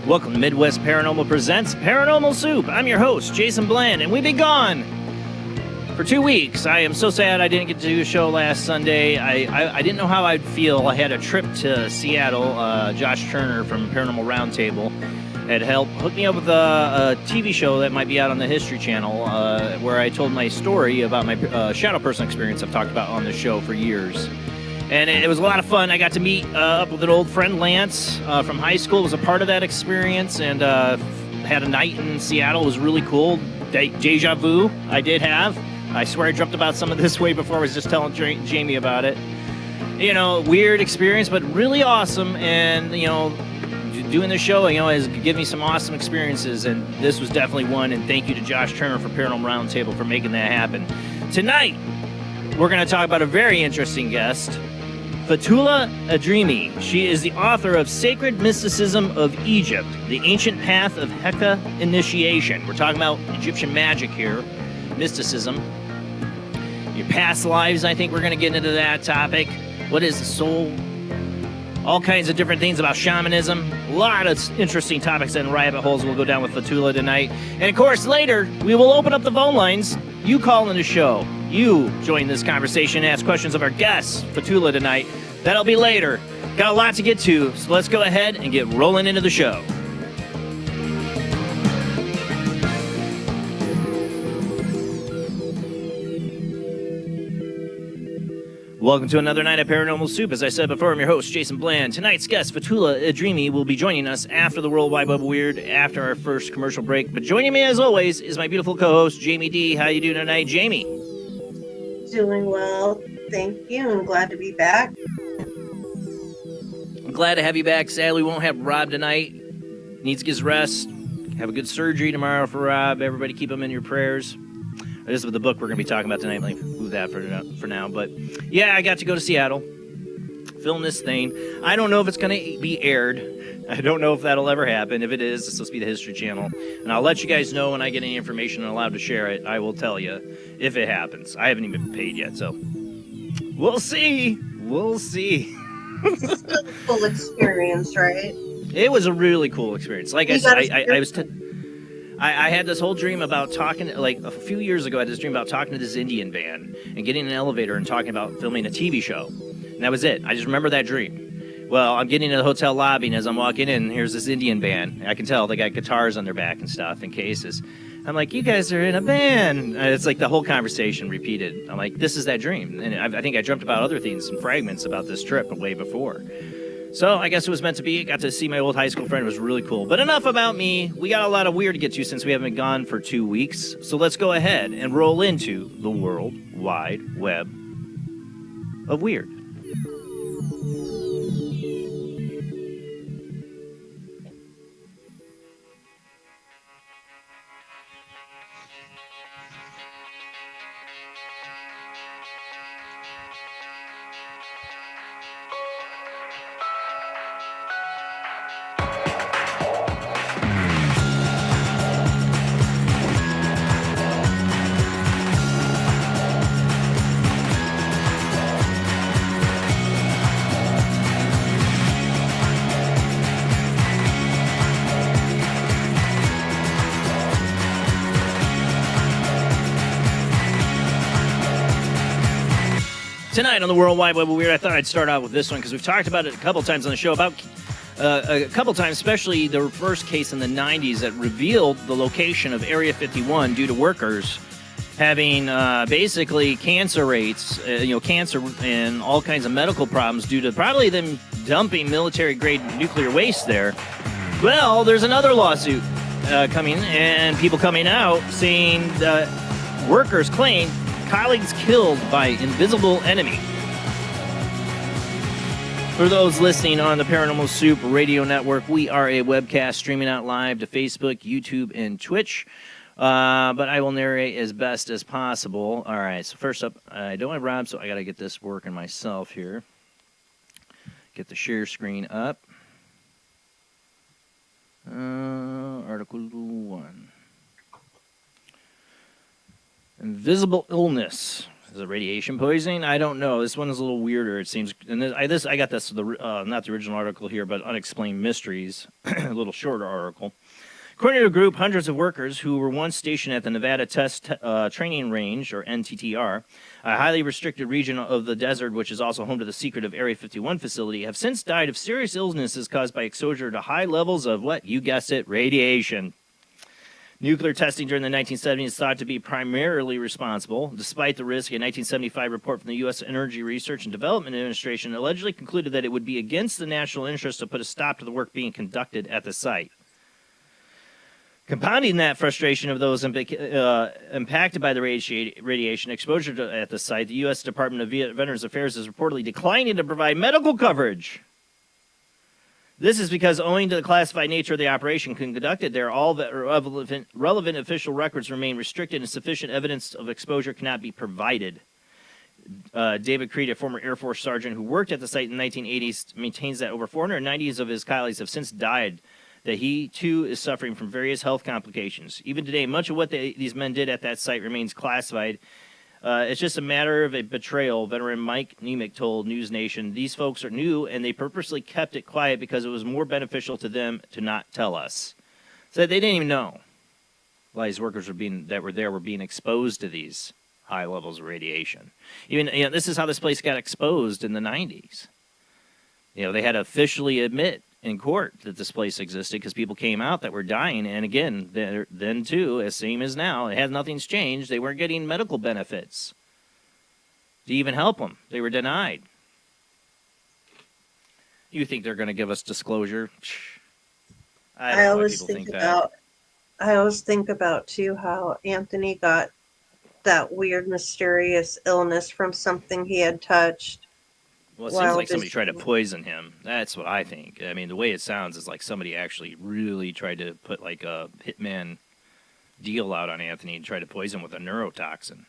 Welcome to Midwest Paranormal Presents Paranormal Soup. I'm your host, Jason Bland, and we've been gone for 2 weeks. I am so sad I didn't get to do a show last Sunday. I didn't know how I'd feel. I had a trip to Seattle. Josh Turner from Paranormal Roundtable had helped hook me up with a TV show that might be out on the History Channel, where I told my story about my shadow person experience I've talked about on the show for years. And it was a lot of fun. I got to meet up with an old friend, Lance, from high school. Was a part of that experience, and had a night in Seattle. It was really cool. Deja vu I did have. I swear I dreamt about some of this way before. I was just telling Jamie about it. You know, weird experience, but really awesome. And, you know, doing the show, you know, has given me some awesome experiences. And this was definitely one. And thank you to Josh Turner from Paranormal Roundtable for making that happen. Tonight, we're going to talk about a very interesting guest, Fotoula Adrimi. She is the author of Sacred Mysticism of Egypt, the ancient path of HEKA initiation. We're talking about Egyptian magic here, mysticism. Your past lives, I think we're going to get into that topic. What is the soul? All kinds of different things about shamanism. A lot of interesting topics and rabbit holes we'll go down with Fotoula tonight. And of course, later, we will open up the phone lines. You call in the show. You join this conversation and ask questions of our guests, Fotoula, tonight. That'll be later. Got a lot to get to, so let's go ahead and get rolling into the show. Welcome to another night of Paranormal Soup. As I said before, I'm your host, Jason Bland. Tonight's guest, Fotoula Adrimi, will be joining us after the Worldwide Web of Weird, after our first commercial break. But joining me, as always, is my beautiful co-host, Jamie D. How you doing tonight, Jamie? Doing well, thank you. I'm glad to be back. I'm glad to have you back. Sadly, we won't have Rob tonight. Needs to get his rest. Have a good surgery tomorrow for Rob. Everybody keep him in your prayers. This is the book we're going to be talking about tonight. Let me move that for now. But yeah, I got to go to Seattle, film this thing. I don't know if it's going to be aired. I don't know if that'll ever happen. If it is, it's supposed to be the History Channel. And I'll let you guys know when I get any information and allowed to share it. I will tell you if it happens. I haven't even been paid yet, so we'll see. We'll see. It's still a full experience, right? It was a really cool experience. Like I said, I had this whole dream about talking, like a few years ago, I had this dream about talking to this Indian band and getting in an elevator and talking about filming a TV show. And that was it. I just remember that dream. Well, I'm getting to the hotel lobby, and as I'm walking in, here's this Indian band. I can tell they got guitars on their back and stuff and cases. I'm like, you guys are in a band. And it's like the whole conversation repeated. I'm like, this is that dream. And I think I dreamt about other things, some fragments about this trip way before. So I guess it was meant to be. Got to see my old high school friend. It was really cool. But enough about me. We got a lot of weird to get to since we haven't been gone for 2 weeks. So let's go ahead and roll into the World Wide Web of Weird. Tonight on the World Wide Web of Weird, I thought I'd start out with this one because we've talked about it a couple times on the show, about a couple times, especially the first case in the 90s that revealed the location of Area 51 due to workers having basically cancer rates, cancer and all kinds of medical problems due to probably them dumping military-grade nuclear waste there. Well, there's another lawsuit coming, and people coming out saying workers claim colleagues killed by invisible enemy. For those listening on the Paranormal Soup radio network, we are a webcast streaming out live to Facebook, YouTube, and Twitch. But I will narrate as best as possible. All right, so first up, I don't have Rob, so I got to get this working myself here. Get the share screen up. Article 1. Invisible illness. Is it radiation poisoning? I don't know. This one is a little weirder, it seems. And I got this, not the original article here, but Unexplained Mysteries, a little shorter article. According to a group, hundreds of workers who were once stationed at the Nevada Test Training Range, or NTTR, a highly restricted region of the desert, which is also home to the secretive Area 51 facility, have since died of serious illnesses caused by exposure to high levels of what? You guessed it, radiation. Nuclear testing during the 1970s is thought to be primarily responsible. Despite the risk, a 1975 report from the U.S. Energy Research and Development Administration allegedly concluded that it would be against the national interest to put a stop to the work being conducted at the site. Compounding that frustration of those impacted by the radiation exposure at the site, the U.S. Department of Veterans Affairs is reportedly declining to provide medical coverage. This is because, owing to the classified nature of the operation conducted there, all the relevant official records remain restricted and sufficient evidence of exposure cannot be provided. David Creed, a former Air Force sergeant who worked at the site in the 1980s, maintains that over 490 of his colleagues have since died, that he, too, is suffering from various health complications. Even today, much of what these men did at that site remains classified. It's just a matter of a betrayal, veteran Mike Nemec told News Nation. These folks are new, and they purposely kept it quiet because it was more beneficial to them to not tell us. So they didn't even know why these workers were being exposed to these high levels of radiation. Even this is how this place got exposed in the 90s. They had to officially admit in court that this place existed because people came out that were dying. And again, then too, as same as now, nothing's changed. They weren't getting medical benefits to even help them. They were denied. You think they're going to give us disclosure? I always think about too how Anthony got that weird, mysterious illness from something he had touched. Well, it seems like somebody tried to poison him. That's what I think. I mean, the way it sounds is like somebody actually really tried to put like a hitman deal out on Anthony and tried to poison him with a neurotoxin.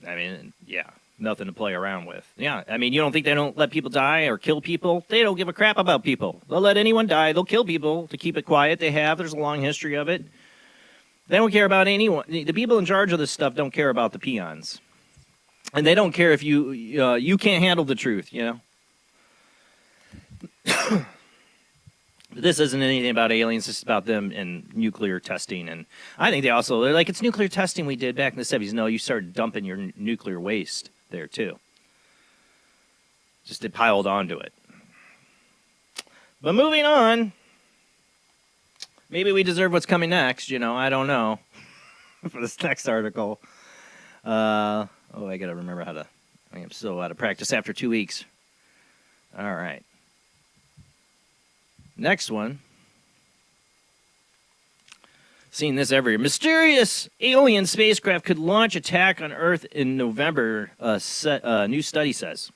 I mean, yeah, nothing to play around with. Yeah, I mean, you don't think they don't let people die or kill people? They don't give a crap about people. They'll let anyone die. They'll kill people to keep it quiet. There's a long history of it. They don't care about anyone. The people in charge of this stuff don't care about the peons. And they don't care if you can't handle the truth, This isn't anything about aliens. It's about them and nuclear testing. And I think they're like, it's nuclear testing we did back in the 70s. No, you started dumping your nuclear waste there, too. Just it piled onto it. But moving on, maybe we deserve what's coming next, I don't know. For this next article. I got to remember I am so out of practice after 2 weeks. All right. Next one. Seen this everywhere. Mysterious alien spacecraft could launch attack on Earth in November, new study says.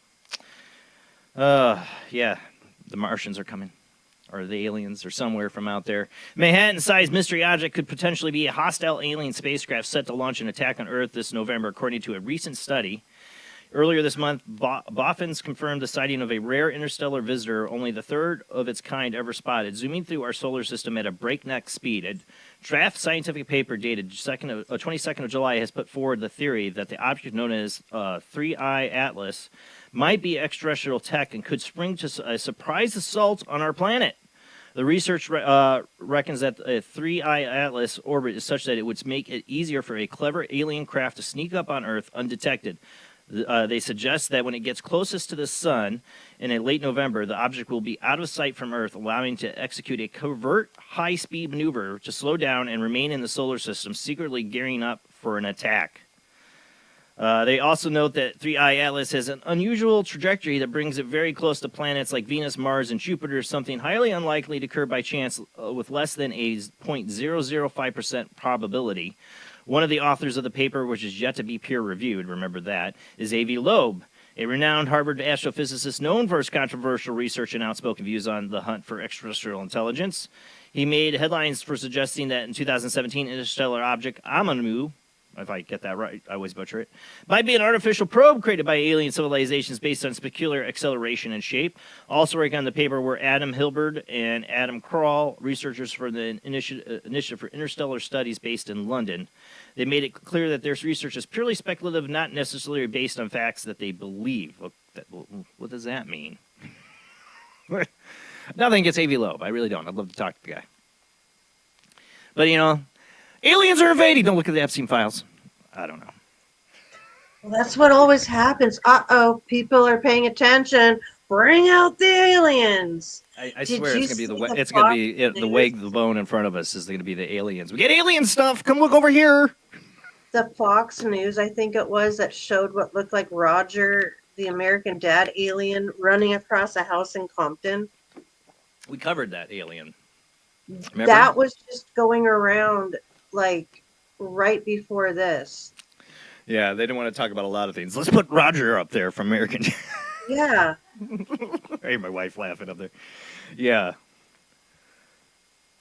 The Martians are coming. Or the aliens or somewhere from out there. Manhattan-sized mystery object could potentially be a hostile alien spacecraft set to launch an attack on Earth this November, according to a recent study. Earlier this month, Boffins confirmed the sighting of a rare interstellar visitor, only the third of its kind ever spotted, zooming through our solar system at a breakneck speed. A draft scientific paper dated 22nd of July has put forward the theory that the object known as 3I Atlas might be extraterrestrial tech and could spring to a surprise assault on our planet. The research reckons that a 3I Atlas orbit is such that it would make it easier for a clever alien craft to sneak up on Earth undetected. They suggest that when it gets closest to the sun in a late November, the object will be out of sight from Earth, allowing to execute a covert high-speed maneuver to slow down and remain in the solar system, secretly gearing up for an attack. They also note that 3I Atlas has an unusual trajectory that brings it very close to planets like Venus, Mars, and Jupiter, something highly unlikely to occur by chance with less than a 0.005% probability. One of the authors of the paper, which is yet to be peer-reviewed, remember that, is A.V. Loeb, a renowned Harvard astrophysicist known for his controversial research and outspoken views on the hunt for extraterrestrial intelligence. He made headlines for suggesting that in 2017, interstellar object Amanu, if I get that right, I always butcher it, might be an artificial probe created by alien civilizations based on its peculiar acceleration and shape. Also working on the paper were Adam Hilberd and Adam Kroll, researchers for the Initiative for Interstellar Studies based in London. They made it clear that their research is purely speculative, not necessarily based on facts that they believe. What does that mean? Nothing against A.V. Loeb. I really don't. I'd love to talk to the guy. But, you know, aliens are invading. Don't look at the Epstein files. I don't know. Well, that's what always happens. Uh-oh, people are paying attention. Bring out the aliens. I swear it's gonna be the wag the bone in front of us is going to be the aliens. We get alien stuff. Come look over here. The Fox News, I think it was, that showed what looked like Roger, the American Dad alien, running across a house in Compton. We covered that alien. Remember? That was just going around like right before this. Yeah, they didn't want to talk about a lot of things. Let's put Roger up there from American. Yeah. I hear my wife laughing up there. Yeah.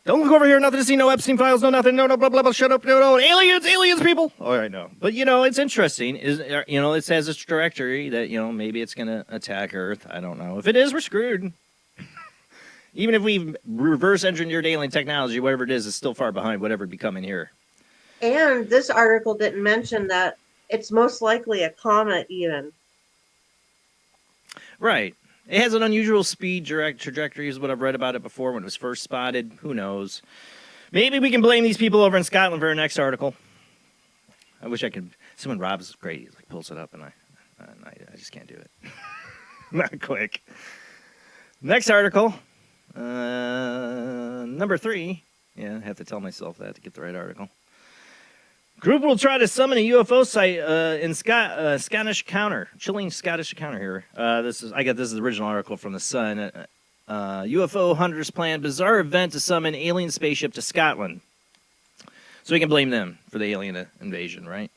Don't look over here. Nothing to see. No Epstein files. No nothing. No, blah, blah, blah. Shut up. No. Aliens, people. All right, no. But, you know, it's interesting. It says this trajectory that, you know, maybe it's going to attack Earth. I don't know. If it is, we're screwed. Even if we reverse engineered alien technology, whatever it is still far behind whatever be coming here. And this article didn't mention that it's most likely a comet even. Right. It has an unusual speed trajectory is what I've read about it before when it was first spotted. Who knows? Maybe we can blame these people over in Scotland for our next article. I wish I could. See, when Rob's great, he like, pulls it up, and I just can't do it. Not quick. Next article. Number 3. Yeah, I have to tell myself that to get the right article. Group will try to summon a UFO site in Scottish Counter. Chilling Scottish Counter here. This is the original article from the Sun. UFO hunters plan bizarre event to summon alien spaceship to Scotland. So we can blame them for the alien invasion, right?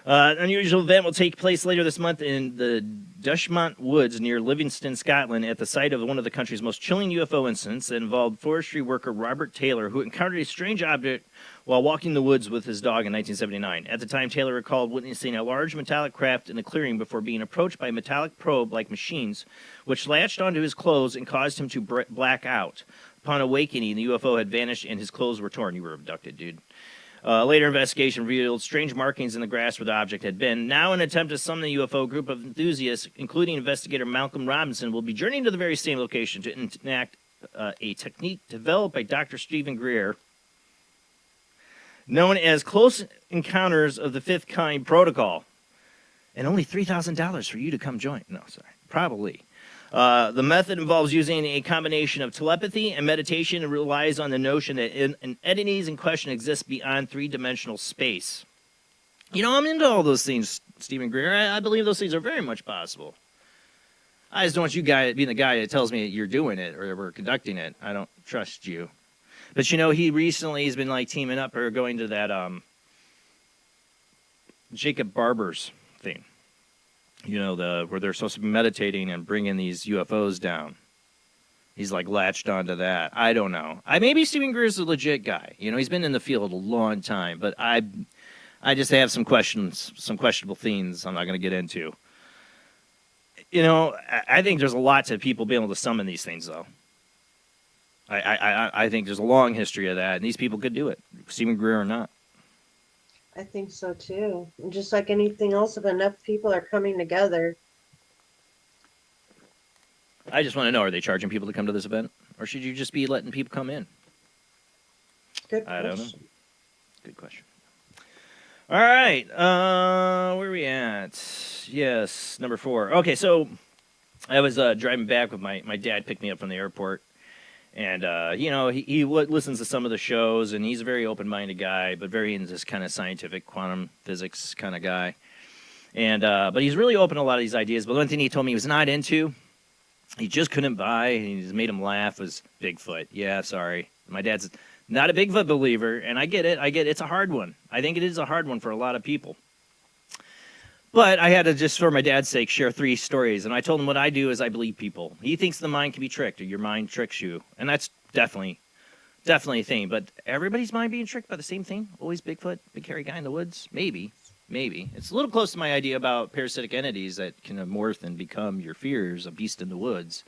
An unusual event will take place later this month in the Dushmont Woods near Livingston, Scotland, at the site of one of the country's most chilling UFO incidents that involved forestry worker Robert Taylor, who encountered a strange object while walking the woods with his dog in 1979. At the time, Taylor recalled witnessing a large metallic craft in a clearing before being approached by metallic probe-like machines, which latched onto his clothes and caused him to black out. Upon awakening, the UFO had vanished and his clothes were torn. You were abducted, dude. Later investigation revealed strange markings in the grass where the object had been. Now, in an attempt to summon the UFO, group of enthusiasts, including investigator Malcolm Robinson, will be journeying to the very same location to enact a technique developed by Dr. Stephen Greer, known as Close Encounters of the Fifth Kind Protocol. And only $3,000 for you to come join. No, sorry. Probably. The method involves using a combination of telepathy and meditation and relies on the notion that entities in question exist beyond three-dimensional space. You know, I'm into all those things, Stephen Greer. I believe those things are very much possible. I just don't want you being the guy that tells me that you're doing it or we're conducting it. I don't trust you. But, you know, he recently has been, like, teaming up or going to that Jacob Barber's thing. You know, where they're supposed to be meditating and bringing these UFOs down. He's, like, latched onto that. I don't know. Maybe Stephen Greer is a legit guy. You know, he's been in the field a long time. But I just have some questionable things I'm not going to get into. You know, I think there's a lot to people being able to summon these things, though. I think there's a long history of that, and these people could do it, Stephen Greer or not. I think so too. And just like anything else, if enough people are coming together. I just want to know, are they charging people to come to this event? Or should you just be letting people come in? Good question. I don't know. Good question. All right. Where are we at? Yes, number 4. Okay, so I was driving back with my dad picked me up from the airport. And, he listens to some of the shows, and he's a very open-minded guy, but very into this kind of scientific quantum physics kind of guy. And but he's really open to a lot of these ideas. But one thing he told me he was not into, he just couldn't buy, and he just made him laugh, was Bigfoot. Yeah, sorry. My dad's not a Bigfoot believer, and I get it. It's a hard one. I think it is a hard one for a lot of people. But I had to, just for my dad's sake, share 3 stories. And I told him what I do is I believe people. He thinks the mind can be tricked, or your mind tricks you. And that's definitely a thing. But everybody's mind being tricked by the same thing? Always Bigfoot, big hairy guy in the woods? Maybe. It's a little close to my idea about parasitic entities that can morph and become your fears, a beast in the woods.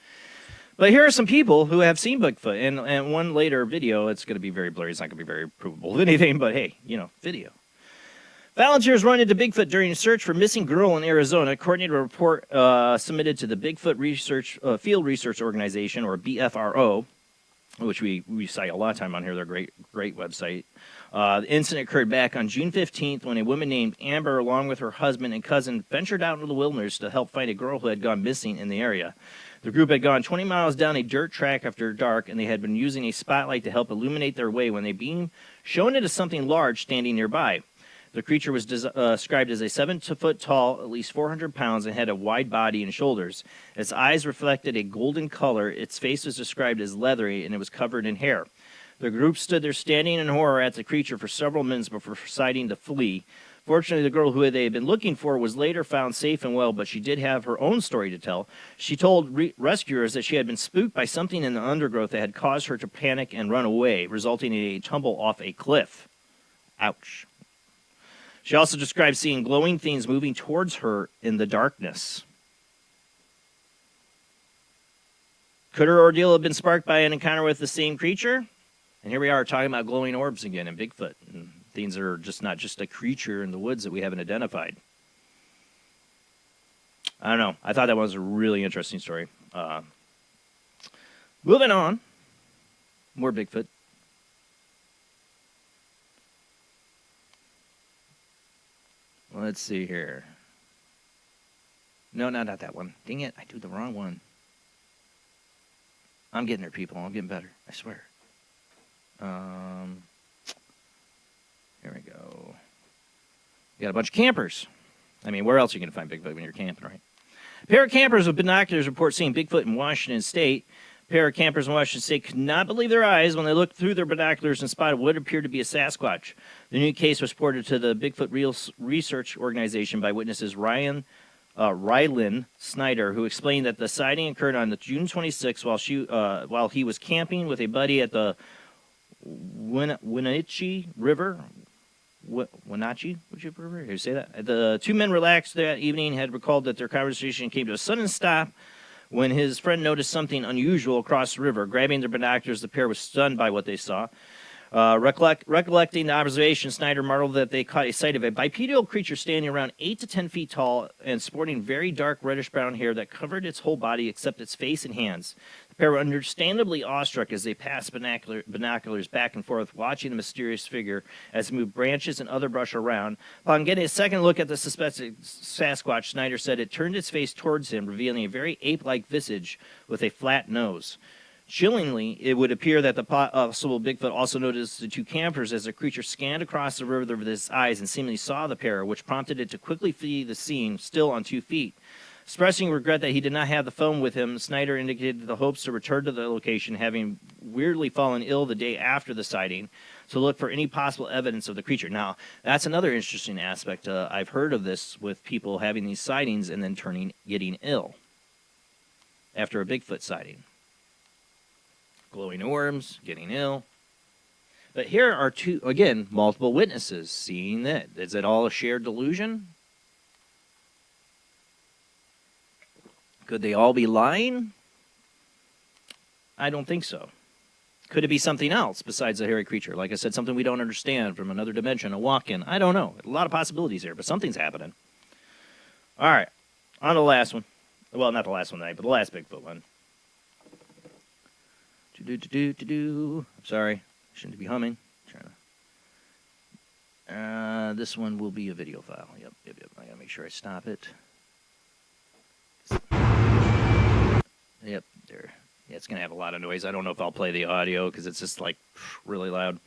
But here are some people who have seen Bigfoot. And one later video, it's going to be very blurry. It's not going to be very provable of anything. But hey, video. Volunteers run into Bigfoot during a search for missing girl in Arizona, according to a report submitted to the Bigfoot Field Research Organization, or BFRO, which we cite a lot of time on here. They're a great website. The incident occurred back on June 15th when a woman named Amber, along with her husband and cousin, ventured out into the wilderness to help find a girl who had gone missing in the area. The group had gone 20 miles down a dirt track after dark, and they had been using a spotlight to help illuminate their way when they being shown into something large standing nearby. The creature was described as a 7-foot tall, at least 400 pounds, and had a wide body and shoulders. Its eyes reflected a golden color. Its face was described as leathery, and it was covered in hair. The group stood there standing in horror at the creature for several minutes before deciding to flee. Fortunately, the girl who they had been looking for was later found safe and well, but she did have her own story to tell. She told rescuers that she had been spooked by something in the undergrowth that had caused her to panic and run away, resulting in a tumble off a cliff. Ouch. She also described seeing glowing things moving towards her in the darkness. Could her ordeal have been sparked by an encounter with the same creature? And here we are talking about glowing orbs again and Bigfoot. And things that are just not just a creature in the woods that we haven't identified. I don't know. I thought that was a really interesting story. Moving on. More Bigfoot. Let's see here. No, not that one. Dang it, I do the wrong one. I'm getting there, people. I'm getting better. I swear. Here we go. You got a bunch of campers. I mean, where else are you going to find Bigfoot when you're camping, right? A pair of campers with binoculars report seeing Bigfoot in Washington State. A pair of campers in Washington State could not believe their eyes when they looked through their binoculars and spotted what appeared to be a Sasquatch. The new case was reported to the Bigfoot Research Organization by witnesses Rylan Snyder, who explained that the sighting occurred on June 26th while he was camping with a buddy at the Wenatchee River. Wenatchee? Would you prefer? How you say that? The 2 men relaxed that evening had recalled that their conversation came to a sudden stop when his friend noticed something unusual across the river. Grabbing their binoculars, the pair was stunned by what they saw. Recollecting the observation, Snyder marveled that they caught a sight of a bipedal creature standing around 8 to 10 feet tall and sporting very dark reddish-brown hair that covered its whole body except its face and hands. The pair were understandably awestruck as they passed binoculars back and forth, watching the mysterious figure as it moved branches and other brush around. Upon getting a second look at the suspected Sasquatch, Snyder said it turned its face towards him, revealing a very ape-like visage with a flat nose. Chillingly, it would appear that the possible Bigfoot also noticed the 2 campers as the creature scanned across the river with its eyes and seemingly saw the pair, which prompted it to quickly flee the scene, still on 2 feet. Expressing regret that he did not have the phone with him, Snyder indicated the hopes to return to the location, having weirdly fallen ill the day after the sighting, to look for any possible evidence of the creature. Now, that's another interesting aspect. I've heard of this with people having these sightings and then getting ill after a Bigfoot sighting. Glowing orbs, getting ill. But here are 2, again, multiple witnesses seeing that. Is it all a shared delusion? Could they all be lying? I don't think so. Could it be something else besides a hairy creature? Like I said, something we don't understand from another dimension, a walk-in. I don't know. A lot of possibilities here, but something's happening. All right, on to the last one. Well, not the last one tonight, but the last Bigfoot one. I'm sorry, I shouldn't be humming. This one will be a video file. Yep. I gotta make sure I stop it. Yep, there. Yeah, it's going to have a lot of noise. I don't know if I'll play the audio because it's just like really loud.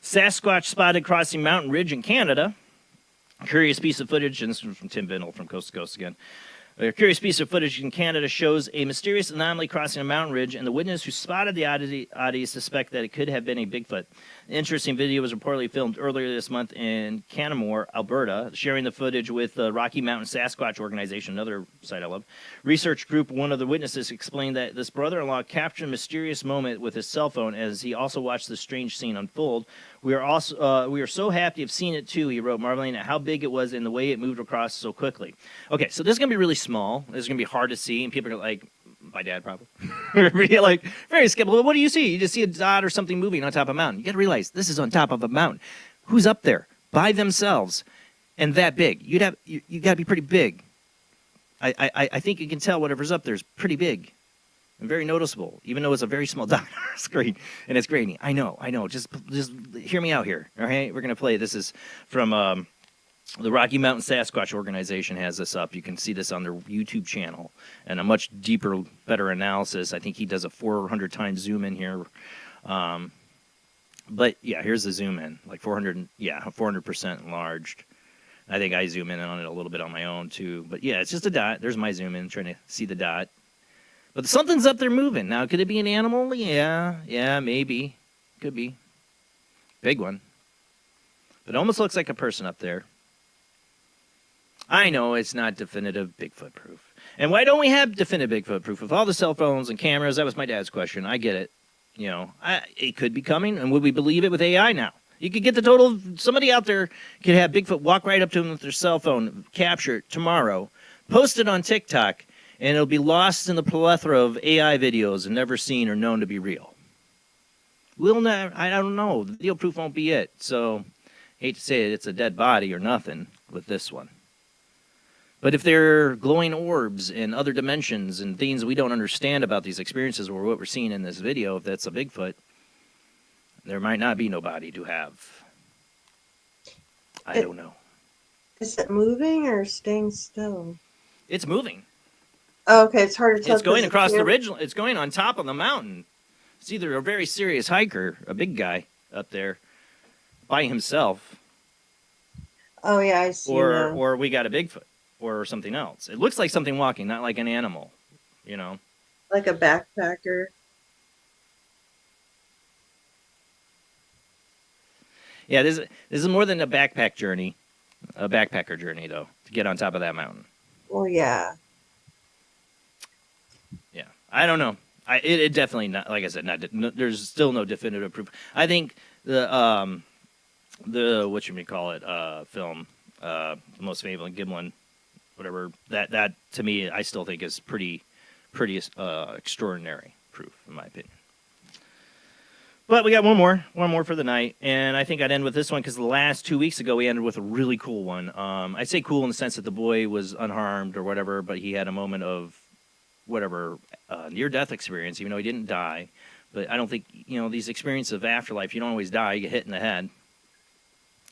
Sasquatch spotted crossing Mountain Ridge in Canada. Curious piece of footage, and this is from Tim Bindle from Coast to Coast again. A curious piece of footage in Canada shows a mysterious anomaly crossing a mountain ridge, and the witness who spotted the oddity suspect that it could have been a Bigfoot. The interesting video was reportedly filmed earlier this month in Canmore, Alberta, sharing the footage with the Rocky Mountain Sasquatch organization, another site I love. Research group, one of the witnesses explained that this brother-in-law captured a mysterious moment with his cell phone as he also watched the strange scene unfold. We are so happy to have seen it too, he wrote, marveling at how big it was and the way it moved across so quickly. Okay, so this is going to be really small. This is going to be hard to see, and people are like, my dad probably. Like, very skeptical. What do you see? You just see a dot or something moving on top of a mountain. You got to realize this is on top of a mountain. Who's up there by themselves and that big? You got to be pretty big. I think you can tell whatever's up there is pretty big. And very noticeable, even though it's a very small dot on our screen, and it's grainy. I know. Just hear me out here, all right? We're going to play. This is from the Rocky Mountain Sasquatch organization has this up. You can see this on their YouTube channel, and a much deeper, better analysis. I think he does a 400 times zoom in here. But, yeah, here's the zoom in, like 400% enlarged. I think I zoom in on it a little bit on my own, too. But, yeah, it's just a dot. There's my zoom in, trying to see the dot. But something's up there moving. Now, could it be an animal? Yeah, maybe. Could be. Big one. But it almost looks like a person up there. I know it's not definitive Bigfoot proof. And why don't we have definitive Bigfoot proof? With all the cell phones and cameras, that was my dad's question. I get it. You know, it could be coming, and would we believe it with AI now? You could get the total, somebody out there could have Bigfoot walk right up to them with their cell phone, capture it tomorrow, post it on TikTok, and it'll be lost in the plethora of AI videos and never seen or known to be real. We'll never, I don't know. The video proof won't be it. So, hate to say it, it's a dead body or nothing with this one. But if there are glowing orbs and other dimensions and things we don't understand about these experiences or what we're seeing in this video, if that's a Bigfoot, there might not be no body to have. I don't know. Is it moving or staying still? It's moving. Oh, okay, it's hard to tell. It's going across the ridge. It's going on top of the mountain. It's either a very serious hiker, a big guy up there by himself. Oh, yeah, I see. Or we got a Bigfoot or something else. It looks like something walking, not like an animal, you know. Like a backpacker. Yeah, this is more than a backpacker journey, though, to get on top of that mountain. Well, yeah. Yeah, I don't know. It definitely not. Like I said, there's still no definitive proof. I think the what you may call it film, the most famous Gimlin, whatever that to me I still think is pretty extraordinary proof in my opinion. But we got one more for the night, and I think I'd end with this one because the last 2 weeks ago we ended with a really cool one. I say cool in the sense that the boy was unharmed or whatever, but he had a moment of whatever near-death experience, even though he didn't die. But I don't think, these experiences of afterlife, you don't always die. You get hit in the head.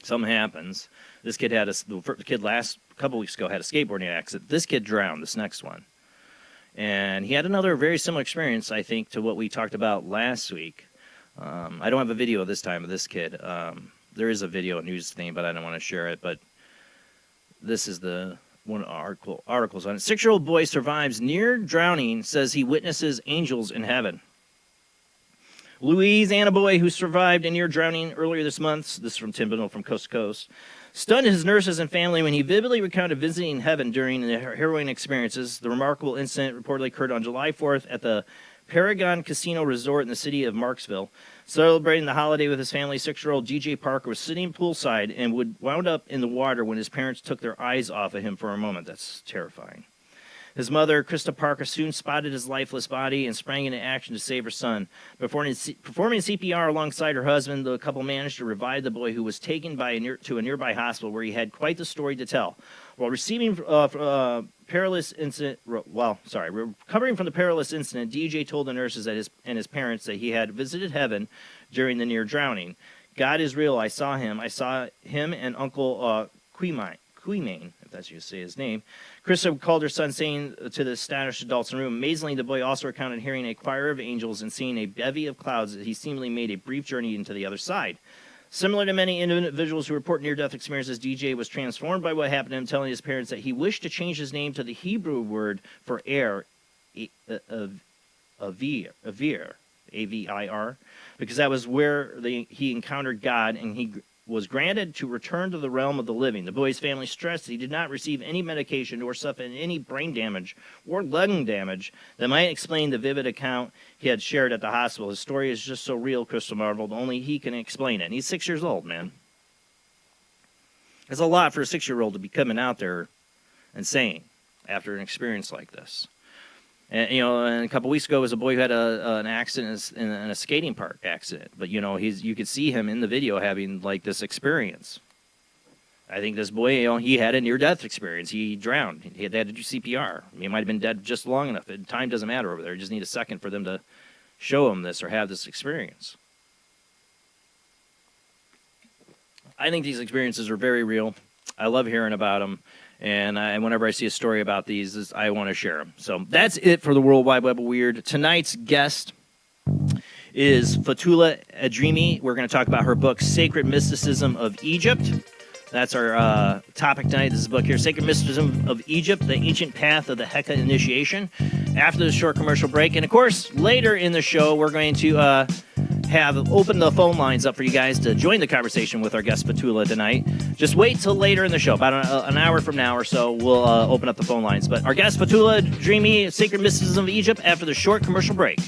Something happens. This kid the kid last couple weeks ago had a skateboarding accident. This kid drowned, this next one. And he had another very similar experience, I think, to what we talked about last week. I don't have a video this time of this kid. There is a video, a news thing, but I don't want to share it. But this is the one articles on it. 6-year-old boy survives near drowning, says he witnesses angels in heaven. Louisiana boy who survived a near drowning earlier this month, this is from Tim Bindle from Coast to Coast, stunned his nurses and family when he vividly recounted visiting heaven during the harrowing experiences. The remarkable incident reportedly occurred on July 4th at the Paragon Casino Resort in the city of Marksville. Celebrating the holiday with his family, 6-year-old DJ Parker was sitting poolside and wound up in the water when his parents took their eyes off of him for a moment. That's terrifying. His mother, Krista Parker, soon spotted his lifeless body and sprang into action to save her son. Performing CPR alongside her husband, the couple managed to revive the boy, who was taken to a nearby hospital where he had quite the story to tell. While recovering from the perilous incident, DJ told the nurses and his parents that he had visited heaven during the near drowning. God is real. I saw him. I saw him and Uncle Queenane, if that's how you say his name. Krista called her son, saying to the astonished adults in the room, amazingly, the boy also recounted hearing a choir of angels and seeing a bevy of clouds that he seemingly made a brief journey into the other side. Similar to many individuals who report near-death experiences, DJ was transformed by what happened to him, telling his parents that he wished to change his name to the Hebrew word for air, Avir, A-V-I-R, because that was where he encountered God, and he was granted to return to the realm of the living. The boy's family stressed that he did not receive any medication or suffer any brain damage or lung damage that might explain the vivid account he had shared at the hospital. His story is just so real, Crystal marveled. Only he can explain it. And he's 6 years old, man. It's a lot for a 6-year-old to be coming out there and saying after an experience like this. And, and a couple weeks ago was a boy who had an accident in a skating park accident. But, you could see him in the video having, like, this experience. I think this boy, he had a near-death experience. He drowned. They had to do CPR. He might have been dead just long enough. Time doesn't matter over there. You just need a second for them to show him this or have this experience. I think these experiences are very real. I love hearing about them. And whenever I see a story about these, I want to share them. So that's it for the World Wide Web of Weird. Tonight's guest is Fotoula Adrimi. We're going to talk about her book, Sacred Mysticism of Egypt. That's our topic tonight. This is a book here, Sacred Mysticism of Egypt, the Ancient Path of the HEKA Initiation. After this short commercial break. And, of course, later in the show, we're going to have opened the phone lines up for you guys to join the conversation with our guest Fotoula tonight. Just wait till later in the show, about an hour from now or so, we'll open up the phone lines. But our guest Fotoula Adrimi, Sacred Mysticism of Egypt, after the short commercial break.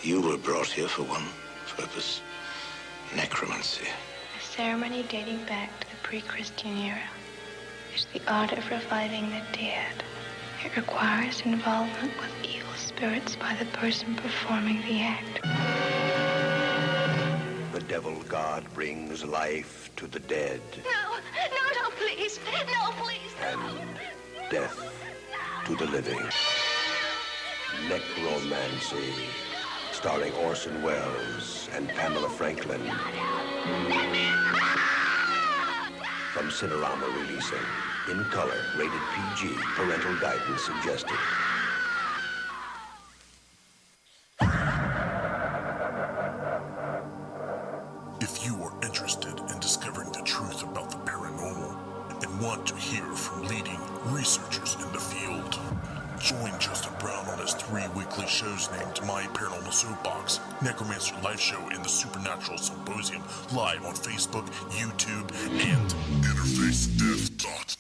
You were brought here for one purpose, necromancy. A ceremony dating back to the pre-Christian era. It's the art of reviving the dead. It requires involvement with evil spirits by the person performing the act. The devil god brings life to the dead. No, please. No, please, no. And death to the living. Necromancy. Starring Orson Welles and Pamela Franklin. From Cinerama releasing. In color, rated PG, parental guidance suggested. If you are interested in discovering the truth about the paranormal and want to hear from leading researchers in the field, join Justin Brown on his 3 weekly shows named My Paranormal Soapbox, Necromancer Live Show, and the Supernatural Symposium, live on Facebook, YouTube, and InterfaceDeath.net.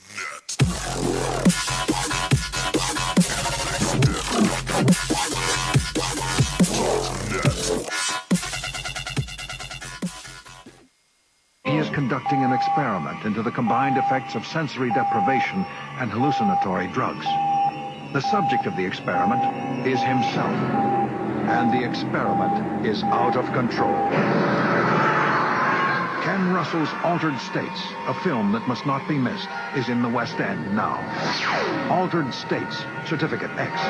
He is conducting an experiment into the combined effects of sensory deprivation and hallucinatory drugs. The subject of the experiment is himself, and the experiment is out of control. Ken Russell's Altered States, a film that must not be missed, is in the West End now. Altered States, Certificate X.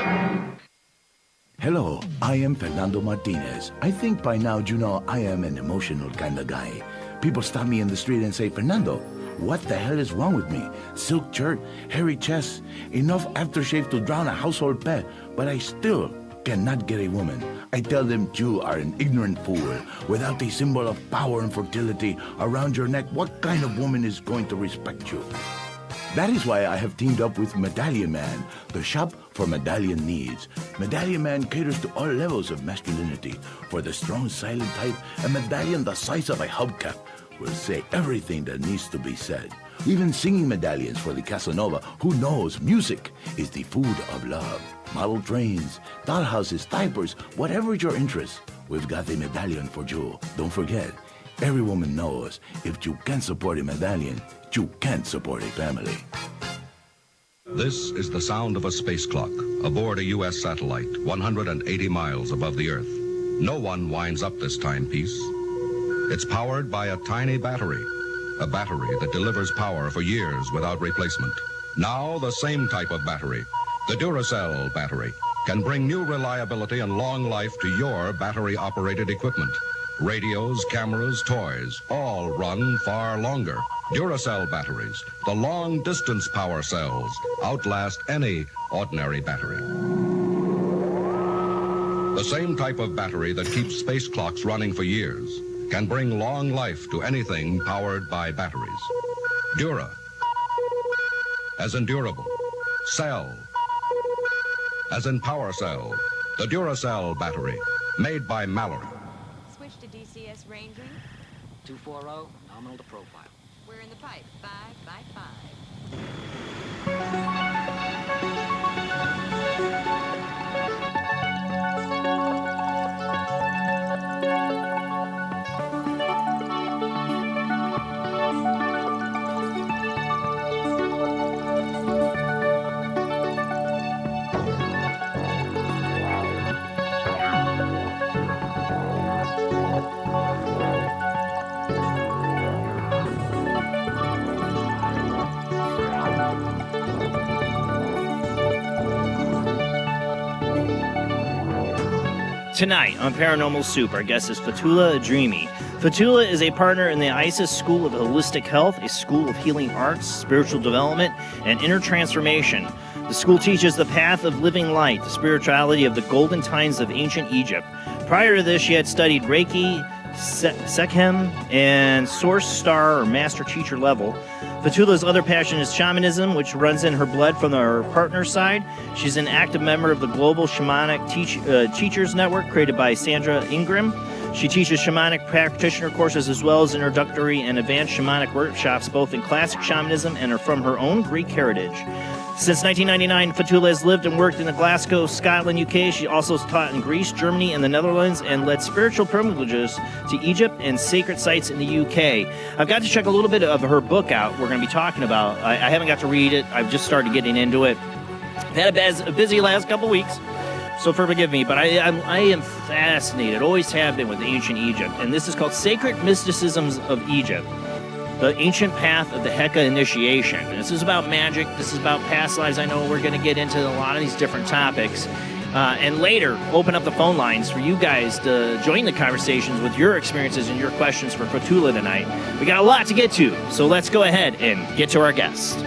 Hello, I am Fernando Martinez. I think by now you know I am an emotional kind of guy. People stop me in the street and say, Fernando, what the hell is wrong with me? Silk shirt, hairy chest, enough aftershave to drown a household pet, but I still cannot get a woman. I tell them you are an ignorant fool. Without a symbol of power and fertility around your neck, what kind of woman is going to respect you? That is why I have teamed up with Medallion Man, the shop for medallion needs. Medallion Man caters to all levels of masculinity. For the strong, silent type, a medallion the size of a hubcap will say everything that needs to be said. Even singing medallions for the Casanova who knows music is the food of love. Model trains, dollhouses, diapers, whatever your interest, we've got a medallion for you. Don't forget, every woman knows if you can't support a medallion, you can't support a family. This is the sound of a space clock aboard a U.S. satellite 180 miles above the Earth. No one winds up this timepiece. It's powered by a tiny battery, a battery that delivers power for years without replacement. Now the same type of battery, the Duracell battery, can bring new reliability and long life to your battery-operated equipment. Radios, cameras, toys, all run far longer. Duracell batteries, the long-distance power cells, outlast any ordinary battery. The same type of battery that keeps space clocks running for years can bring long life to anything powered by batteries. Dura, as in durable. Cell, as in power cell. The Duracell battery, made by Mallory. Switch to DCS ranging. 240, nominal to profile. We're in the pipe. 5 by 5. Tonight on Paranormal Soup, our guest is Fotoula Adrimi. Fotoula is a partner in the ISIS School of Holistic Health, a school of healing arts, spiritual development, and inner transformation. The school teaches the path of living light, the spirituality of the golden times of ancient Egypt. Prior to this, she had studied Reiki, Sekhem, and SourceSTAR or Master Teacher level. Fotoula's other passion is shamanism, which runs in her blood from her partner's side. She's an active member of the Global Shamanic Teachers network created by Sandra Ingerman. She teaches shamanic practitioner courses as well as introductory and advanced shamanic workshops, both in classic shamanism and are from her own Greek heritage. Since 1999, Fotoula has lived and worked in Glasgow, Scotland, UK. She also taught in Greece, Germany, and the Netherlands, and led spiritual pilgrimages to Egypt and sacred sites in the UK. I've got to check a little bit of her book out we're going to be talking about. I haven't got to read it. I've just started getting into it. I've had a busy last couple weeks, so forgive me, but I am fascinated, always have been, with ancient Egypt, and this is called Sacred Mysticism of Egypt. The ancient path of the HEKA initiation. This is about magic. This is about past lives. I know we're going to get into a lot of these different topics. And later, open up the phone lines for you guys to join the conversations with your experiences and your questions for Fotoula tonight. We got a lot to get to, so let's go ahead and get to our guest.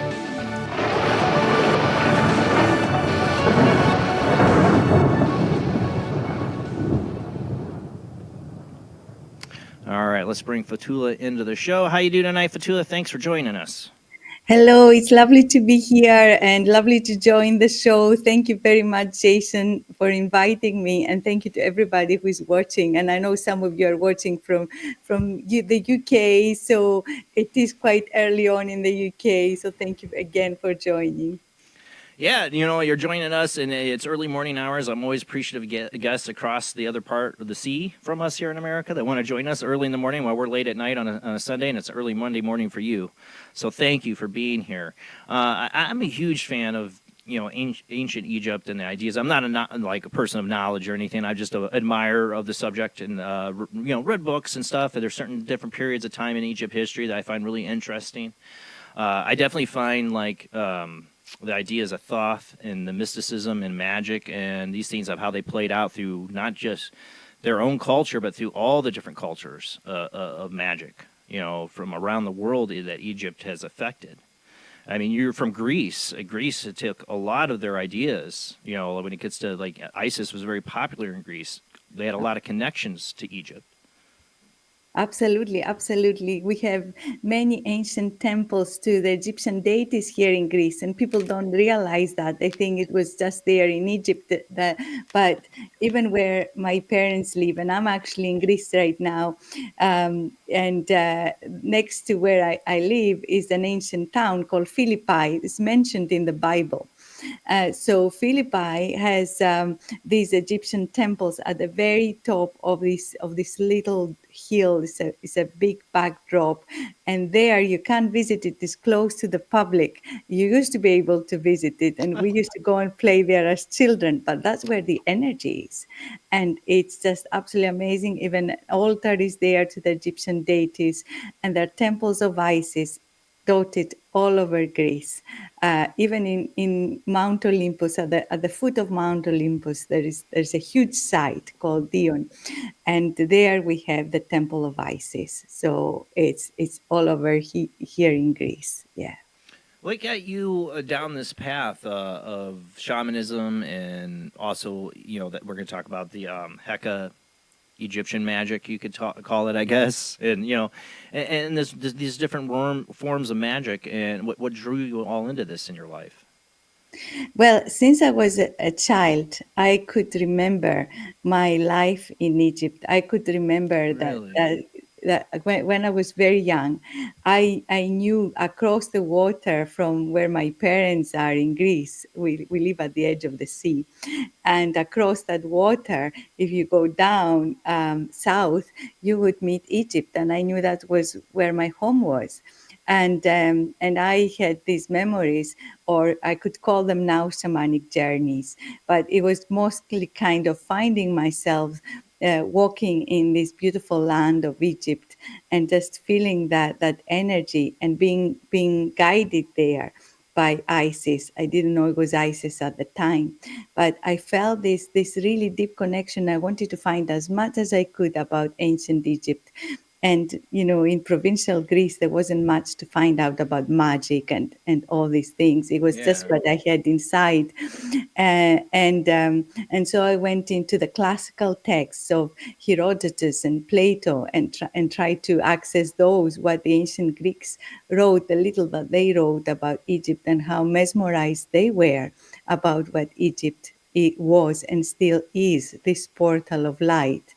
All right, let's bring Fotoula into the show. How you doing tonight, Fotoula? Thanks for joining us. Hello, it's lovely to be here and lovely to join the show. Thank you very much, Jason, for inviting me, and thank you to everybody who is watching. And I know some of you are watching from the UK, so it is quite early on in the UK. So thank you again for joining. Yeah, you know, you're joining us, and it's early morning hours. I'm always appreciative of guests across the other part of the sea from us here in America that want to join us early in the morning while we're late at night on a Sunday, and it's early Monday morning for you. So thank you for being here. I'm a huge fan of, you know, ancient Egypt and the ideas. I'm not a person of knowledge or anything. I'm just an admirer of the subject and, read books and stuff. And there's certain different periods of time in Egypt history that I find really interesting. I definitely find, the ideas of Thoth and the mysticism and magic and these things of how they played out through not just their own culture, but through all the different cultures of magic, you know, from around the world that Egypt has affected. I mean, you're from Greece. Greece took a lot of their ideas, you know, when it gets to, ISIS was very popular in Greece. They had a lot of connections to Egypt. Absolutely, absolutely. We have many ancient temples to the Egyptian deities here in Greece, and people don't realize that. They think it was just there in Egypt. But even where my parents live, and I'm actually in Greece right now, and next to where I live is an ancient town called Philippi. It's mentioned in the Bible. So Philippi has these Egyptian temples at the very top of this little hill. It's a big backdrop, and there you can't visit it. It's closed to the public. You used to be able to visit it, and we used to go and play there as children. But that's where the energy is, and it's just absolutely amazing. Even an altar is there to the Egyptian deities, and there are temples of Isis dotted all over Greece. Even in Mount Olympus, at the foot of Mount Olympus, there's a huge site called Dion, and there we have the Temple of Isis. So it's all over here in Greece. Yeah. What got you down this path of shamanism, and also, that we're going to talk about the HEKA Egyptian magic, you could call it, I guess, and and these different forms of magic, and what drew you all into this in your life? Well, since I was a child, I could remember my life in Egypt. I could remember Really? that when I was very young, I knew across the water from where my parents are in Greece. We live at the edge of the sea. And across that water, if you go down south, you would meet Egypt. And I knew that was where my home was. And I had these memories, or I could call them now shamanic journeys, but it was mostly kind of finding myself walking in this beautiful land of Egypt, and just feeling that energy, and being guided there by Isis. I didn't know it was Isis at the time, but I felt this really deep connection. I wanted to find as much as I could about ancient Egypt. And, in provincial Greece, there wasn't much to find out about magic and all these things. It was just what I had inside. And so I went into the classical texts of Herodotus and Plato, and tried to access those, what the ancient Greeks wrote, the little that they wrote about Egypt, and how mesmerized they were about what Egypt it was and still is, this portal of light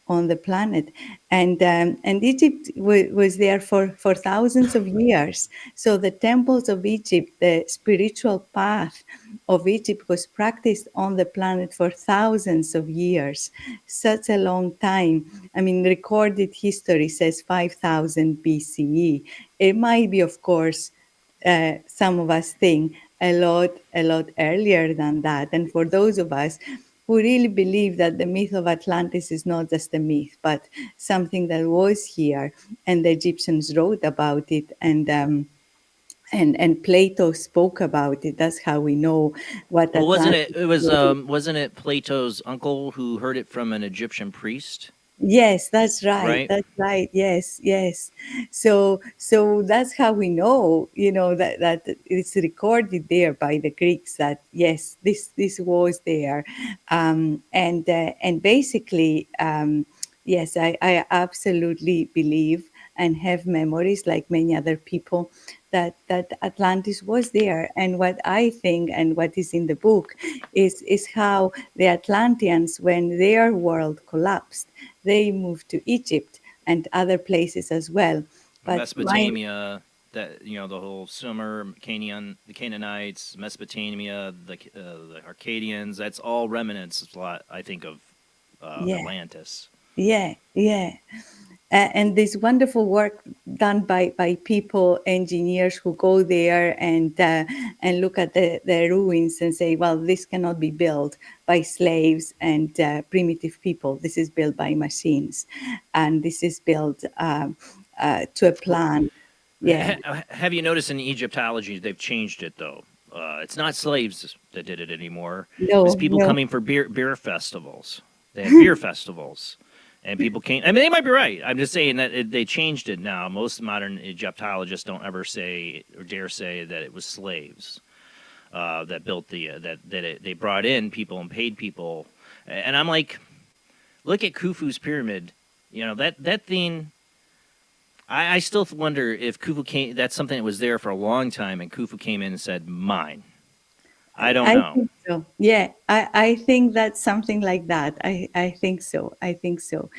on the planet. And Egypt was there for thousands of years. So the temples of Egypt, the spiritual path of Egypt, was practiced on the planet for thousands of years. Such a long time. I mean, recorded history says 5000 BCE. It might be, of course, some of us think a lot earlier than that. And for those of us who really believe that the myth of Atlantis is not just a myth, but something that was here, and the Egyptians wrote about it, and Plato spoke about it. That's how we know what Well, Atlantis was. wasn't it Plato's uncle who heard it from an Egyptian priest? Yes, that's right. Right? That's right. Yes, yes. So that's how we know, that it's recorded there by the Greeks that yes, this was there, and basically, yes, I absolutely believe and have memories like many other people that Atlantis was there. And what I think, and what is in the book, is how the Atlanteans, when their world collapsed, they moved to Egypt and other places as well. But Mesopotamia, that the whole Sumer, the Canaanites, Mesopotamia, the Arcadians. That's all remnants. A lot, I think, of yeah, Atlantis. yeah. And this wonderful work done by people, engineers who go there and look at the ruins and say, well, this cannot be built by slaves and primitive people. This is built by machines, and this is built to a plan. Yeah. Have you noticed in Egyptology they've changed it though? It's not slaves that did it anymore. It's people No. coming for beer festivals. They have beer festivals. And people came. I mean, they might be right. I'm just saying that they changed it now. Most modern Egyptologists don't ever say or dare say that it was slaves that built they brought in people and paid people. And I'm like, look at Khufu's pyramid. That thing I still wonder if Khufu came. That's something that was there for a long time, and Khufu came in and said, "Mine." I don't I know. think so. Yeah, I think that's something like that. I think so. I think so.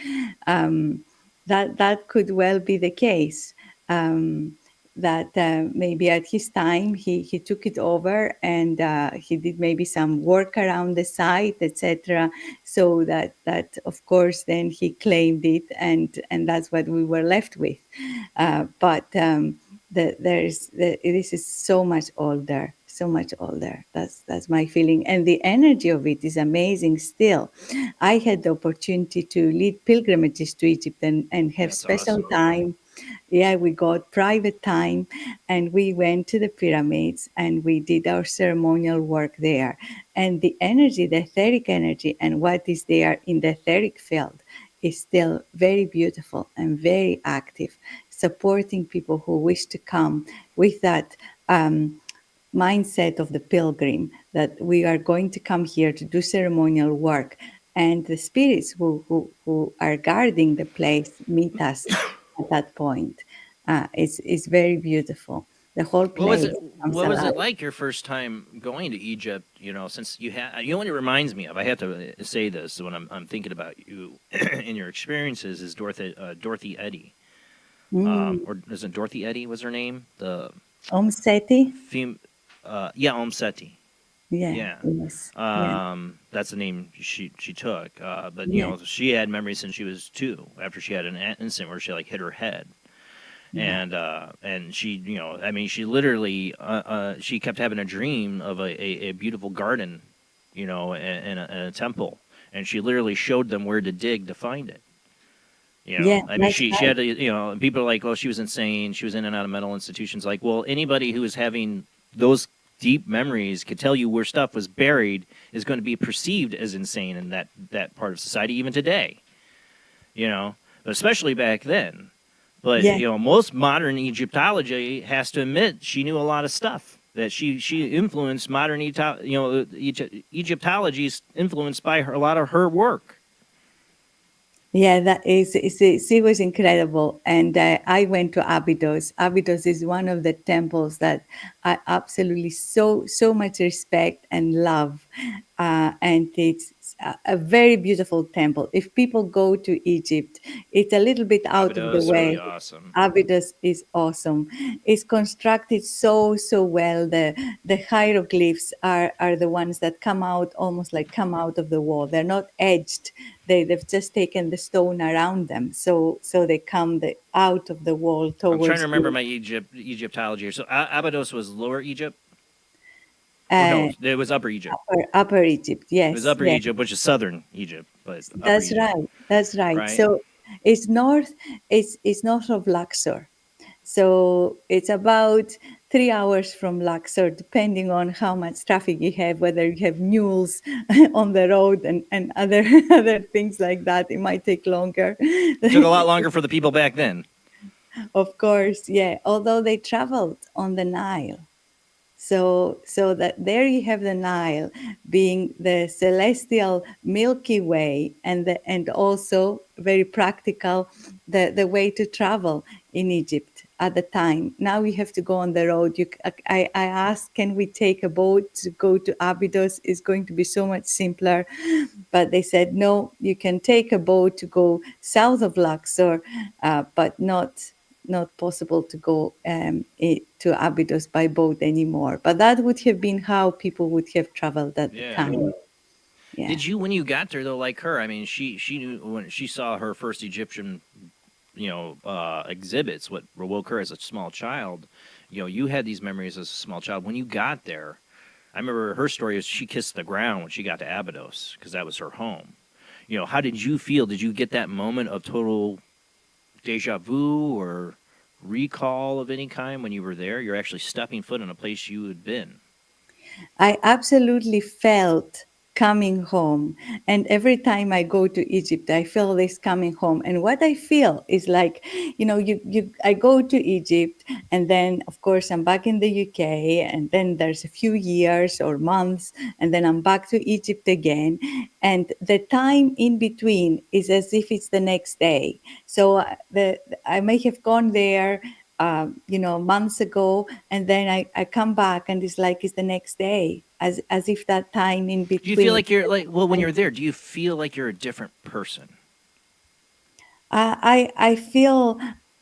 That could well be the case. That maybe at his time he took it over and he did maybe some work around the site, etc. So that of course then he claimed it, and that's what we were left with. But this is so much older, so much older. That's my feeling, and the energy of it is amazing. Still, I had the opportunity to lead pilgrimages to Egypt and have That's special awesome. time. Yeah, we got private time and we went to the pyramids and we did our ceremonial work there. And the energy, the etheric energy, and what is there in the etheric field is still very beautiful and very active, supporting people who wish to come with that mindset of the pilgrim, that we are going to come here to do ceremonial work. And the spirits who are guarding the place meet us at that point. It's very beautiful. The whole What was place it? comes What was alive. it like your first time going to Egypt? Since you know what it reminds me of. I have to say this when I'm thinking about you and your experiences is Dorothy Eddy, Mm. or is it Dorothy Eddy? Was her name? The Om Seti? yeah, Om Seti. Yeah, Yeah. yes. Yeah, That's the name she took. But yeah, she had memories since she was 2. After she had an incident where she like hit her head, yeah. and she, I mean, she literally, she kept having a dream of a beautiful garden, and a temple, and she literally showed them where to dig to find it. Yeah, I mean, that's she right. had to, and people are like, oh, she was insane. She was in and out of mental institutions. Like, well, anybody who is having those deep memories could tell you where stuff was buried is going to be perceived as insane in that part of society, even today, but especially back then. But, Yeah. most modern Egyptology has to admit she knew a lot of stuff. That she influenced modern Egyptology is influenced by a lot of her work. Yeah, it was incredible. And I went to Abydos. Abydos is one of the temples that I absolutely so much respect and love. And it's a very beautiful temple. If people go to Egypt, it's a little bit out of the Abydos, really way. awesome. Abydos is awesome. It's constructed so well. The hieroglyphs are the ones that come out almost like come out of the wall. They're not edged. They've just taken the stone around them, so they come out of the wall I'm trying to towards remember you. my Egyptology here. So Abydos was Lower Egypt? Or Uh, no, it was Upper Egypt. Upper Egypt, It was yes, Upper yes. Egypt, which is Southern Egypt, but Upper That's Egypt, right. That's right. right? So it's north. It's north of Luxor. So it's about 3 hours from Luxor, depending on how much traffic you have, whether you have mules on the road and other other things like that. It might take longer. It took a lot longer for the people back then. Of course, yeah. Although they traveled on the Nile. So that there you have the Nile being the celestial Milky Way, and also very practical, the way to travel in Egypt at the time. Now you have to go on the road. I asked, can we take a boat to go to Abydos? It's going to be so much simpler, but they said no. You can take a boat to go south of Luxor, but not possible to go to Abydos by boat anymore. But that would have been how people would have traveled at the Yeah. time. Yeah. Did you, when you got there, though, like her? I mean, she knew when she saw her first Egyptian, exhibits. What woke her as a small child. You had these memories as a small child. When you got there, I remember her story is she kissed the ground when she got to Abydos because that was her home. How did you feel? Did you get that moment of total deja vu or recall of any kind when you were there? You're actually stepping foot in a place you had been. I absolutely felt coming home. And every time I go to Egypt, I feel this coming home. And what I feel is like, I go to Egypt, and then of course I'm back in the UK, and then there's a few years or months, and then I'm back to Egypt again. And the time in between is as if it's the next day. So I may have gone there months ago, and then I come back and it's like it's the next day, as if that time in between. Do you feel like you're like, well, when you're there, do you feel like you're a different person? I feel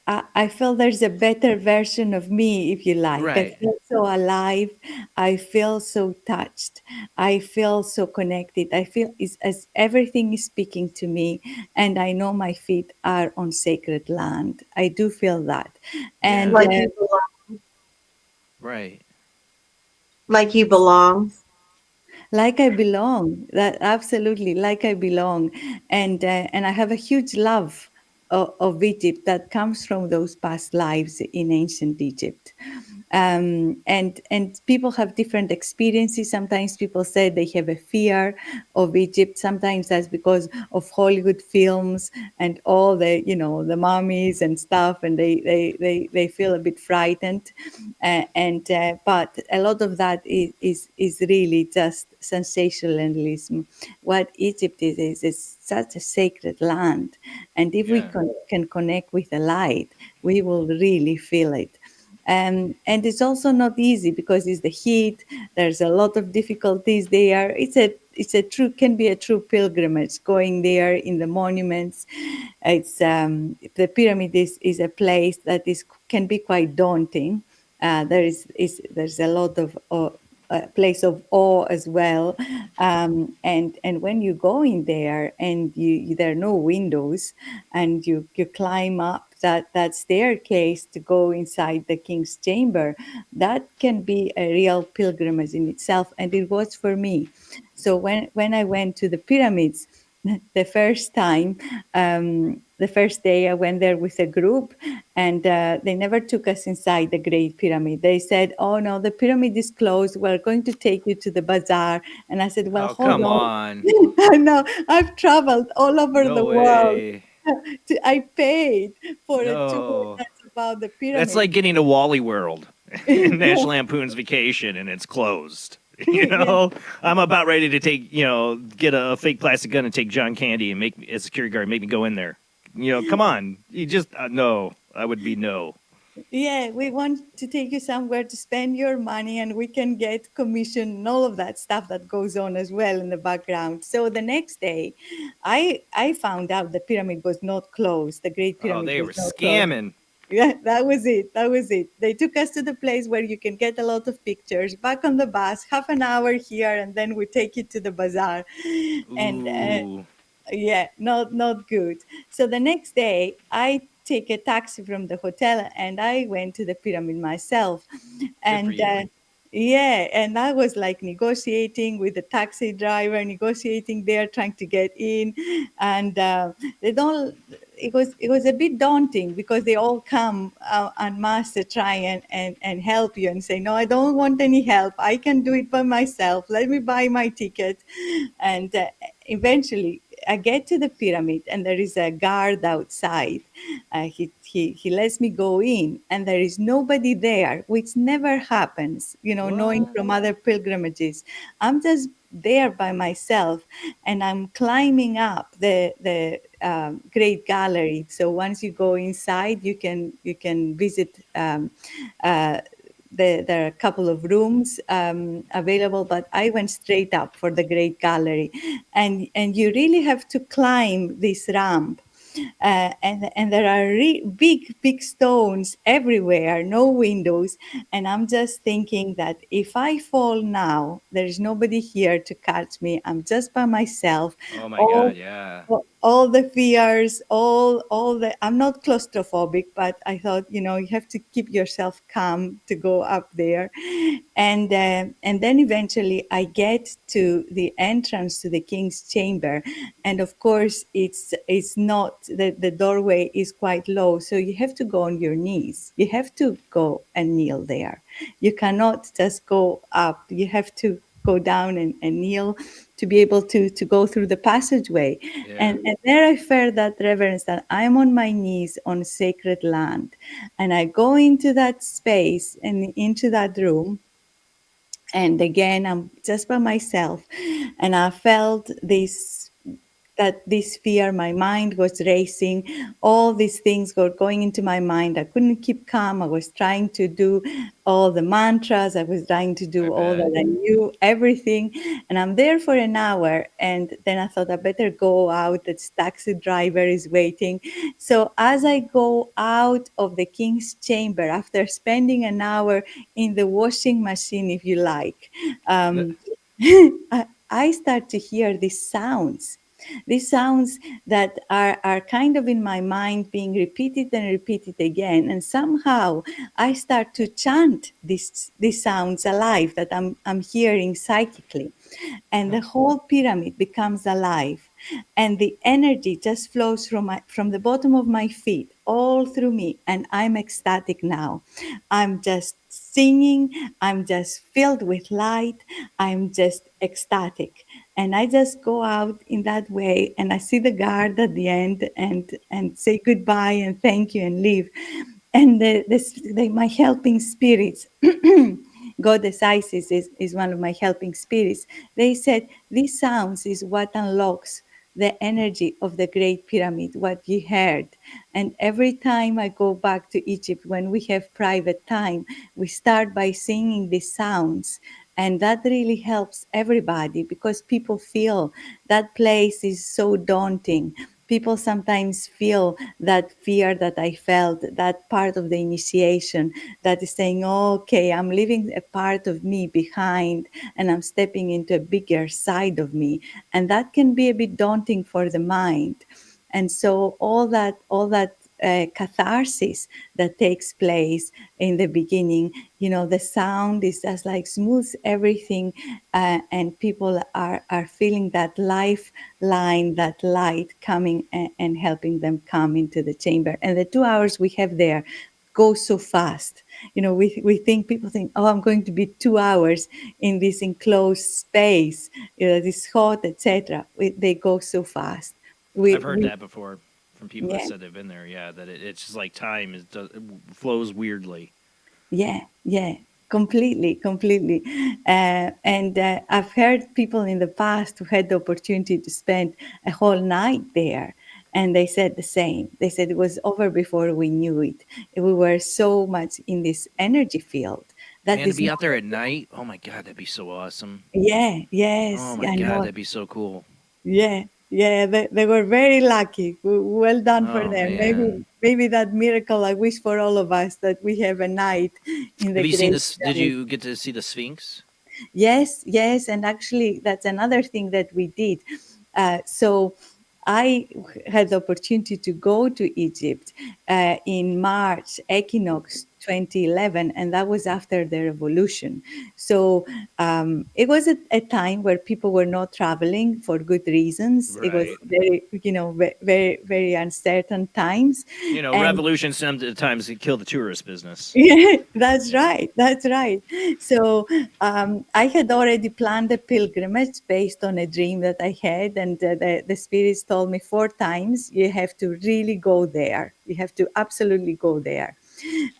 I feel there's a better version of me, if you like. Right. I feel so alive. I feel so touched. I feel so connected. I feel it's as everything is speaking to me, and I know my feet are on sacred land. I do feel that, and Like you belong. Right. Like you belong. like I belong. That absolutely, like I belong, and I have a huge love of Egypt that comes from those past lives in ancient Egypt. And people have different experiences. Sometimes people say they have a fear of Egypt. Sometimes that's because of Hollywood films and all the mummies and stuff, and they feel a bit frightened. But a lot of that is really just sensationalism. What Egypt is such a sacred land, and if we can connect with the light, we will really feel it. And it's also not easy because it's the heat. There's a lot of difficulties there. Can be a true pilgrimage going there in the monuments. It's the pyramid is a place that can be quite daunting. There's a lot of a place of awe as well, and when you go in there and there are no windows, and you climb up that staircase to go inside the king's chamber, that can be a real pilgrimage in itself, and it was for me. So when I went to the pyramids the first time, the first day I went there with a group, and they never took us inside the Great Pyramid. They said, "Oh no, the pyramid is closed. We're going to take you to the bazaar." And I said, "Well, Oh, hold come on." on. I know, I've traveled all over No the world. way. I paid for a tour No. that's about the pyramid. That's like getting to Wally World in National Lampoon's Vacation and it's closed. I'm about ready to get a fake plastic gun and take John Candy and make me a security guard, make me go in there. Come on. You just, no, I would be no. Yeah, we want to take you somewhere to spend your money, and we can get commission and all of that stuff that goes on as well in the background. So the next day, I found out the pyramid was not closed. The Great Pyramid they were was not closed. scamming. Yeah, that was it. They took us to the place where you can get a lot of pictures. Back on the bus, half an hour here, and then we take you to the bazaar. And yeah, not good. So the next day, I take a taxi from the hotel, and I went to the pyramid myself. And yeah, and I was like negotiating with the taxi driver, negotiating there, trying to get in, and they don't. It was a bit daunting because they all come en masse to try and help you and say, "No, I don't want any help. I can do it by myself. Let me buy my ticket." And eventually I get to the pyramid, and there is a guard outside. He lets me go in, and there is nobody there, which never happens, knowing from other pilgrimages. I'm just there by myself, and I'm climbing up the Great Gallery. So once you go inside, you can visit. There are a couple of rooms available, but I went straight up for the Great Gallery, and you really have to climb this ramp. And there are big stones everywhere, no windows. And I'm just thinking that if I fall now, there is nobody here to catch me. I'm just by myself. Oh my God, yeah. All the fears, I'm not claustrophobic, but I thought, you have to keep yourself calm to go up there. And then eventually I get to the entrance to the king's chamber. And of course, it's not, the doorway is quite low. So you have to go on your knees. You have to go and kneel there. You cannot just go up. You have to go down and kneel to be able to go through the passageway. Yeah. And there I felt that reverence that I'm on my knees on sacred land. And I go into that space and into that room. And again, I'm just by myself. And I felt this fear, my mind was racing, all these things were going into my mind. I couldn't keep calm. I was trying to do all the mantras. I was trying to do all that I knew, everything. And I'm there for an hour. And then I thought I better go out. The taxi driver is waiting. So as I go out of the king's chamber, after spending an hour in the washing machine, if you like, I start to hear these sounds that are kind of in my mind being repeated and repeated again. And somehow I start to chant these sounds alive that I'm hearing psychically. And the whole pyramid becomes alive. And the energy just flows from the bottom of my feet all through me. And I'm ecstatic now. I'm just singing. I'm just filled with light. I'm just ecstatic. And I just go out in that way, and I see the guard at the end and say goodbye and thank you and leave. And my helping spirits, Goddess Isis is one of my helping spirits. They said, these sounds is what unlocks the energy of the Great Pyramid, what you heard. And every time I go back to Egypt, when we have private time, we start by singing these sounds. And that really helps everybody because people feel that place is so daunting. People sometimes feel that fear that I felt, that part of the initiation that is saying, oh, okay, I'm leaving a part of me behind and I'm stepping into a bigger side of me. And that can be a bit daunting for the mind. And so all that catharsis that takes place in the beginning, the sound is just like smooths everything, and people are feeling that lifeline, that light coming and helping them come into the chamber. And the 2 hours we have there go so fast. People think, oh, I'm going to be 2 hours in this enclosed space, this hot, etc. They go so fast. I've heard that before from people that Yeah. said they've been there. Yeah, that it's just like time it flows weirdly. Yeah, completely. And I've heard people in the past who had the opportunity to spend a whole night there, and they said the same. They said it was over before we knew it. We were so much in this energy field that Man, to this be out there at night, oh my God, that'd be so awesome. yes, Oh my I God, know. that'd be so cool. Yeah, they were very lucky. Well done for Oh them. man. Maybe that miracle I wish for all of us, that we have a night in the Have you seen Great this? Did Pyramid. you get to see the Sphinx? Yes, and actually that's another thing that we did. So I had the opportunity to go to Egypt in March equinox 2011, and that was after the revolution. So it was a time where people were not traveling for good reasons. It was Right. very, very, very uncertain times. And Revolutions sometimes kill the tourist business. yeah, that's right. That's right. So I had already planned a pilgrimage based on a dream that I had, and the spirits told me 4 times, you have to really go there. You have to absolutely go there.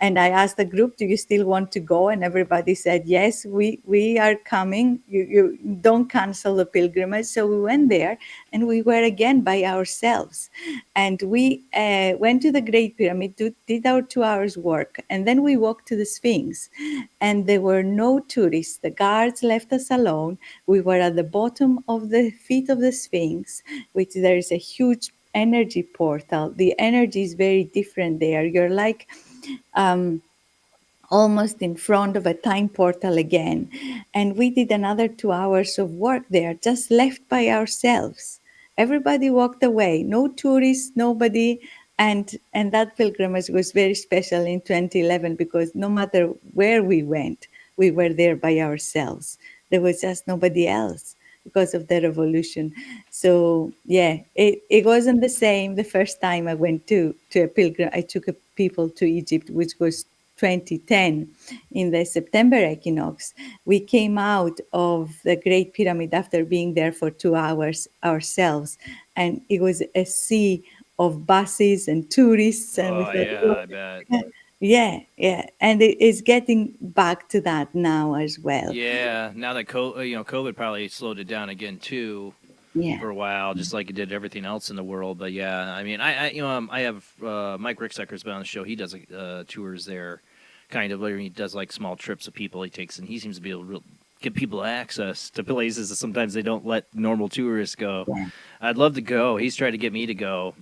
And I asked the group, do you still want to go? And everybody said, yes, we are coming. You don't cancel the pilgrimage. So we went there, and we were again by ourselves. And we went to the Great Pyramid, did our 2 hours work. And then we walked to the Sphinx. And there were no tourists. The guards left us alone. We were at the bottom of the feet of the Sphinx, which there is a huge energy portal. The energy is very different there. You're like almost in front of a time portal again. And we did another 2 hours of work there, just left by ourselves. Everybody walked away, no tourists, nobody. And that pilgrimage was very special in 2011 because no matter where we went, we were there by ourselves. There was just nobody else because of the revolution. So yeah, it wasn't the same the first time I went to a pilgrim. I took people to Egypt, which was 2010, in the September equinox, we came out of the Great Pyramid after being there for 2 hours ourselves. And it was a sea of buses and tourists. And we Oh thought, yeah, I bet. yeah, yeah. And it is getting back to that now as well. Yeah, now that COVID probably slowed it down again too. Yeah. For a while, just like it did everything else in the world. But yeah, I mean, I have Mike Ricksecker's been on the show. He does tours there, kind of, where he does like small trips of people he takes, and he seems to be able to give people access to places that sometimes they don't let normal tourists go. Yeah. I'd love to go. He's tried to get me to go.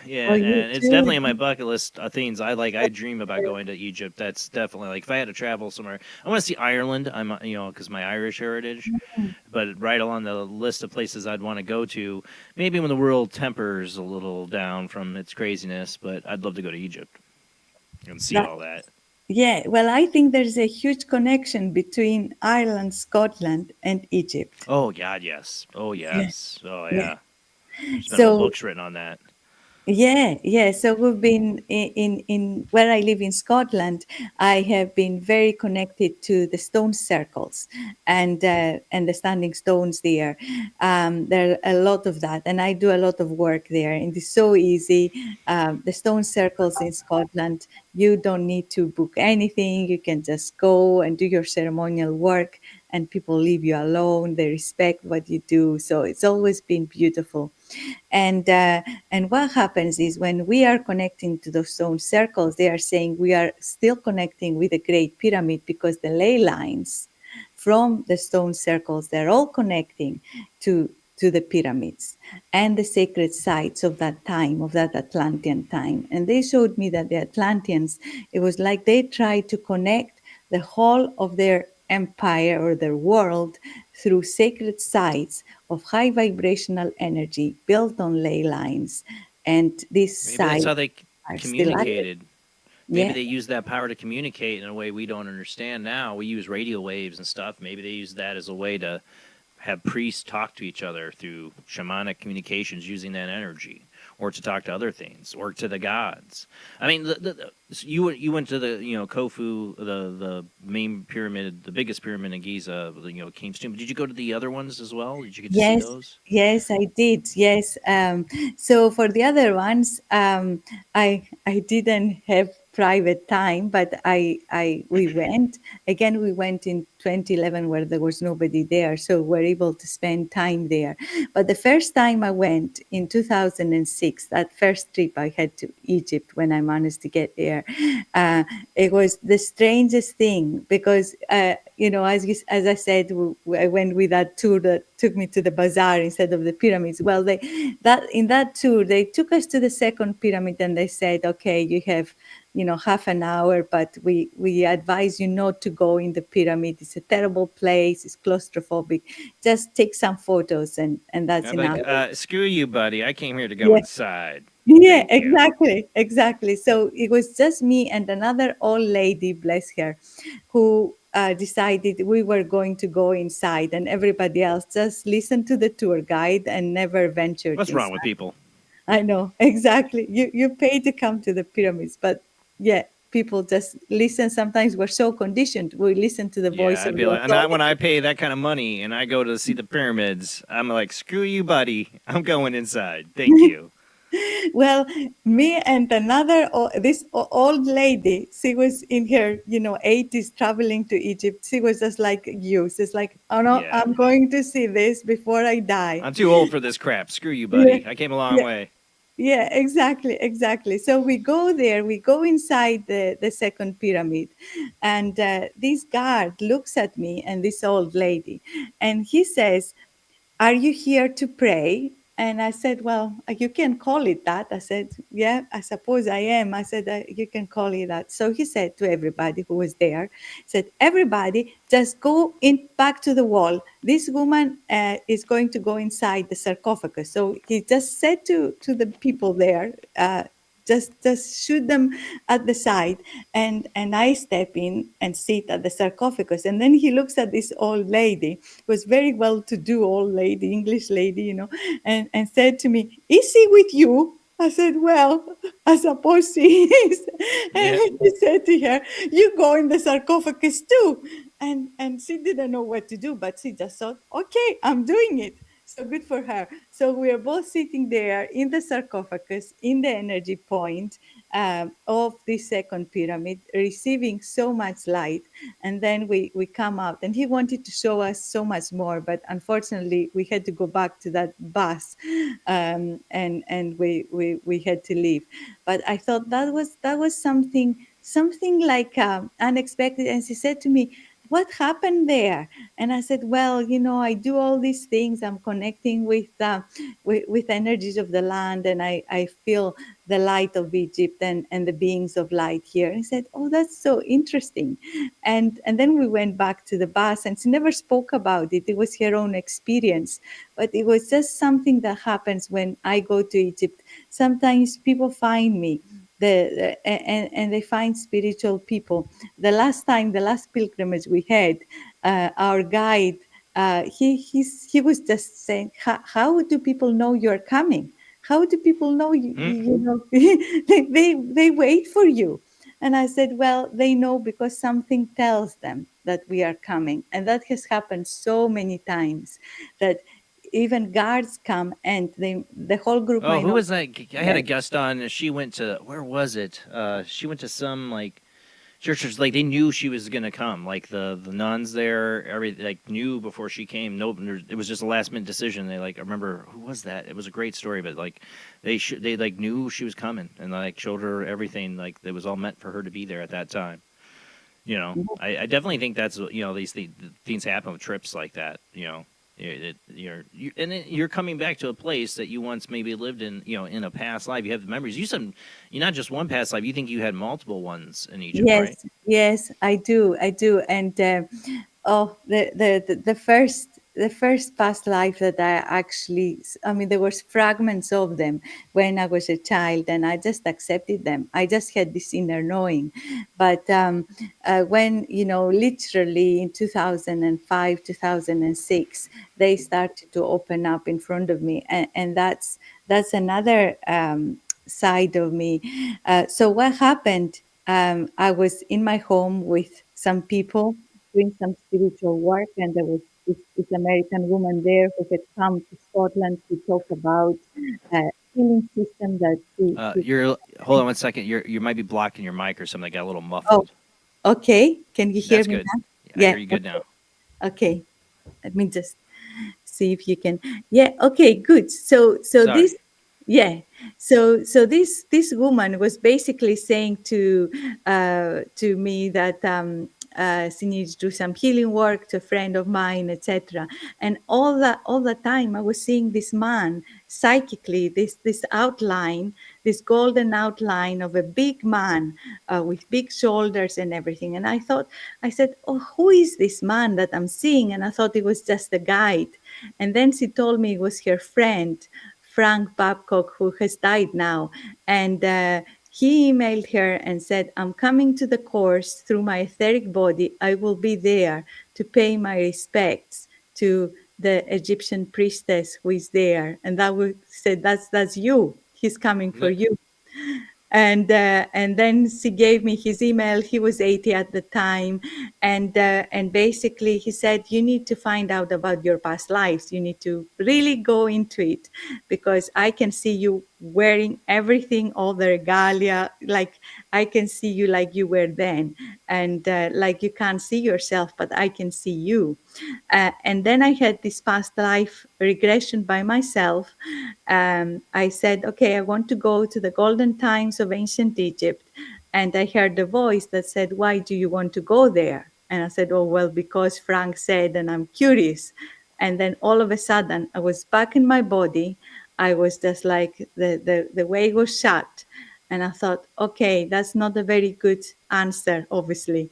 Yeah, Oh, you and it's too. definitely on my bucket list of things. I dream about going to Egypt. That's definitely like if I had to travel somewhere. I want to see Ireland. I'm because my Irish heritage. But right along the list of places I'd want to go to, maybe when the world tempers a little down from its craziness. But I'd love to go to Egypt and see all that. Yeah, well, I think there's a huge connection between Ireland, Scotland, and Egypt. Oh God, yes. Oh yes. Oh yeah. There's been So- books written on that. Yeah. So we've been in where I live in Scotland. I have been very connected to the stone circles and the standing stones there. There are a lot of that, and I do a lot of work there. And it's so easy. The stone circles in Scotland, you don't need to book anything. You can just go and do your ceremonial work, and people leave you alone. They respect what you do. So it's always been beautiful. And what happens is when we are connecting to those stone circles, they are saying we are still connecting with the Great Pyramid because the ley lines from the stone circles, they're all connecting to the pyramids and the sacred sites of that time, of that Atlantean time. And they showed me that the Atlanteans, it was like they tried to connect the whole of their empire or their world through sacred sites of high vibrational energy built on ley lines. And these Maybe sites that's how they are still active. communicated. Maybe Yeah. they use that power to communicate in a way we don't understand now. We use radio waves and stuff. Maybe they use that as a way to have priests talk to each other through shamanic communications using that energy, or to talk to other things, or to the gods. I mean, you went to the Khufu, the main pyramid, the biggest pyramid in Giza, King's Tomb. Did you go to the other ones as well? Did you get to see those? Yes, I did. Yes. So for the other ones, I didn't have private time, but we went again. We went in 2011 where there was nobody there, so we're able to spend time there. But the first time I went in 2006, that first trip I had to Egypt when I managed to get there, it was the strangest thing because as I said, I went with that tour that took me to the bazaar instead of the pyramids. Well, in that tour they took us to the second pyramid and they said, okay, you have half an hour, but we advise you not to go in the pyramid. It's a terrible place. It's claustrophobic. Just take some photos and that's I'm enough. like, screw you, buddy. I came here to go inside. Yeah, Thank you. exactly. So it was just me and another old lady, bless her, who decided we were going to go inside, and everybody else just listened to the tour guide and never ventured. What's wrong inside. with people? I know, exactly. You pay to come to the pyramids, but yeah, people just listen. Sometimes we're so conditioned. We listen to the voice I'd of be the like, and when I authority. pay that kind of money and I go to see the pyramids, I'm like, screw you, buddy. I'm going inside. Thank you. Well, me and this old lady, she was in her 80s traveling to Egypt. She was just like you. She's like, oh no, Yeah. I'm going to see this before I die. I'm too old for this crap. Screw you, buddy. I came a long way. Yeah, exactly. So we go there, we go inside the second pyramid, and this guard looks at me and this old lady, and he says, are you here to pray? And I said, well, you can call it that. I said, yeah, I suppose I am. I said, you can call it that. So he said to everybody who was there, said, everybody just go in back to the wall. This woman is going to go inside the sarcophagus. So he just said to the people there, just shoot them at the side, and I step in and sit at the sarcophagus. And then he looks at this old lady, who was very well-to-do old lady, English lady, and said to me, is he with you? I said, well, I suppose she is. And Yeah. he said to her, you go in the sarcophagus too. And she didn't know what to do, but she just thought, okay, I'm doing it. So good for her. So we are both sitting there in the sarcophagus, in the energy point of the second pyramid, receiving so much light. And then we come out, and he wanted to show us so much more, but unfortunately we had to go back to that bus, and we had to leave. But I thought that was something like unexpected. And she said to me, what happened there? And I said, well, I do all these things. I'm connecting with energies of the land, and I feel the light of Egypt and the beings of light here. And I said, oh, that's so interesting. And then we went back to the bus, and she never spoke about it. It was her own experience, but it was just something that happens when I go to Egypt. Sometimes people find me, and they find spiritual people. The last pilgrimage we had, our guide, he was just saying, how do people know you're coming? How do people know you know they wait for you? And I said, well, they know because something tells them that we are coming. And that has happened so many times that even guards come, and the whole group Oh, might who know. was that? I had a guest on. She went to, where was it? She went to some like churches. Like they knew she was gonna come. Like the nuns there, like knew before she came. No, it was just a last minute decision. They like, I remember who was that? It was a great story, but like they like knew she was coming and like showed her everything. Like it was all meant for her to be there at that time. I definitely think that's these things happen with trips like that. You're coming back to a place that you once maybe lived in, in a past life. You have the memories. You said you're not just one past life. You think you had multiple ones in Egypt, Yes, right? yes, I do, and the first past life that I actually, I mean, there was fragments of them when I was a child, and I just accepted them. I just had this inner knowing, but when literally in 2005, 2006, they started to open up in front of me, and that's another side of me. So what happened? I was in my home with some people doing some spiritual work, and there was this American woman there who had come to Scotland to talk about healing system that You're hold on one second. You might be blocking your mic or something. That got a little Oh, muffled. okay. Can you hear That's me good. now? I Yeah. hear you good now. Okay. Let me just see if you can. Yeah. Okay. Good. So Sorry. this. Yeah. So this woman was basically saying to me that she needs to do some healing work to a friend of mine, etc. And all the time I was seeing this man psychically, this outline, this golden outline of a big man with big shoulders and everything. And I said, oh, who is this man that I'm seeing? And I thought it was just a guide. And then she told me it was her friend, Frank Babcock, who has died now. And he emailed her and said, I'm coming to the course through my etheric body. I will be there to pay my respects to the Egyptian priestess who is there. And that said, that's you. He's coming for you. And then she gave me his email. He was 80 at the time, and basically he said, you need to find out about your past lives. You need to really go into it, because I can see you wearing everything, all the regalia, like I can see you like you were then, and like you can't see yourself, but I can see you. And then I had this past life regression by myself. I said, okay, I want to go to the golden times of ancient Egypt. And I heard a voice that said, why do you want to go there? And I said, oh, well, because Frank said, and I'm curious. And then all of a sudden, I was back in my body. I was just like, the way was shut. And I thought, okay, that's not a very good answer, obviously.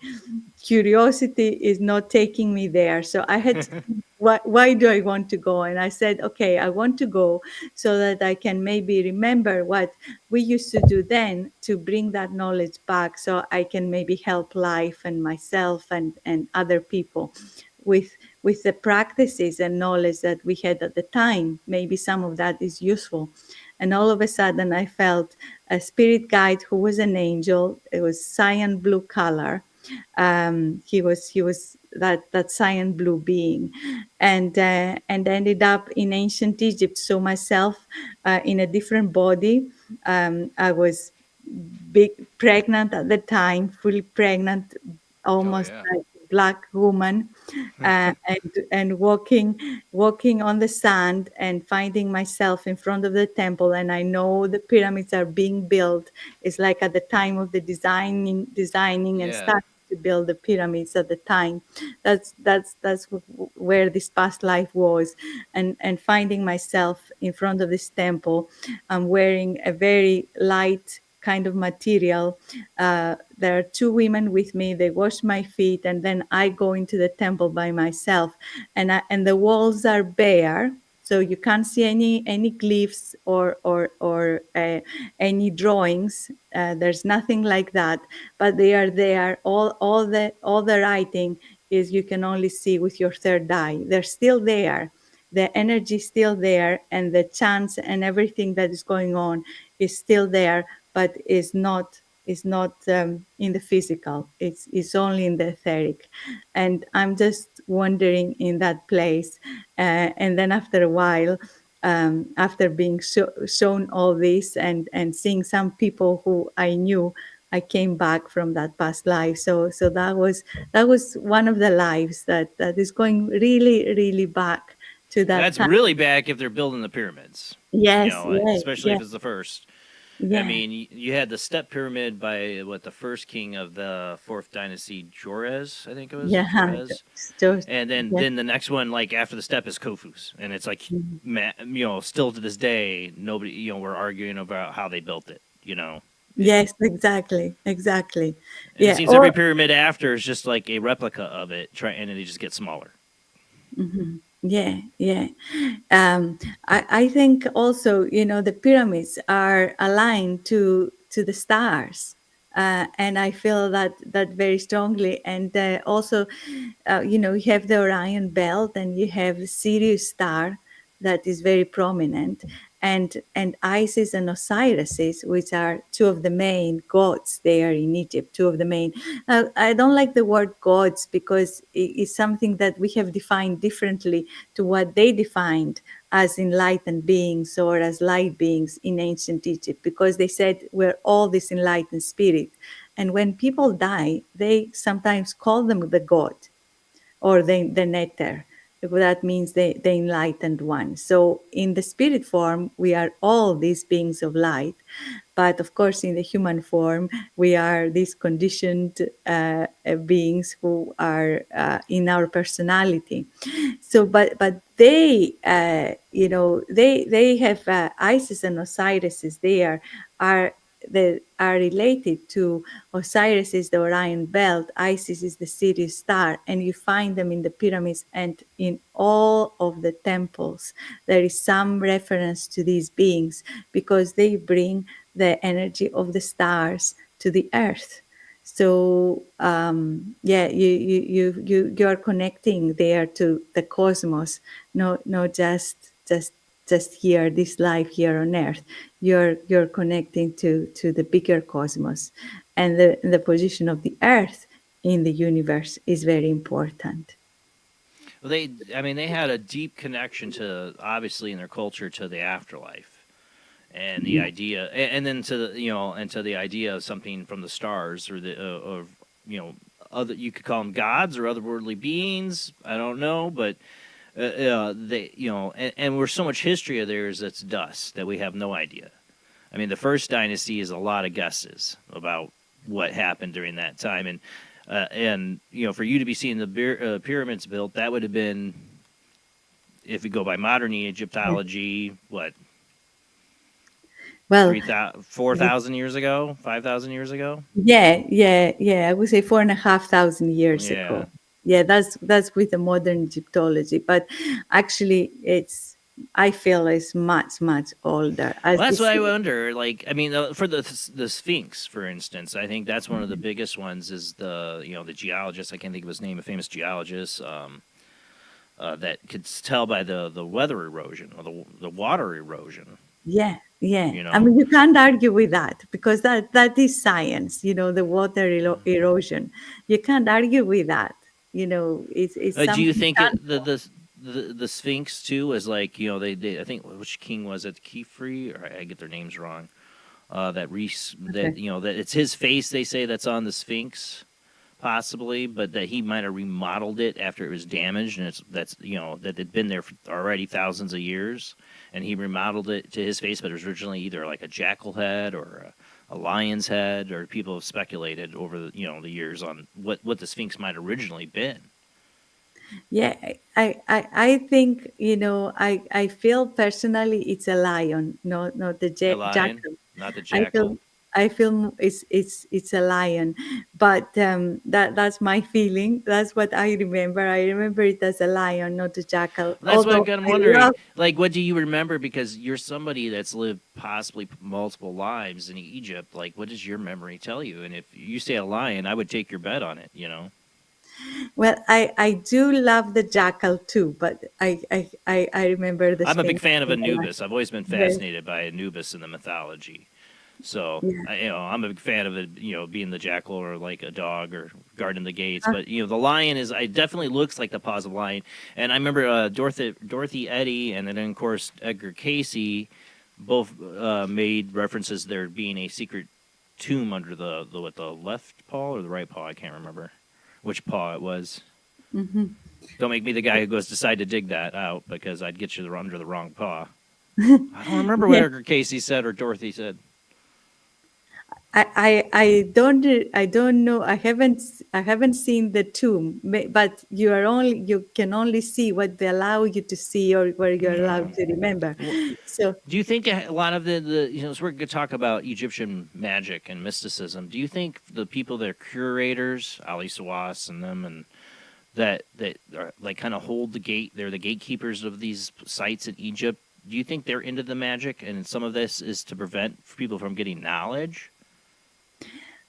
Curiosity is not taking me there. So I had to think, why do I want to go? And I said, okay, I want to go so that I can maybe remember what we used to do then, to bring that knowledge back, so I can maybe help life and myself and other people with the practices and knowledge that we had at the time. Maybe some of that is useful. and all of a sudden I felt a spirit guide who was an angel. It was cyan blue color. He was that cyan blue being, and ended up in ancient Egypt. So myself in a different body. I was pregnant at the time, fully pregnant, almost like a black woman, and walking on the sand and finding myself in front of the temple. And I know the pyramids are being built. It's like at the time of the designing and Yeah. starting to build the pyramids at the time. That's where this past life was, and finding myself in front of this temple. I'm wearing a very light kind of material. There are two women with me. They wash my feet, and then I go into the temple by myself. And the walls are bare, so you can't see any glyphs or any drawings. There's nothing like that, but they are there. All the writing is you can only see with your third eye. They're still there. The energy is still there, and the chants and everything that is going on is still there, but is not in the physical. It's only in the etheric. And I'm just wandering in that place, and then after a while, after being shown all this and seeing some people who I knew, I came back from that past life. So that was one of the lives that is going really back to that That's time. really back if they're building the pyramids. Yes, Especially yeah, if it's the first. yeah. I mean, you had the step pyramid by the first king of the fourth dynasty, Jorez, I think it was. Yeah, Jorez. And then yeah. the next one, like after the step, is Khufu's, and it's like, still to this day, nobody, we're arguing about how they built it. Yes, exactly. And Yeah. it seems every pyramid after is just like a replica of it, and they just get smaller. Yeah. I think also, the pyramids are aligned to the stars, and I feel that very strongly. And also, you have the Orion belt, and you have Sirius star that is very prominent, and Isis and Osiris, which are two of the main gods there in Egypt. Two of the main. I don't like the word gods because it's something that we have defined differently to what they defined as enlightened beings or as light beings in ancient Egypt, because they said we're all this enlightened spirit. And when people die, they sometimes call them the god or the nether. That means the enlightened one. So in the spirit form, we are all these beings of light. But of course, in the human form, we are these conditioned beings who are in our personality. So, but they, they have Isis and Osiris. They are related to Osiris is the Orion belt, Isis is the Sirius star, and you find them in the pyramids and in all of the temples. There is some reference to these beings because they bring the energy of the stars to the earth. So you are connecting there to the cosmos, not just here, this life here on earth. You're connecting to the bigger cosmos, and the position of the earth in the universe is very important. Well, they had a deep connection to, obviously, in their culture, to the afterlife, and the idea, and then to the idea of something from the stars, or other, you could call them gods or otherworldly beings. I don't know, but they, and we're so much history of theirs that's dust that we have no idea. I mean, the first dynasty is a lot of guesses about what happened during that time, and for you to be seeing the pyramids built, that would have been, if you go by modern Egyptology, what? Well, 4,000 years ago, 5,000 years ago. Yeah. I would say 4,500 years Yeah. ago. Yeah, that's with the modern Egyptology, but actually, I feel it's much older. Well, that's what I wonder. Like, I mean, for the Sphinx, for instance, I think that's one of the biggest ones. Is the geologist? I can't think of his name. A famous geologist that could tell by the weather erosion or the water erosion. Yeah. Yeah, You I know, mean, you can't argue with that because that is science. The water erosion. You can't argue with that. It's do you something think tangible. the Sphinx too is like, they I think, which king was it, Kefri, or I get their names wrong, that Reese, that Okay. that it's his face, they say, that's on the Sphinx, possibly, but that he might have remodeled it after it was damaged, and that had been there for already thousands of years, and he remodeled it to his face, but it was originally either like a jackal head or a lion's head, or people have speculated over the years on what the Sphinx might have originally been. Yeah, I think I feel personally it's a lion, not the A lion, jackal. not the I jackal. feel it's a lion, but that's my feeling. That's what I remember. I remember it as a lion, not a jackal. That's what Although I'm I wondering. love. Like, what do you remember? Because you're somebody that's lived possibly multiple lives in Egypt. Like, what does your memory tell you? And if you say a lion, I would take your bet on it. Well, I do love the jackal too, but I remember the I'm a big sphinx fan of as a lion. Anubis. I've always been Very, fascinated by Anubis in the mythology. So, yeah. I'm a big fan of it, being the jackal or like a dog or guarding the gates. Uh, But, the lion it definitely looks like the paws of a lion. And I remember Dorothy Eddy and then, of course, Edgar Casey both made references there being a secret tomb under the left paw or the right paw. I can't remember which paw it was. mhm. Don't make me the guy who goes decide to dig that out, because I'd get you under the wrong paw. I don't remember what Yeah. Edgar Casey said or Dorothy said. I don't know. I haven't seen the tomb, but you can only see what they allow you to see or where you're Yeah. allowed to remember. Well, So do you think a lot of so we're going to talk about Egyptian magic and mysticism. Do you think the people that are curators, Ali Sawas and them, and that are, like, kind of hold the gate, they're the gatekeepers of these sites in Egypt? Do you think they're into the magic, and some of this is to prevent people from getting knowledge?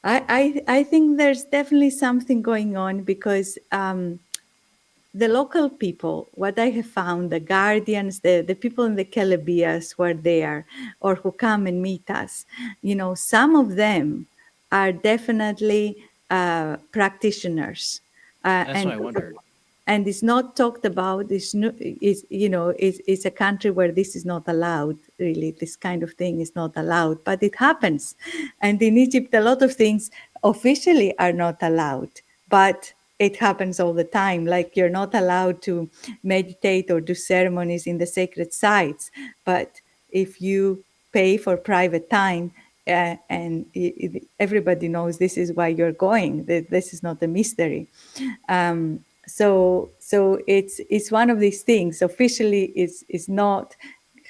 I think there's definitely something going on because the local people, what I have found, the guardians, the people in the Calabias who are there or who come and meet us, some of them are definitely practitioners. Uh, That's what and I wondered. and it's not talked about. It's a country where this is not allowed. Really, this kind of thing is not allowed, but it happens. And in Egypt, a lot of things officially are not allowed, but it happens all the time. Like you're not allowed to meditate or do ceremonies in the sacred sites, but if you pay for private time, and everybody knows this is why you're going. This is not a mystery. So it's one of these things. Officially, it's not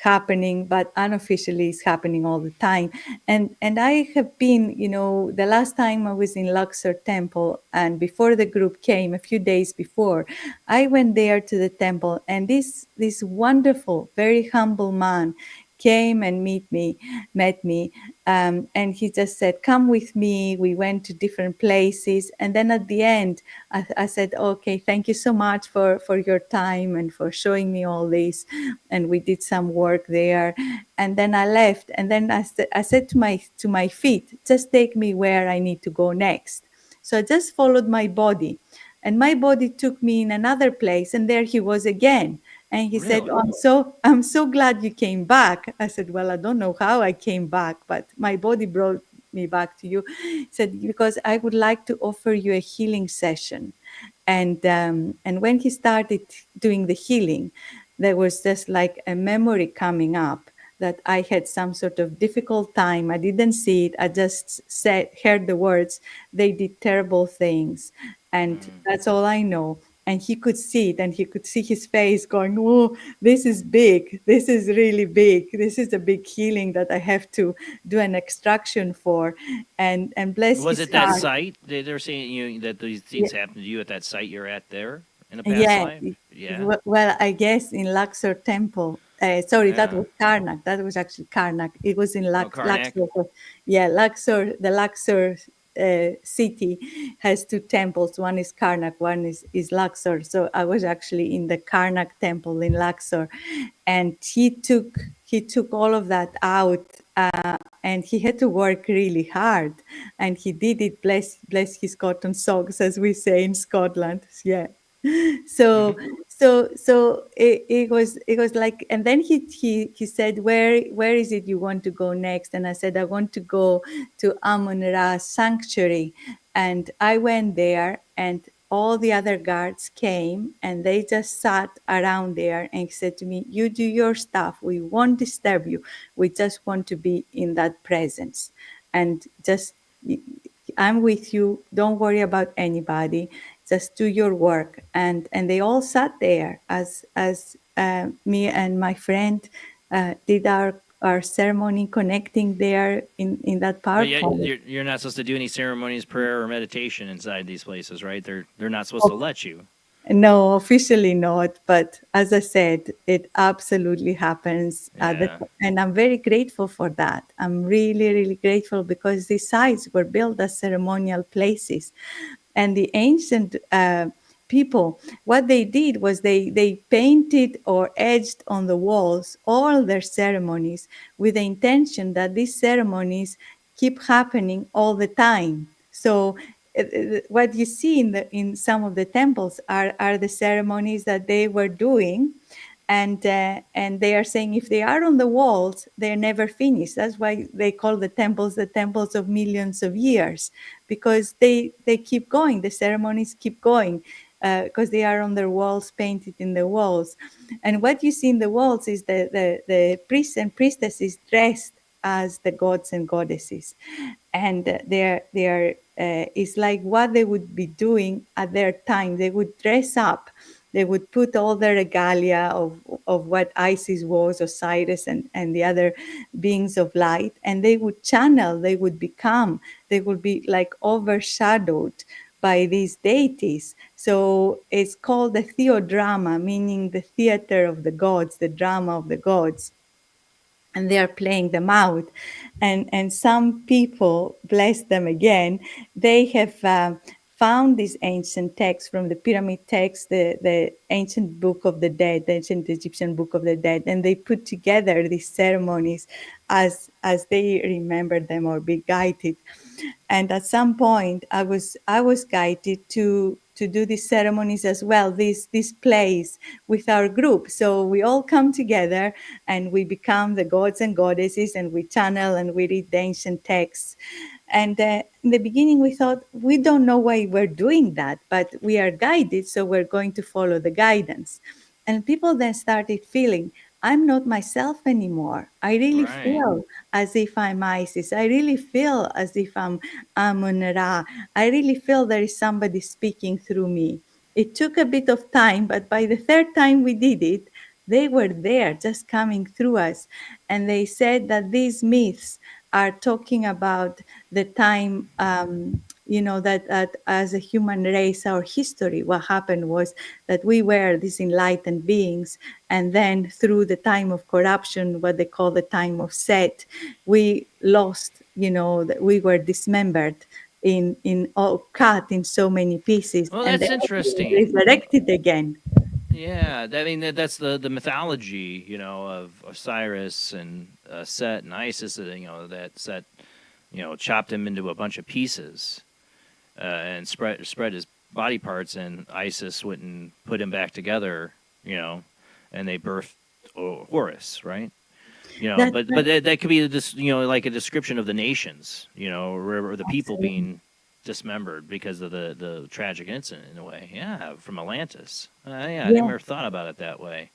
happening, but unofficially, it's happening all the time. And I have been, the last time I was in Luxor Temple, and before the group came, a few days before, I went there to the temple, and this wonderful, very humble man came and met me, and he just said, "Come with me." We went to different places, and then at the end, I said, "Okay, thank you so much for your time and for showing me all this." And we did some work there, and then I left, and then I said to my feet, "Just take me where I need to go next." So I just followed my body, and my body took me in another place, and there he was again. And he said, Really? "Oh, I'm so glad you came back." I said, "Well, I don't know how I came back, but my body brought me back to you." He said, "Because I would like to offer you a healing session." And when he started doing the healing, there was just like a memory coming up that I had some sort of difficult time. I didn't see it. I just heard the words, "They did terrible things." And that's all I know. And he could see it, and he could see his face going, "Oh, this is big. This is really big. This is a big healing that I have to do an extraction for." And bless Was his it that heart. site? They're saying that these things happened to you at that site you're at there in a past Yeah, life? Yeah. well, I guess in Luxor Temple. Sorry, that Yeah. was Karnak. That was actually Karnak. It was in Oh, Karnak. Luxor. Yeah, Luxor, the Luxor city has two temples. One is Karnak, one is Luxor. So I was actually in the Karnak temple in Luxor, and he took all of that out, and he had to work really hard, and he did it. Bless his cotton socks, as we say in Scotland. Yeah. So it was like, and then he said, where is it you want to go next? And I said, I want to go to Amun-Ra sanctuary. And I went there, and all the other guards came, and they just sat around there, and he said to me, you do your stuff, we won't disturb you, we just want to be in that presence, and just, I'm with you, don't worry about anybody, just do your work. And they all sat there as me and my friend did our ceremony, connecting there in that power But yeah, point. you're not supposed to do any ceremonies, prayer, or meditation inside these places, right? They're not supposed to let you. No, officially not. But as I said, it absolutely happens. Yeah. And I'm very grateful for that. I'm really, really grateful, because these sites were built as ceremonial places. And the ancient people, what they did was they painted or etched on the walls all their ceremonies, with the intention that these ceremonies keep happening all the time. So what you see in some of the temples are the ceremonies that they were doing, and they are saying if they are on the walls, they're never finished. That's why they call the temples of millions of years, because they keep going. The ceremonies keep going because they are on their walls, painted in the walls. And what you see in the walls is the priests and priestesses dressed as the gods and goddesses, and they're it's like what they would be doing at their time. They would dress up, they would put all the regalia of what Isis was, Osiris, and the other beings of light, and they would channel, they would be like overshadowed by these deities. So it's called the theodrama, meaning the theater of the gods, the drama of the gods, and they are playing them out. And some people, bless them again, they have found these ancient texts from the pyramid texts, the ancient book of the dead, the ancient Egyptian book of the dead, and they put together these ceremonies as they remember them or be guided. And at some point, I was guided to do these ceremonies as well, these plays with our group. So we all come together and we become the gods and goddesses, and we channel and we read the ancient texts. And in the beginning, we thought, we don't know why we're doing that, but we are guided, so we're going to follow the guidance. And people then started feeling, I'm not myself anymore. I really feel as if I'm Isis. I really feel as if I'm Amun-Ra. I really feel there is somebody speaking through me. It took a bit of time, but by the third time we did it, they were there just coming through us. And they said that these myths are talking about the time, that as a human race, our history, what happened was that we were these enlightened beings. And then through the time of corruption, what they call the time of Set, we lost, that we were dismembered cut in so many pieces. Well, and that's then interesting. Resurrected again. Yeah, I mean that's the mythology, of Osiris and Set and Isis. That Set, chopped him into a bunch of pieces and spread his body parts, and Isis went and put him back together, and they birthed Horus, right? But that could be this, like a description of the nations, or the people being dismembered because of the tragic incident in a way. Yeah, from Atlantis. I never thought about it that way.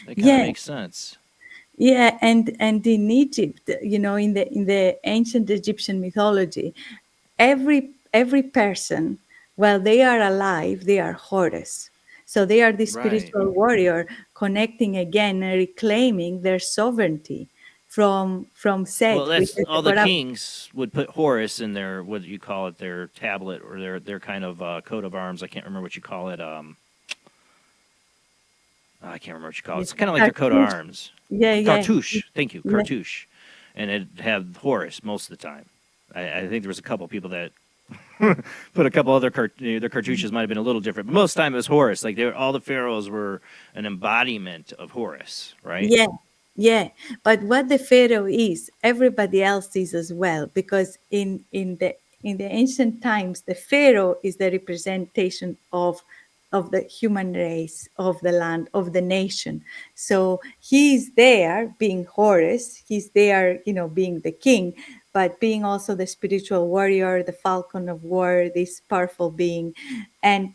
That kind of makes sense. Yeah, and in Egypt, in the ancient Egyptian mythology, every person, while they are alive, they are Horus. So they are the spiritual warrior connecting again and reclaiming their sovereignty from Set. Well, that's all the kings would put Horus in their, what do you call it, their tablet or their kind of coat of arms. I can't remember what you call it. I can't remember what you call it. It's kind of like their coat of arms. Yeah. Cartouche. Thank you, cartouche. And it had Horus most of the time. I think there was a couple people that put a couple other their cartouches might have been a little different. But most of the time it was Horus. Like all the pharaohs were an embodiment of Horus, right? Yeah, yeah. But what the pharaoh is, everybody else is as well, because in the ancient times, the pharaoh is the representation of the human race, of the land, of the nation. So he's there being Horus, he's there, being the king, but being also the spiritual warrior, the falcon of war, this powerful being.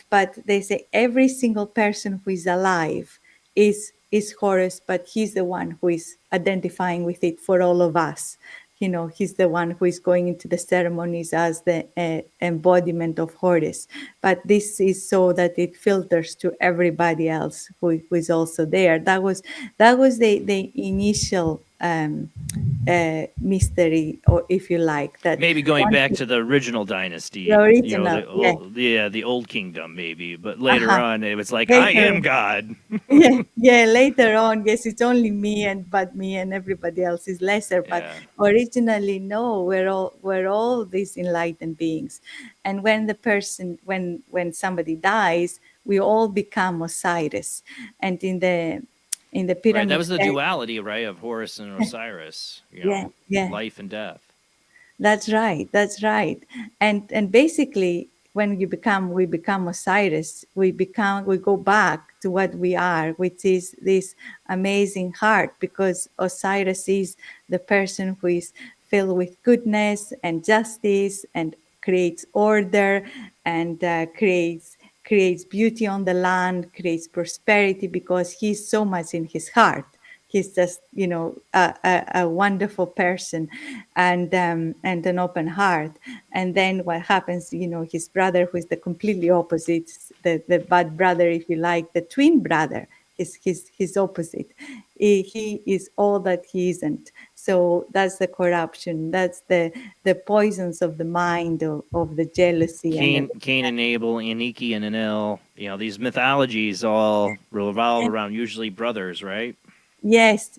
But they say every single person who is alive is Horus, but he's the one who is identifying with it for all of us. He's the one who is going into the ceremonies as the embodiment of Horus. But this is so that it filters to everybody else who is also there. That was the initial mystery, or if you like, that maybe going back to the original dynasty, the original, the old kingdom, maybe. But later on, it was like, later, I am God. yeah. Later on, yes, it's only me and everybody else is lesser. But originally, no, we're all these enlightened beings. And when somebody dies, we all become Osiris. And in the pyramid, Right, that was the duality, right, of Horus and Osiris. Life and death. That's right. And basically, when we become Osiris, we go back to what we are, which is this amazing heart, because Osiris is the person who is filled with goodness and justice and creates order and creates beauty on the land, creates prosperity, because he's so much in his heart. He's just, a wonderful person and an open heart. And then what happens, his brother, who is the completely opposite, the bad brother, if you like, the twin brother, is his opposite. He is all that he isn't. So that's the corruption. That's the poisons of the mind, of the jealousy. Cain and Abel, Eniki and Enel. These mythologies all revolve around usually brothers, right? Yes,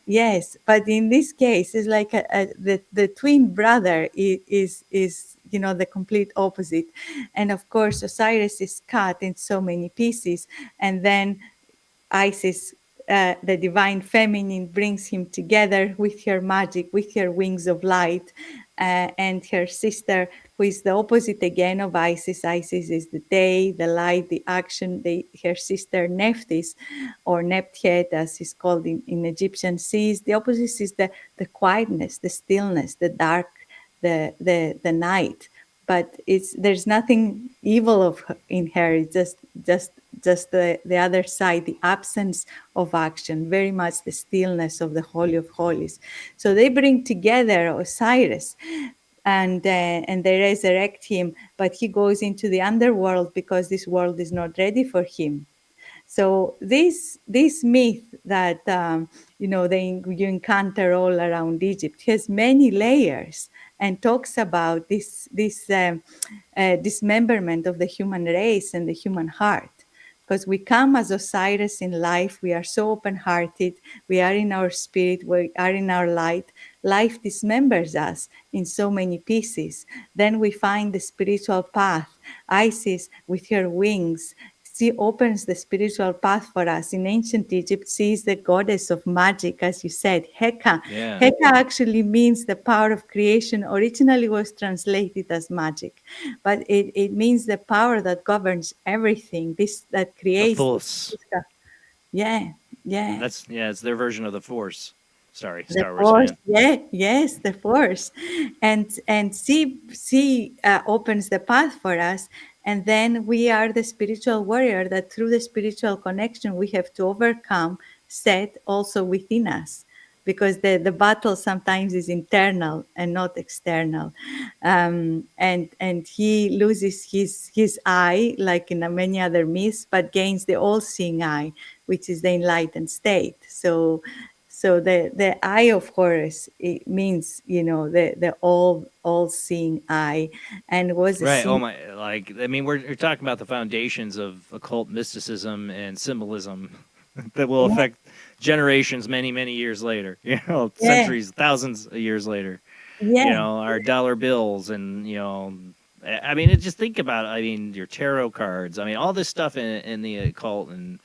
but in this case, it's like the twin brother is the complete opposite, and of course Osiris is cut in so many pieces, and then Isis, the divine feminine, brings him together with her magic, with her wings of light, and her sister, who is the opposite again of Isis. Isis is the day, the light, the action. Her sister Nephthys, or Nepthet, as is called in Egyptian seas. The opposite is the quietness, the stillness, the dark, the night. But there's nothing evil in her. It's just the other side, the absence of action, very much the stillness of the Holy of Holies. So they bring together Osiris, and they resurrect him, but he goes into the underworld because this world is not ready for him. So this myth that you encounter all around Egypt has many layers and talks about this dismemberment of the human race and the human heart. Because we come as Osiris in life, we are so open-hearted, we are in our spirit, we are in our light. Life dismembers us in so many pieces. Then we find the spiritual path. Isis, with her wings, she opens the spiritual path for us. In ancient Egypt, she is the goddess of magic, as you said, HEKA. Yeah. HEKA actually means the power of creation. Originally was translated as magic, but it means the power that governs everything, that creates. The force. Yeah. It's their version of the Force. Sorry, The Star Wars Force, fan. yes, the Force, and she opens the path for us, and then we are the spiritual warrior that through the spiritual connection we have to overcome Set also within us, because the battle sometimes is internal and not external, and he loses his eye like in many other myths, but gains the all-seeing eye, which is the enlightened state. So the eye of Horus, it means the all-seeing eye, and was right. Oh my! We're talking about the foundations of occult mysticism and symbolism that will affect generations many years later. Centuries, thousands of years later. Yeah. Our dollar bills and I mean, just think about it. I mean, your tarot cards. I mean, all this stuff in the occult and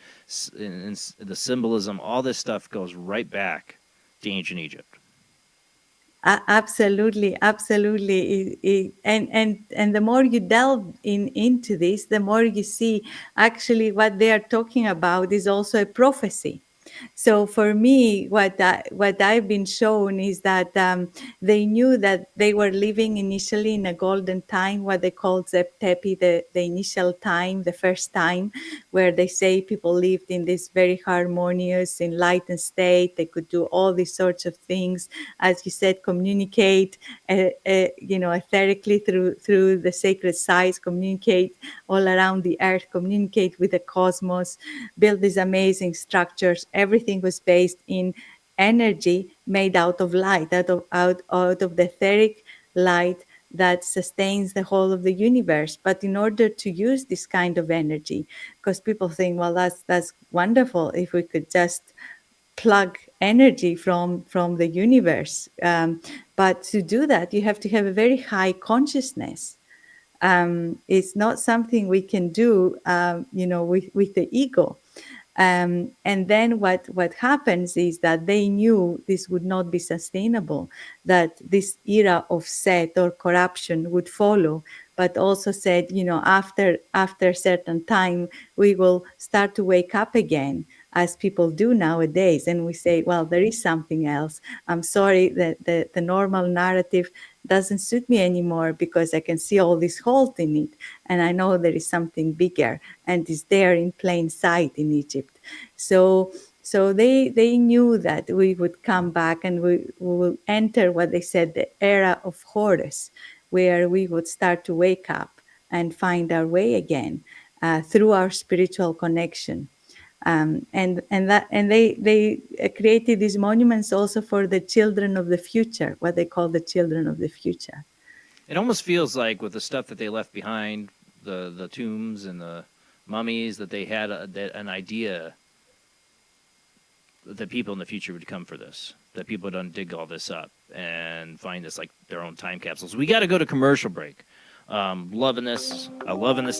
in the symbolism, all this stuff goes right back to ancient Egypt. Absolutely, absolutely. And the more you delve into this, the more you see actually what they are talking about is also a prophecy. So for me, what I've been shown is that they knew that they were living initially in a golden time, what they call Zeptepi, the initial time, the first time, where they say people lived in this very harmonious, enlightened state. They could do all these sorts of things, as you said, communicate, etherically through the sacred sites, communicate all around the earth, communicate with the cosmos, build these amazing structures. Everything was based in energy made out of light, out of the etheric light that sustains the whole of the universe. But in order to use this kind of energy, because people think, well, that's wonderful if we could just plug energy from the universe. But to do that, you have to have a very high consciousness. It's not something we can do, with the ego. And then what happens is that they knew this would not be sustainable, that this era of Set or corruption would follow, but also said, after a certain time, we will start to wake up again, as people do nowadays. And we say, well, there is something else. I'm sorry that the normal narrative doesn't suit me anymore, because I can see all these holes in it. And I know there is something bigger, and it's there in plain sight in Egypt. So they knew that we would come back, and we will enter what they said, the era of Horus, where we would start to wake up and find our way again through our spiritual connection. And they created these monuments also for the children of the future, what they call the children of the future. It almost feels like with the stuff that they left behind, the tombs and the mummies, that they had an idea that people in the future would come for this, that people would dig all this up and find this like their own time capsules. We got to go to commercial break. Loving this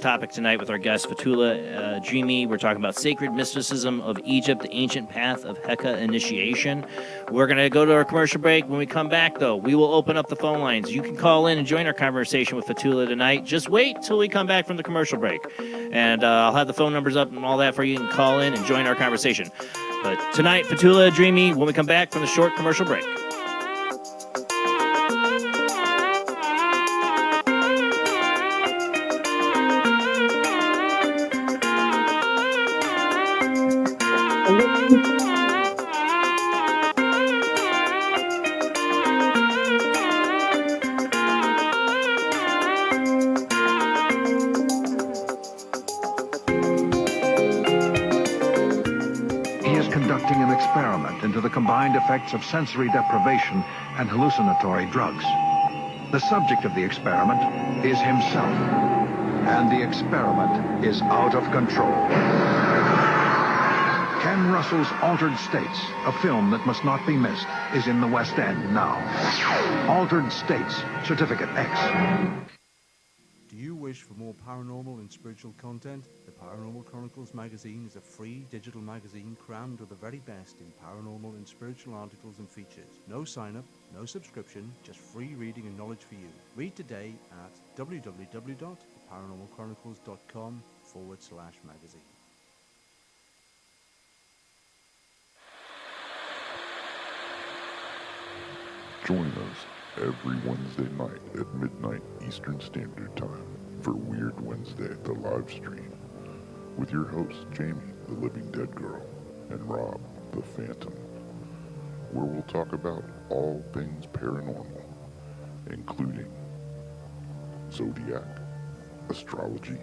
topic tonight with our guest Fotoula Adrimi. We're talking about Sacred Mysticism of Egypt, the ancient path of HEKA initiation. We're going to go to our commercial break. When we come back, though, we will open up the phone lines. You can call in and join our conversation with Fotoula tonight. Just wait till we come back from the commercial break, and I'll have the phone numbers up and all that for you. You can call in and join our conversation. But tonight, Fotoula Adrimi, when we come back from the short commercial break. Conducting an experiment into the combined effects of sensory deprivation and hallucinatory drugs. The subject of the experiment is himself, and the experiment is out of control. Ken Russell's Altered States, a film that must not be missed, is in the West End now. Altered States, Certificate X. Do you wish for more paranormal and spiritual content? The Paranormal Chronicles magazine is a free digital magazine crammed with the very best in paranormal and spiritual articles and features. No sign-up, no subscription, just free reading and knowledge for you. Read today at www.paranormalchronicles.com/magazine. Join us every Wednesday night at midnight Eastern Standard Time for Weird Wednesday, the live stream, with your hosts Jamie, the Living Dead Girl, and Rob, the Phantom, where we'll talk about all things paranormal, including zodiac, astrology,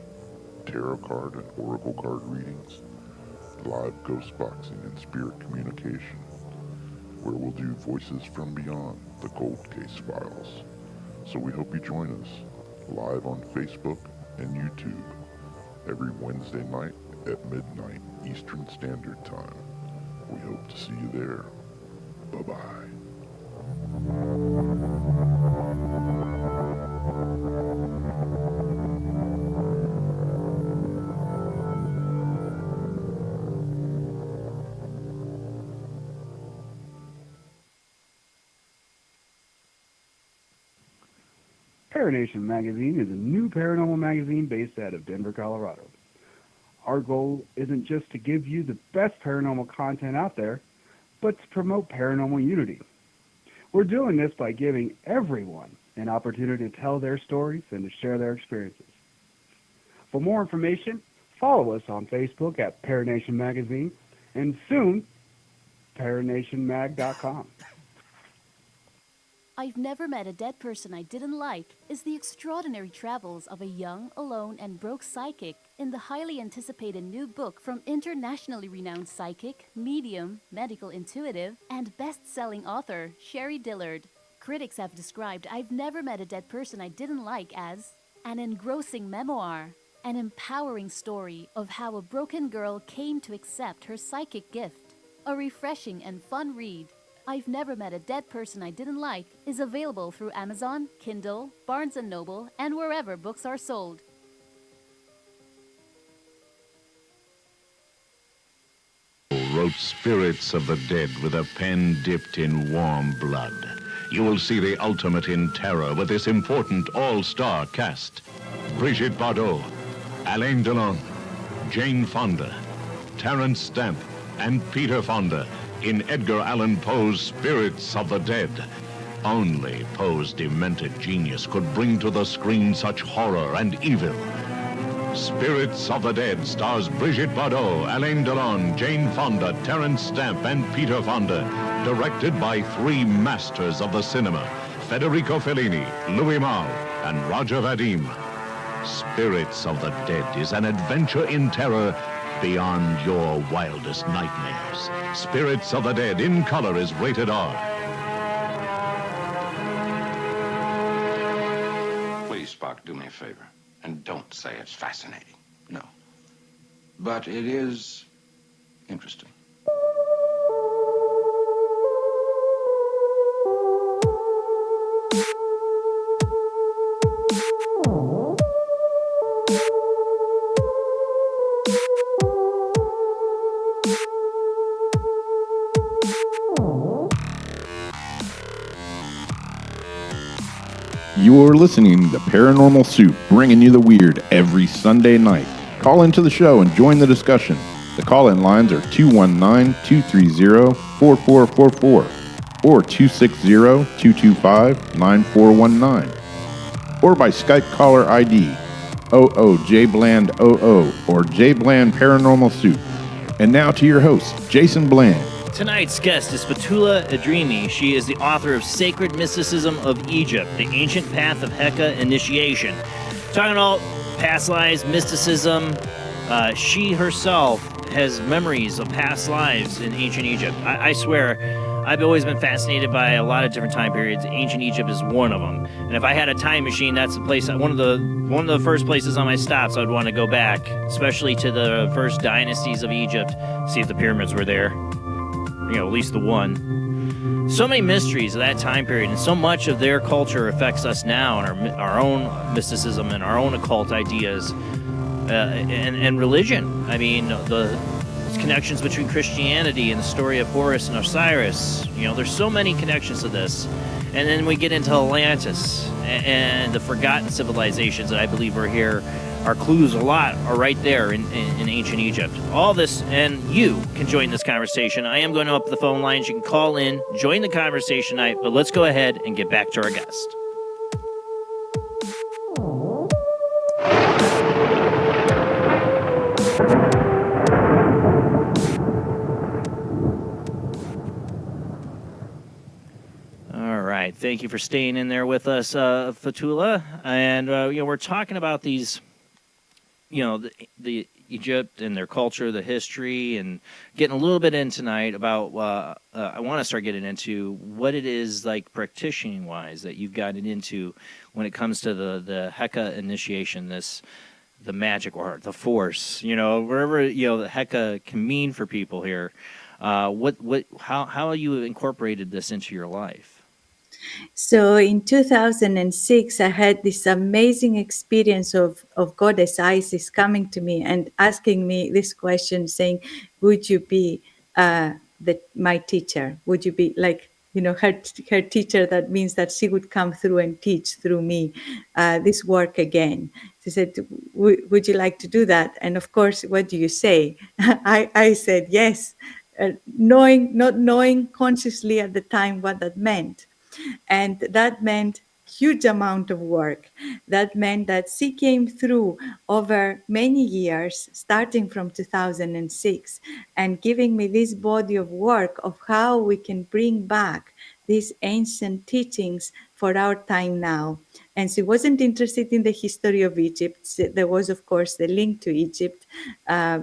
tarot card and oracle card readings, live ghost boxing and spirit communication, where we'll do Voices from Beyond, the Cold Case Files. So we hope you join us live on Facebook and YouTube every Wednesday night at midnight Eastern Standard Time. We hope to see you there. Bye-bye. Paranation Magazine is a new paranormal magazine based out of Denver, Colorado. Our goal isn't just to give you the best paranormal content out there, but to promote paranormal unity. We're doing this by giving everyone an opportunity to tell their stories and to share their experiences. For more information, follow us on Facebook at Paranation Magazine and soon, paranationmag.com. I've Never Met a Dead Person I Didn't Like is the extraordinary travels of a young, alone, and broke psychic in the highly anticipated new book from internationally renowned psychic, medium, medical intuitive, and best-selling author Sherry Dillard. Critics have described I've Never Met a Dead Person I Didn't Like as an engrossing memoir, an empowering story of how a broken girl came to accept her psychic gift, a refreshing and fun read. I've Never Met a Dead Person I Didn't Like is available through Amazon, Kindle, Barnes & Noble, and wherever books are sold. Wrote Spirits of the Dead with a pen dipped in warm blood. You will see the ultimate in terror with this important all-star cast. Brigitte Bardot, Alain Delon, Jane Fonda, Terence Stamp, and Peter Fonda in Edgar Allan Poe's Spirits of the Dead. Only Poe's demented genius could bring to the screen such horror and evil. Spirits of the Dead stars Brigitte Bardot, Alain Delon, Jane Fonda, Terence Stamp, and Peter Fonda. Directed by three masters of the cinema, Federico Fellini, Louis Malle, and Roger Vadim. Spirits of the Dead is an adventure in terror beyond your wildest nightmares. Spirits of the Dead in color is rated R. Please, Spock, do me a favor. And don't say it's fascinating. No. But it is interesting. You're listening to Paranormal Soup, bringing you the weird every Sunday night. Call into the show and join the discussion. The call-in lines are 219-230-4444 or 260-225-9419 or by Skype caller ID 00JBland00 or JBland Paranormal Soup. And now to your host, Jason Bland. Tonight's guest is Fotoula Adrimi. She is the author of Sacred Mysticism of Egypt, the ancient path of HEKA initiation. Talking about past lives, mysticism. She herself has memories of past lives in ancient Egypt. I swear, I've always been fascinated by a lot of different time periods. Ancient Egypt is one of them. And if I had a time machine, that's the place, one of the first places on my stops I'd want to go back, especially to the first dynasties of Egypt, see if the pyramids were there. You know, at least the one. So many mysteries of that time period, and so much of their culture affects us now, and our own mysticism and our own occult ideas, and religion. I mean, the connections between Christianity and the story of Horus and Osiris. You know, there's so many connections to this. And then we get into Atlantis and the forgotten civilizations that I believe are here. Our clues a lot are right there in ancient Egypt. All this, and you can join this conversation. I am going to up the phone lines. You can call in, join the conversation tonight, but let's go ahead and get back to our guest. All right. Thank you for staying in there with us, Fotoula. And, we're talking about these, the Egypt and their culture, the history, and getting a little bit in tonight about, I want to start getting into what it is like practitioning-wise that you've gotten into when it comes to the HEKA initiation, the magic or the force, wherever, the HEKA can mean for people here. How you incorporated this into your life? So in 2006, I had this amazing experience of Goddess Isis coming to me and asking me this question, saying, would you be my teacher? Would you be like her teacher, that means that she would come through and teach through me this work again. She said, would you like to do that? And of course, what do you say? I said yes, not knowing consciously at the time what that meant. And that meant huge amount of work. That meant that she came through over many years, starting from 2006, and giving me this body of work of how we can bring back these ancient teachings for our time now. And she wasn't interested in the history of Egypt. There was, of course, the link to Egypt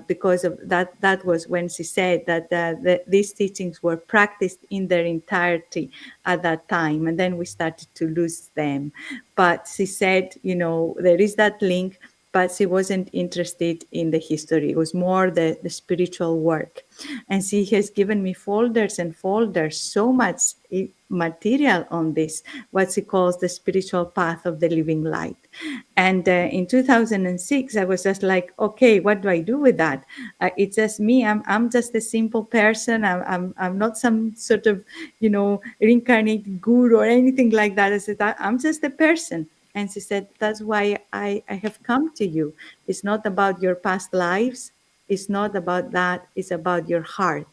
because of that. That was when she said that these teachings were practiced in their entirety at that time. And then we started to lose them. But she said, there is that link, but she wasn't interested in the history. It was more the spiritual work. And she has given me folders and folders, so much material on this, what she calls the spiritual path of the living light. And in 2006, I was just like, okay, what do I do with that? It's just me. I'm just a simple person. I'm not some sort of, reincarnated guru or anything like that. I said, I'm just a person. And she said, that's why I have come to you. It's not about your past lives. It's not about that. It's about your heart.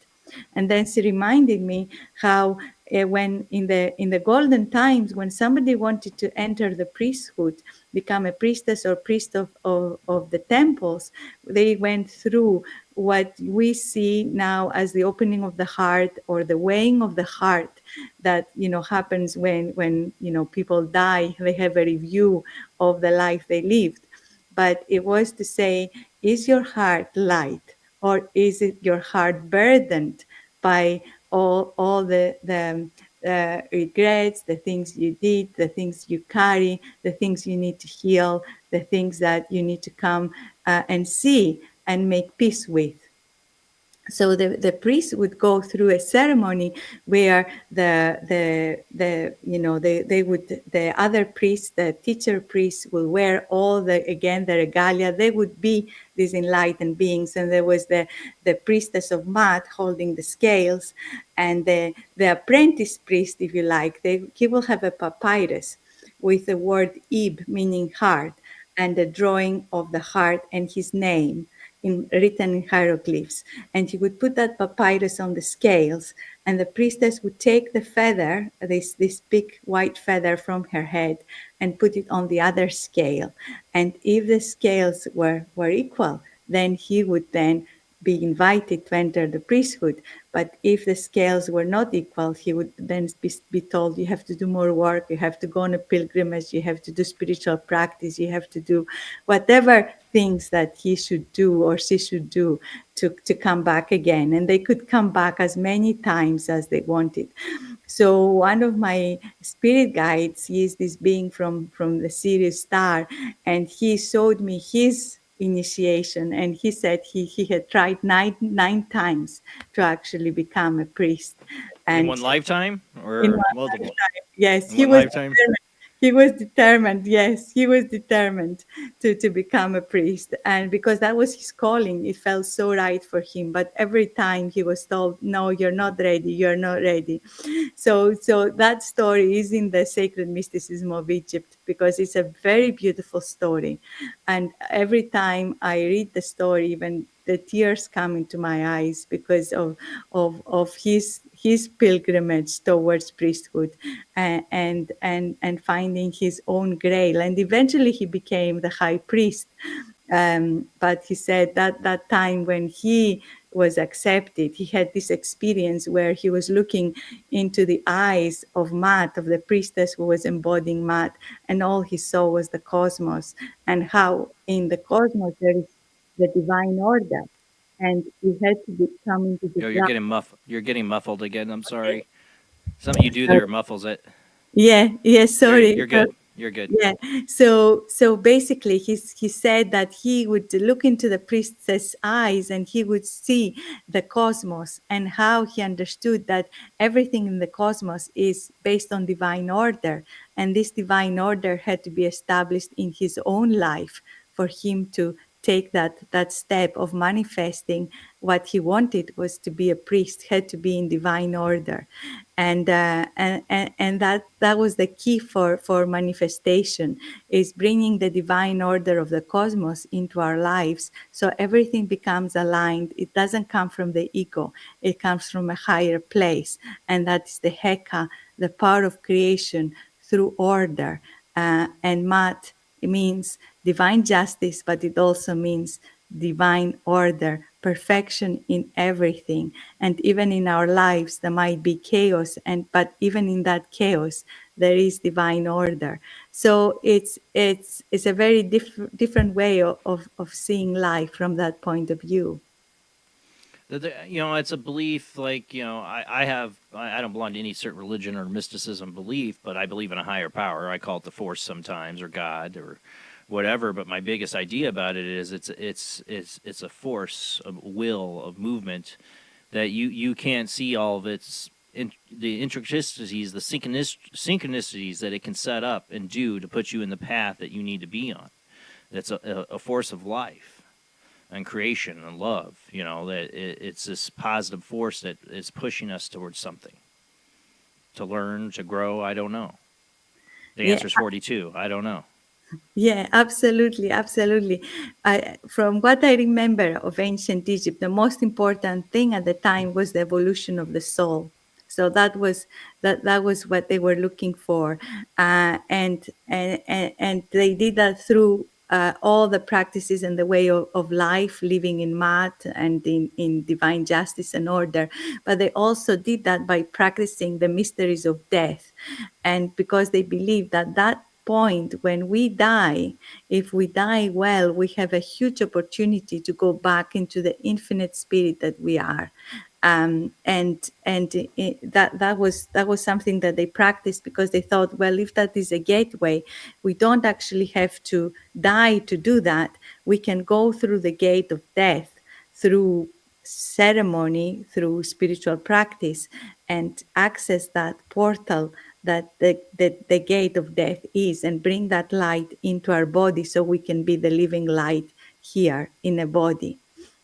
And then she reminded me how when in the golden times, when somebody wanted to enter the priesthood, become a priestess or priest of the temples, they went through what we see now as the opening of the heart or the weighing of the heart that happens when people die. They have a review of the life they lived. But it was to say, is your heart light, or is it your heart burdened by all the regrets, the things you did, the things you carry, the things you need to heal, the things that you need to come and see and make peace with? So the priest would go through a ceremony where the other priest, the teacher priest, will wear all the regalia. They would be these enlightened beings, and there was the priestess of Mat holding the scales, and the apprentice priest, if you like, he will have a papyrus with the word Ib, meaning heart, and the drawing of the heart and his name written in hieroglyphs. And he would put that papyrus on the scales, and the priestess would take the feather, this big white feather from her head, and put it on the other scale. And if the scales were equal, then he would then be invited to enter the priesthood. But if the scales were not equal, he would then be told, you have to do more work, you have to go on a pilgrimage, you have to do spiritual practice, you have to do whatever things that he should do or she should do to come back again. And they could come back as many times as they wanted. So one of my spirit guides, he is this being from the series Star, and he showed me his initiation, and he said he had tried nine times to actually become a priest. And in one lifetime or in one multiple? lifetime, yes, in he one was lifetime? he was determined. Yes, he was determined to become a priest. And because that was his calling, it felt so right for him. But every time he was told, no, you're not ready, you're not ready. So that story is in the Sacred Mysticism of Egypt, because it's a very beautiful story. And every time I read the story, even the tears come into my eyes because of his pilgrimage towards priesthood and finding his own grail. And eventually he became the high priest. But he said that time when he was accepted, he had this experience where he was looking into the eyes of Mat, of the priestess who was embodying Mat, and all he saw was the cosmos, and how in the cosmos there is the divine order, and you had to come into the Yo, you're getting muffled again. I'm sorry. Something you do there muffles it. Yeah, sorry. You're good. You're good. Yeah. So basically he said that he would look into the priestess' eyes and he would see the cosmos, and how he understood that everything in the cosmos is based on divine order, and this divine order had to be established in his own life for him to take that step of manifesting what he wanted was to be a priest, had to be in divine order, and that was the key for manifestation, is bringing the divine order of the cosmos into our lives, so everything becomes aligned. It doesn't come from the ego, it comes from a higher place, and that is the HEKA, the power of creation through order. And Mat, it means divine justice, but it also means divine order, perfection in everything. And even in our lives, there might be chaos, but even in that chaos, there is divine order. So it's a very different way of seeing life from that point of view. It's a belief, like, I don't belong to any certain religion or mysticism belief, but I believe in a higher power. I call it the force sometimes, or God, or whatever. But my biggest idea about it is it's a force of will, of movement, that you can't see all of its the intricacies, the synchronicities that it can set up and do to put you in the path that you need to be on. That's a force of life and creation and love, that it's this positive force that is pushing us towards something, to learn, to grow. I don't know. The answer is 42. I don't know. Yeah, absolutely, absolutely. From what I remember of ancient Egypt, the most important thing at the time was the evolution of the soul. So that was what they were looking for, and they did that through all the practices and the way of life, living in Mat and in divine justice and order. But they also did that by practicing the mysteries of death, and because they believed that point when we die, if we die well, we have a huge opportunity to go back into the infinite spirit that we are. That was something that they practiced, because they thought, well, if that is a gateway, we don't actually have to die to do that. We can go through the gate of death through ceremony, through spiritual practice, and access that portal that the gate of death is, and bring that light into our body, so we can be the living light here in a body.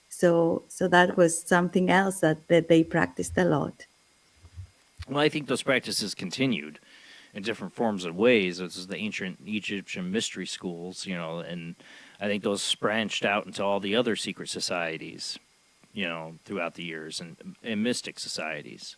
So that was something else that they practiced a lot. Well, I think those practices continued in different forms and ways. This is the ancient Egyptian mystery schools, and I think those branched out into all the other secret societies, throughout the years, and mystic societies.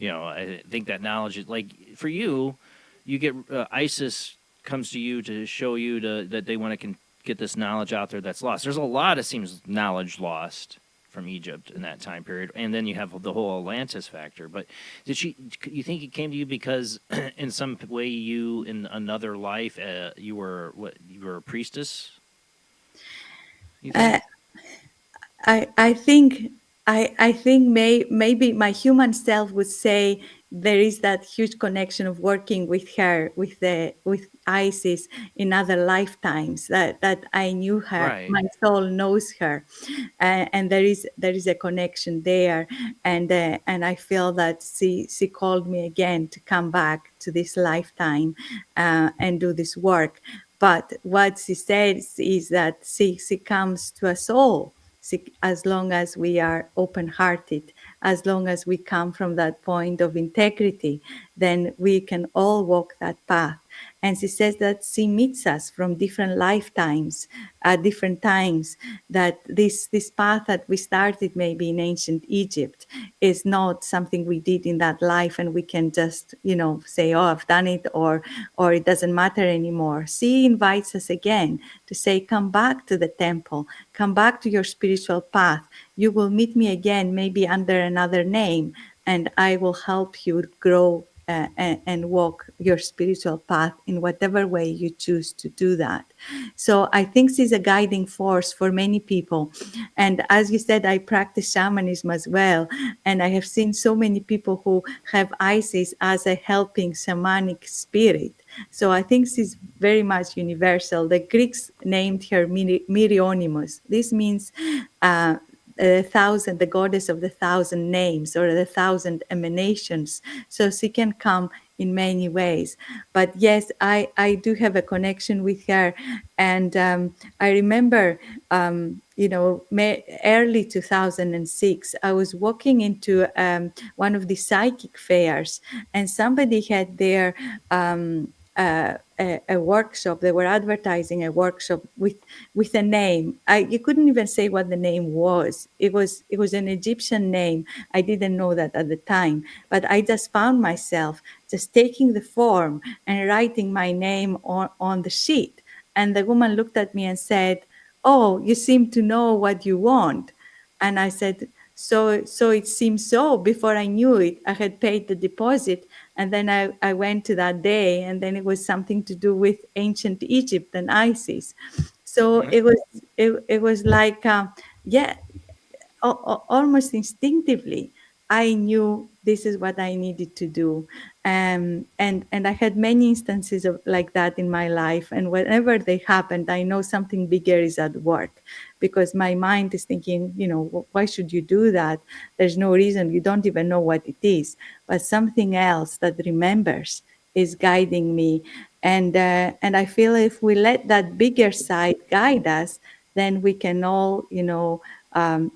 I think that knowledge is, like, for you, you get ISIS comes to you to show you that they want to get this knowledge out there that's lost. There's a lot of knowledge lost from Egypt in that time period, and then you have the whole Atlantis factor. But you think it came to you because in some way you, in another life, you were a priestess? I think maybe my human self would say there is that huge connection of working with her, with Isis in other lifetimes, that I knew her. Right. My soul knows her, and there is a connection there, and I feel that she called me again to come back to this lifetime and do this work. But what she says is that she comes to us all, as long as we are open-hearted, as long as we come from that point of integrity, then we can all walk that path. And she says that she meets us from different lifetimes, at different times, that this path that we started maybe in ancient Egypt is not something we did in that life, and we can just, say, oh, I've done it, or it doesn't matter anymore. She invites us again to say, come back to the temple, come back to your spiritual path. You will meet me again, maybe under another name, and I will help you grow and walk your spiritual path in whatever way you choose to do that. So I think she's a guiding force for many people. And as you said, I practice shamanism as well. And I have seen so many people who have Isis as a helping shamanic spirit. So I think she's very much universal. The Greeks named her Myrionymus. This means the goddess of the thousand names or the thousand emanations. So she can come in many ways. But yes, I do have a connection with her. And I remember, early 2006, I was walking into one of the psychic fairs, and somebody had their a workshop. They were advertising a workshop with a name. You couldn't even say what the name was. It was an Egyptian name. I didn't know that at the time, but I just found myself just taking the form and writing my name on the sheet. And the woman looked at me and said, "Oh, you seem to know what you want." And I said, so it seems so. Before I knew it, I had paid the deposit. And then I went to that day, and then it was something to do with ancient Egypt and Isis. So it was like, almost instinctively, I knew this is what I needed to do. And I had many instances of like that in my life. And whenever they happened, I know something bigger is at work, because my mind is thinking, why should you do that? There's no reason. You don't even know what it is. But something else that remembers is guiding me. And I feel if we let that bigger side guide us, then we can all,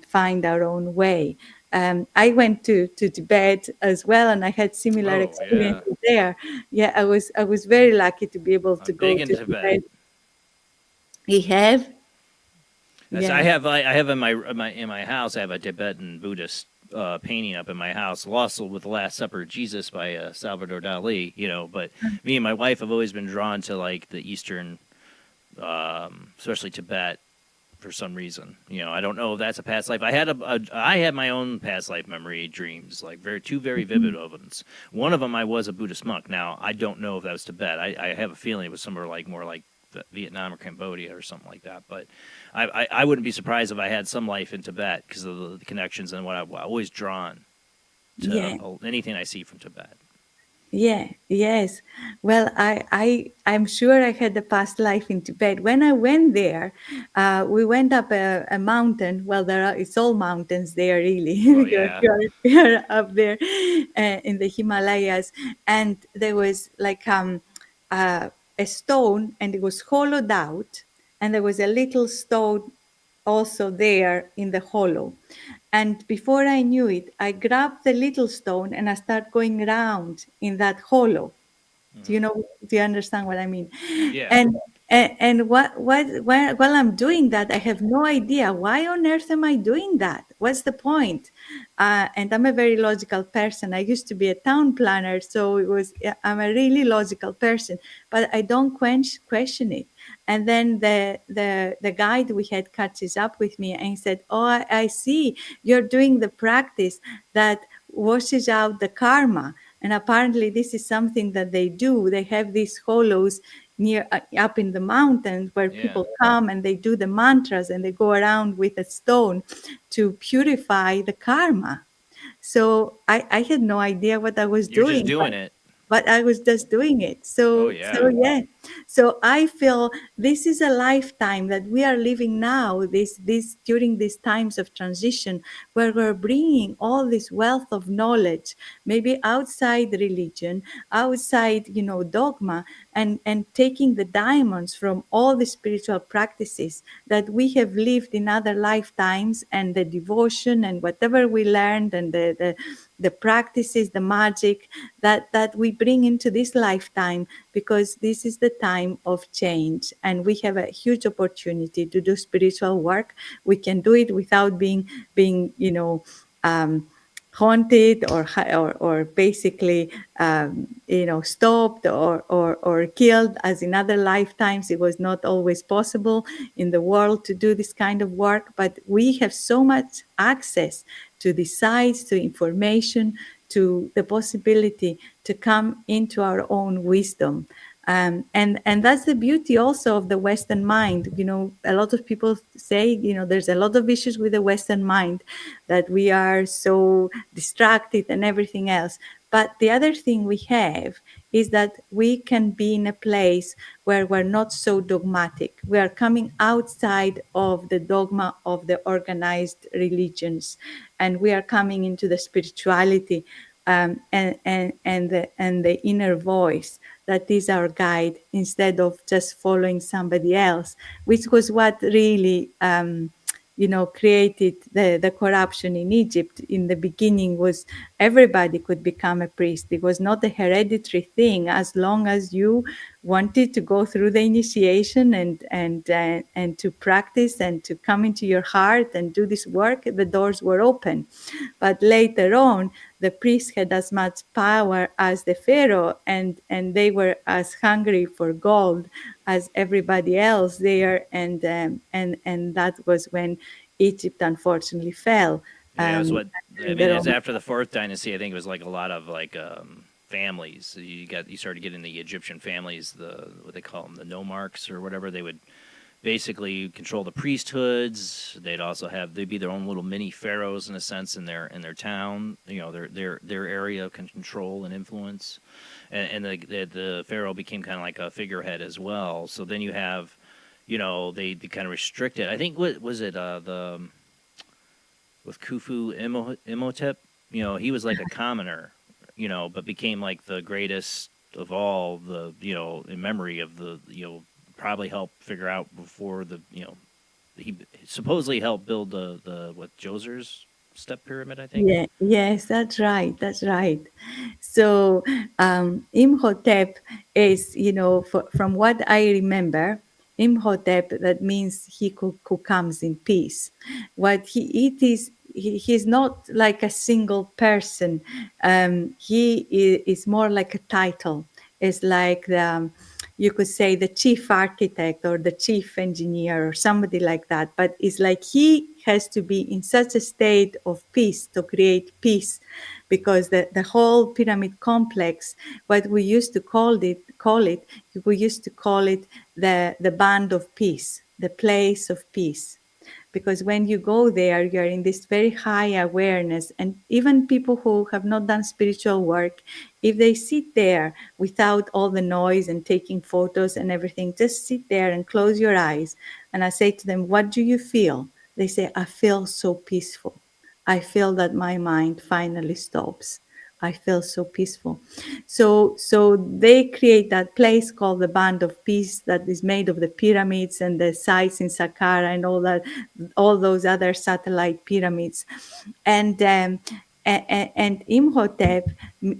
find our own way. I went to Tibet as well, and I had similar experiences there. Yeah, I was very lucky to be able to go big in to Tibet. You have? Yes, Yeah. I have in my house. I have a Tibetan Buddhist painting up in my house, Lost with the Last Supper of Jesus by Salvador Dali. But me and my wife have always been drawn to like the Eastern, especially Tibet, for some reason. I don't know if that's a past life. I had my own past life memory dreams, like two very vivid ones. One of them, I was a Buddhist monk. Now I don't know if that was Tibet. I have a feeling it was somewhere like more like Vietnam or Cambodia or something like that. But I wouldn't be surprised if I had some life in Tibet because of the connections and what I've always drawn to anything I see from Tibet. Yeah, yes. Well, I'm sure I had a past life in Tibet. When I went there, we went up a mountain. Well, it's all mountains there, really. You're up there in the Himalayas, and there was like a stone, and it was hollowed out, and there was a little stone also there in the hollow. And before I knew it, I grabbed the little stone and I started going around in that hollow. Do you understand what I mean? Yeah. And while I'm doing that, I have no idea why on earth am I doing that? What's the point? And I'm a very logical person. I used to be a town planner, so I'm a really logical person, but I don't question it. And then the guide we had catches up with me and he said, "Oh, I see you're doing the practice that washes out the karma." And apparently this is something that they do. They have these hollows near up in the mountains where people come and they do the mantras and they go around with a stone to purify the karma. So I had no idea what I was doing. You're just doing it. But I was just doing it. So I feel this is a lifetime that we are living now, this during these times of transition, where we're bringing all this wealth of knowledge, maybe outside religion, outside, dogma, and taking the diamonds from all the spiritual practices that we have lived in other lifetimes, and the devotion and whatever we learned, and the practices, the magic that we bring into this lifetime, because this is the time of change and we have a huge opportunity to do spiritual work. We can do it without being haunted or basically stopped or killed, as in other lifetimes it was not always possible in the world to do this kind of work. But we have so much access to the sites, to information, to the possibility to come into our own wisdom. And that's the beauty also of the Western mind. A lot of people say, there's a lot of issues with the Western mind, that we are so distracted and everything else. But the other thing we have is that we can be in a place where we're not so dogmatic. We are coming outside of the dogma of the organized religions, and we are coming into the spirituality and the inner voice that is our guide, instead of just following somebody else, which was what really created the corruption in Egypt. In the beginning was everybody could become a priest. It was not a hereditary thing. As long as you wanted to go through the initiation and to practice and to come into your heart and do this work, the doors were open. But later on, the priests had as much power as the pharaoh, and they were as hungry for gold as everybody else there, and that was when Egypt unfortunately fell. Yeah, it was what I mean. the It's Roman- after the fourth dynasty. I think it was like a lot of like families. You started getting the Egyptian families, what they call them, the nomarchs or whatever. They would basically control the priesthoods. They'd be their own little mini pharaohs in a sense in their town. You know, their area of control and influence, and the pharaoh became kind of like a figurehead as well. So then you have, they kind of restricted. I think what was it with Khufu Imhotep, he was like a commoner, but became like the greatest of all in memory of probably helped figure out before he supposedly helped build the Djoser's step pyramid, I think. Yeah, yes, that's right. That's right. So Imhotep is, from what I remember, Imhotep, that means he who comes in peace. He's not like a single person. He is more like a title. It's like you could say the chief architect or the chief engineer or somebody like that. But it's like he has to be in such a state of peace to create peace, because the whole pyramid complex, what we used to call it, we used to call it the band of peace, the place of peace. Because when you go there, you're in this very high awareness. And even people who have not done spiritual work, if they sit there without all the noise and taking photos and everything, just sit there and close your eyes. And I say to them, what do you feel? They say, I feel so peaceful. I feel that my mind finally stops. I feel so peaceful. So they create that place called the Band of Peace that is made of the pyramids and the sites in Saqqara and all those other satellite pyramids. And Imhotep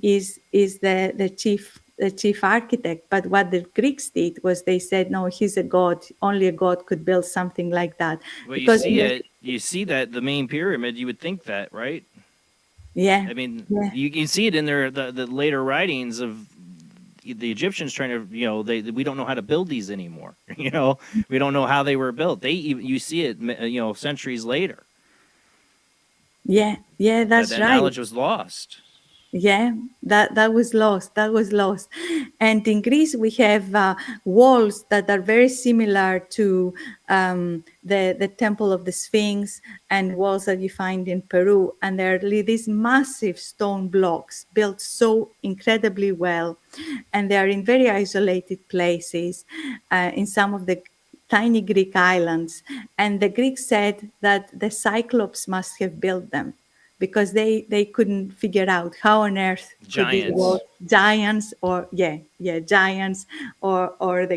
is the chief architect. But what the Greeks did was they said, no, he's a god. Only a god could build something like that. Well, you see that the main pyramid, you would think that, right? Yeah. I mean, yeah. you can see it in the later writings of the Egyptians trying to, we don't know how to build these anymore. We don't know how they were built. You see it, centuries later. Yeah, that's that right. Knowledge was lost. Yeah, that was lost. That was lost. And in Greece, we have walls that are very similar to the Temple of the Sphinx and walls that you find in Peru. And there are these massive stone blocks built so incredibly well. And they are in very isolated places in some of the tiny Greek islands. And the Greeks said that the Cyclops must have built them, because they couldn't figure out how on earth could these walls, giants or they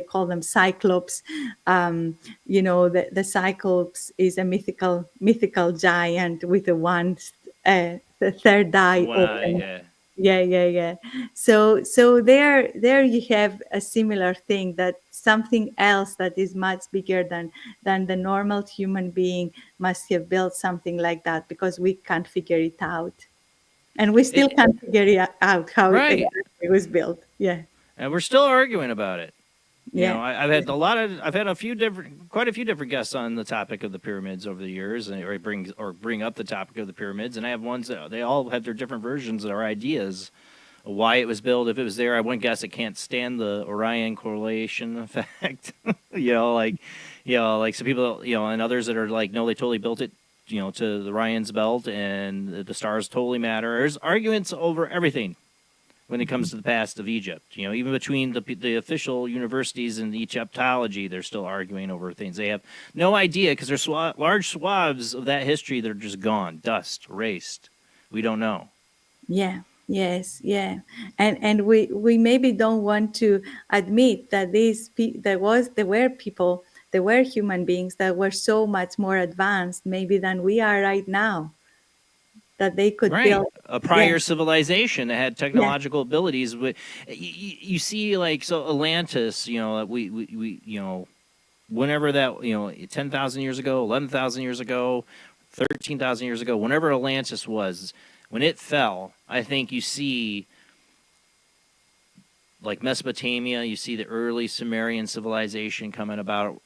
call them cyclops. The cyclops is a mythical giant with the third eye open. Yeah. So there you have a similar thing, that something else that is much bigger than the normal human being must have built something like that, because we can't figure it out. And we still can't figure out how it was built. Yeah. And we're still arguing about it. Yeah. I've had quite a few different guests on the topic of the pyramids over the years, and bring up the topic of the pyramids. And I have ones that they all have their different versions or ideas of why it was built. If it was there, I have one guest that can't stand the Orion correlation effect. Like some people, and others that are like, no, they totally built it, to the Orion's belt, and the stars totally matter. There's arguments over everything. when it comes to the past of Egypt. You know, even between the official universities and Egyptology, they're still arguing over things. They have no idea because there's large swaths of that history that are just gone, dust, erased. We don't know. Yeah. Yes. Yeah. And we maybe don't want to admit that there were people, there were human beings that were so much more advanced maybe than we are right now, that they could Right, build. a prior Yeah. civilization that had Yeah. technological abilities. But you see, like, so Atlantis, you know, we you know, whenever that, you know, 10,000 years ago, 11,000 years ago, 13,000 years ago, whenever Atlantis was, when it fell, I think you see, like Mesopotamia, you see the early Sumerian civilization coming about,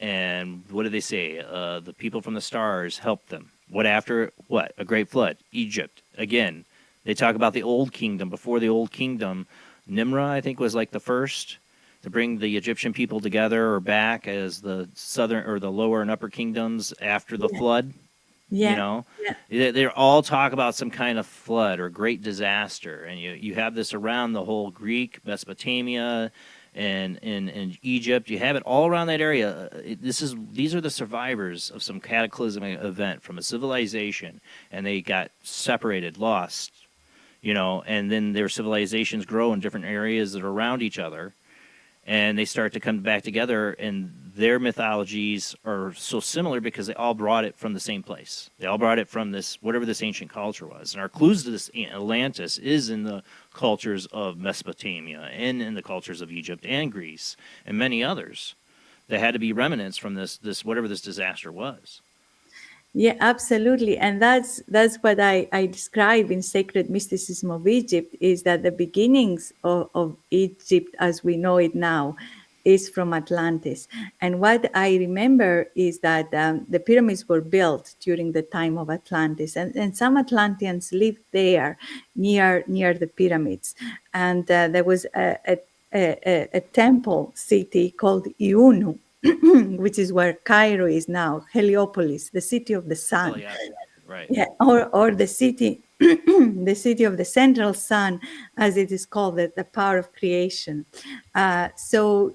and what do they say? The people from the stars helped them. What after what? A great flood. Egypt. Again, they talk about the old kingdom. Before the old kingdom, Nimrod, I think, was like the first to bring the Egyptian people together or back as the southern or the lower and upper kingdoms after the flood. Yeah. You know, they all talk about some kind of flood or great disaster, and you have this around the whole Greek, Mesopotamia, and in Egypt. You have it all around that area. These are the survivors of some cataclysmic event from a civilization, and they got separated, lost, you know, and then their civilizations grow in different areas that are around each other, and they start to come back together, and their mythologies are so similar because they all brought it from the same place. They all brought it from this, whatever this ancient culture was. And our clues to this Atlantis is in the cultures of Mesopotamia and in the cultures of Egypt and Greece and many others that had to be remnants from this whatever this disaster was. Yeah, absolutely. And that's what I describe in Sacred Mysticism of Egypt, is that the beginnings of Egypt as we know it now is from Atlantis. And what I remember is that the pyramids were built during the time of Atlantis, and some Atlanteans lived there near the pyramids. And there was a temple city called Iunu, which is where Cairo is now, Heliopolis, the city of the sun. Oh, yeah. Right. Yeah, or the city, the city of the central sun, as it is called, the power of creation. So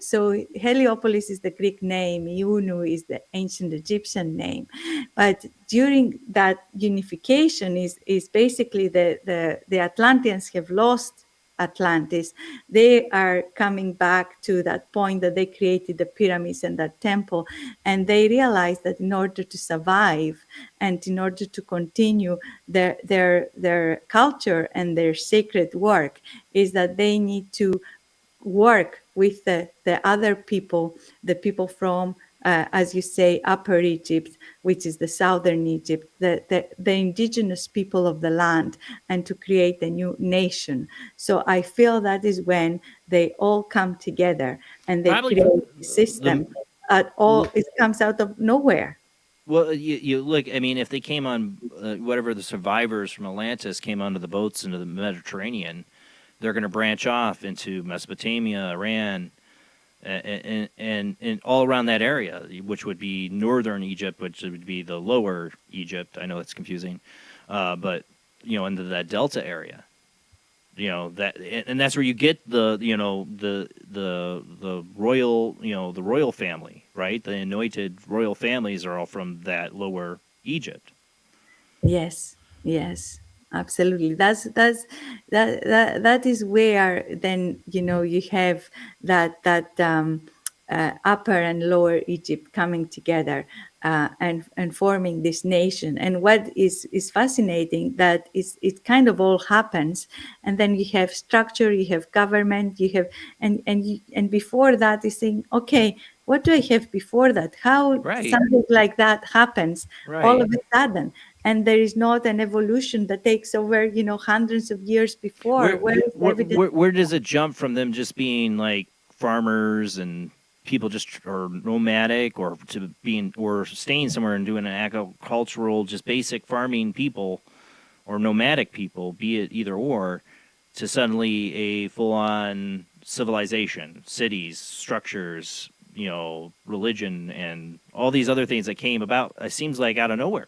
Heliopolis is the Greek name, Iunu is the ancient Egyptian name. But during that unification is basically the Atlanteans have lost Atlantis. They are coming back to that point that they created the pyramids and that temple, and they realized that in order to survive and in order to continue their culture and their sacred work, is that they need to work with the other people, the people from as you say, Upper Egypt, which is the southern Egypt, the indigenous people of the land, and to create a new nation. So I feel that is when they all come together and they Probably create a system. It comes out of nowhere. Well, you look, I mean, if they came on, whatever the survivors from Atlantis came onto the boats into the Mediterranean, they're going to branch off into Mesopotamia, Iran, and all around that area, which would be northern Egypt, which would be the lower Egypt. I know it's confusing, but you know, into that delta area, you know, that, and that's where you get the, you know, the royal, you know, the royal family, right? The anointed royal families are all from that lower Egypt. Yes, yes, absolutely. That is where then, you know, you have that upper and lower Egypt coming together and forming this nation. And what is fascinating that is it kind of all happens, and then you have structure, you have government, you have and before that is saying, okay, what do I have before that? How something like that happens all of a sudden? And there is not an evolution that takes over, you know, hundreds of years before. Where does it jump from them just being like farmers and people just or nomadic, or to being or staying somewhere and doing an agricultural, just basic farming people or nomadic people, be it either or, to suddenly a full-on civilization, cities, structures, you know, religion, and all these other things that came about? It seems like out of nowhere.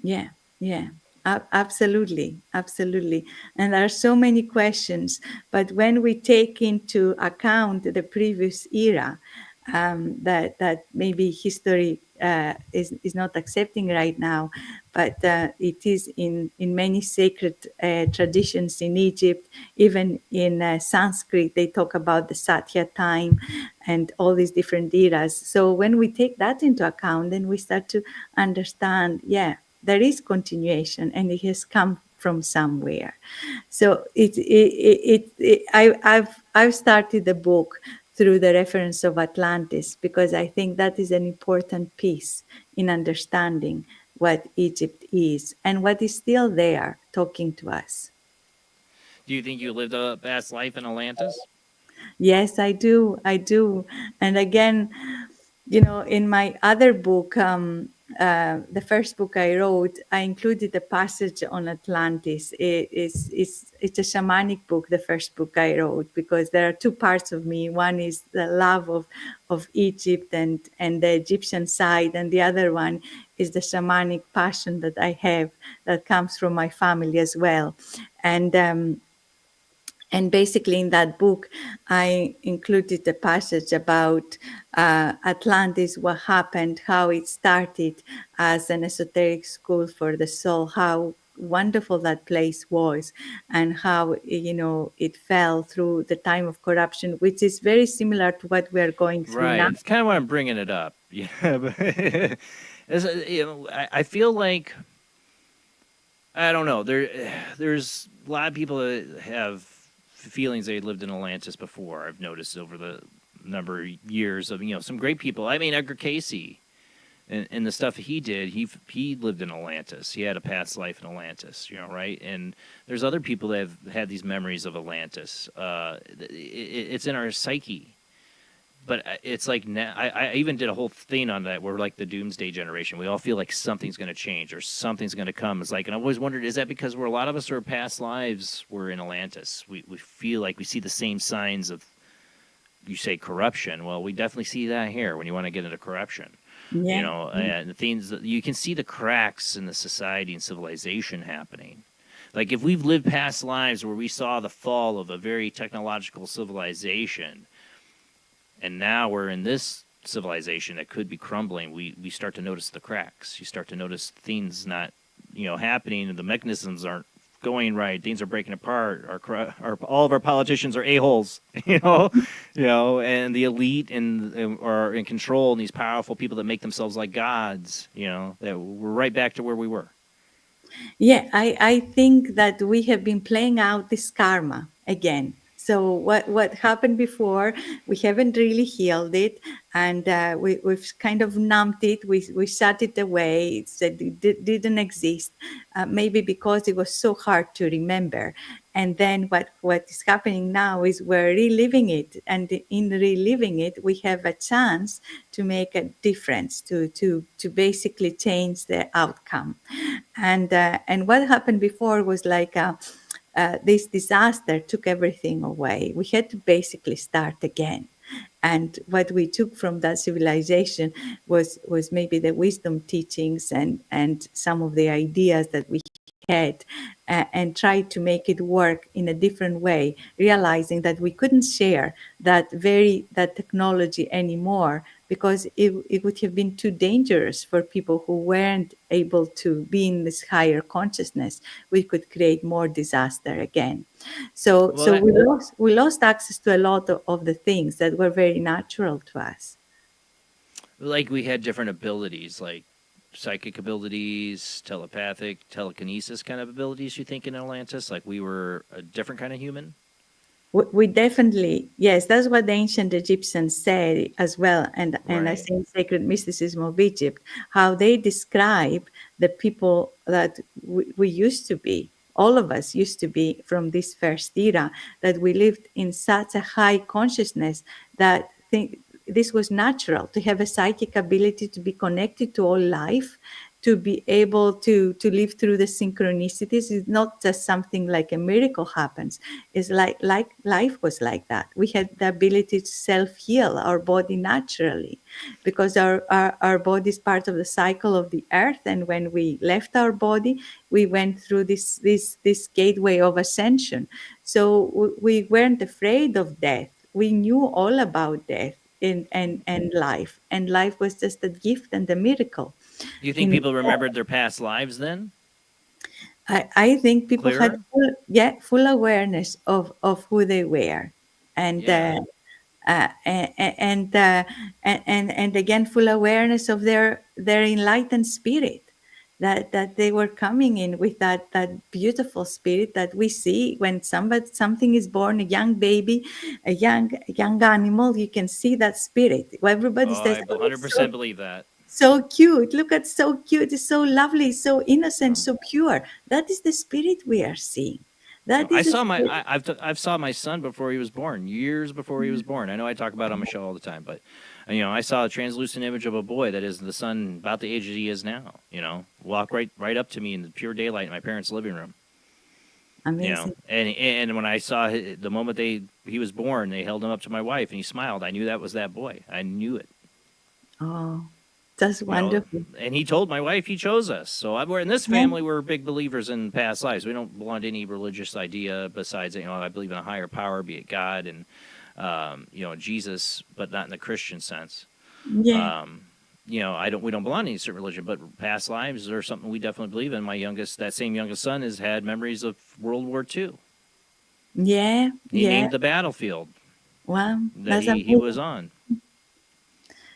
Yeah, yeah. Absolutely, absolutely. And there are so many questions, but when we take into account the previous era, that maybe history is not accepting right now, but it is in many sacred traditions in Egypt, even in Sanskrit, they talk about the Satya time and all these different eras. So when we take that into account, then we start to understand, yeah, there is continuation and it has come from somewhere. So I've started the book through the reference of Atlantis, because I think that is an important piece in understanding what Egypt is and what is still there talking to us. Do you think you lived a past life in Atlantis? Yes, I do. I do. And again, you know, in my other book, the first book I wrote, I included a passage on Atlantis. It's a shamanic book, the first book I wrote, because there are two parts of me. One is the love of Egypt and the Egyptian side, and the other one is the shamanic passion that I have that comes from my family as well. And basically, in that book, I included a passage about Atlantis, what happened, how it started as an esoteric school for the soul, how wonderful that place was, and how, you know, it fell through the time of corruption, which is very similar to what we are going through Right. now. It's kind of why I'm bringing it up. Yeah. But you know, I feel like, I don't know. There's a lot of people that have feelings they lived in Atlantis before. I've noticed over the number of years of, you know, some great people. I mean, Edgar Casey and the stuff he did, he lived in Atlantis. He had a past life in Atlantis, you know, right? And there's other people that have had these memories of Atlantis. It's in our psyche. But it's like, I even did a whole thing on that. We're like the doomsday generation. We all feel like something's going to change or something's going to come. It's like, and I always wondered, is that because a lot of us, our past lives were in Atlantis? We feel like we see the same signs of, you say corruption. Well, we definitely see that here when you want to get into corruption. Yeah. You know, and the things that you can see the cracks in the society and civilization happening. Like if we've lived past lives where we saw the fall of a very technological civilization, and now we're in this civilization that could be crumbling, we start to notice the cracks. You start to notice things not, you know, happening, and the mechanisms aren't going right. Things are breaking apart. All of our politicians are a-holes, you know, and the elite are in control, and these powerful people that make themselves like gods, you know, that we're right back to where we were. Yeah, I think that we have been playing out this karma again. So what happened before, we haven't really healed it, and we've kind of numbed it. We shut it away. It said it didn't exist, maybe because it was so hard to remember. And then what is happening now is we're reliving it, and in reliving it, we have a chance to make a difference, to basically change the outcome. And what happened before was like this disaster took everything away. We had to basically start again. And what we took from that civilization was maybe the wisdom teachings and some of the ideas that we had, and tried to make it work in a different way, realizing that we couldn't share that technology anymore, because it would have been too dangerous for people who weren't able to be in this higher consciousness. We could create more disaster again. So we lost access to a lot of the things that were very natural to us. Like we had different abilities, like psychic abilities, telepathic, telekinesis kind of abilities, you think, in Atlantis? Like we were a different kind of human? We definitely, yes, that's what the ancient Egyptians said as well. And I think Sacred Mysticism of Egypt, how they describe the people that we used to be. All of us used to be from this first era, that we lived in such a high consciousness that this was natural, to have a psychic ability to be connected to all life, to be able to live through the synchronicities. It's not just something like a miracle happens. It's like life was like that. We had the ability to self-heal our body naturally, because our body is part of the cycle of the earth. And when we left our body, we went through this gateway of ascension. So we weren't afraid of death. We knew all about death and life. And life was just a gift and a miracle. Do you think people remembered their past lives then? I think people had Clearer? full awareness of who they were, and Yeah. and again full awareness of their enlightened spirit, that they were coming in with that beautiful spirit that we see when something is born, a young baby, a young animal. You can see that spirit. Everybody Oh, says, I "Oh, it's 100% believe that. so cute. Look at so cute. It's so lovely, so innocent, so pure." That is the spirit we are seeing. That I is the saw my spirit. I've saw my son before he was born, years before he was born. I know I talk about it on my show all the time, but I saw a translucent image of a boy that is the son about the age that he is now. Walk right up to me in the pure daylight in my parents' living room. Amazing. And when I saw the moment he was born, they held him up to my wife and he smiled. I knew that was that boy. I knew it. Oh, that's wonderful. And he told my wife he chose us. So we're in this family. We're big believers in past lives. We don't belong to any religious idea besides, I believe in a higher power, be it God and, Jesus, but not in the Christian sense. Yeah. We don't belong to any certain religion, but past lives are something we definitely believe in. That same youngest son has had memories of World War II. Yeah. He named the battlefield Wow. that That's he was on.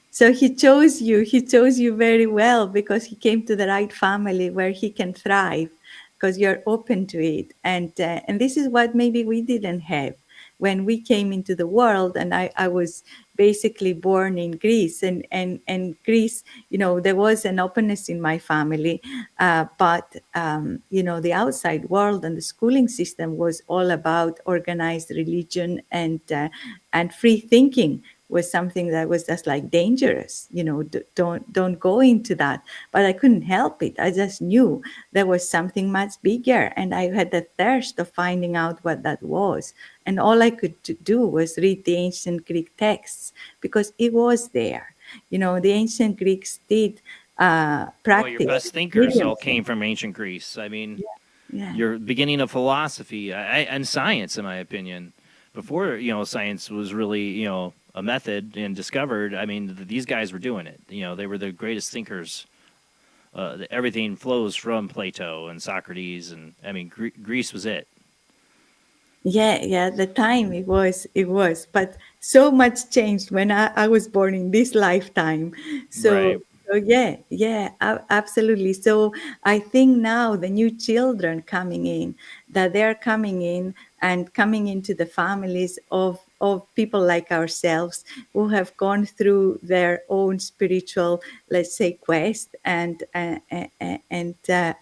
So he chose you. He chose you very well because he came to the right family where he can thrive, because you're open to it. And this is what maybe we didn't have when we came into the world. And I was basically born in Greece, and Greece, there was an openness in my family, but the outside world and the schooling system was all about organized religion and free thinking was something that was just like dangerous. Don't go into that. But I couldn't help it. I just knew there was something much bigger, and I had the thirst of finding out what that was. And all I could do was read the ancient Greek texts, because it was there. The ancient Greeks did practice. Your best thinkers all came from ancient Greece. I mean, your beginning of philosophy and science, in my opinion, before science was really a method and discovered. I mean, these guys were doing it. They were the greatest thinkers. Everything flows from Plato and Socrates, and I mean, Greece was it. Yeah. At the time it was, but so much changed when I was born in this lifetime. Right. So yeah, absolutely. So I think now the new children coming in, that they're coming in and coming into the families of people like ourselves who have gone through their own spiritual, let's say, quest and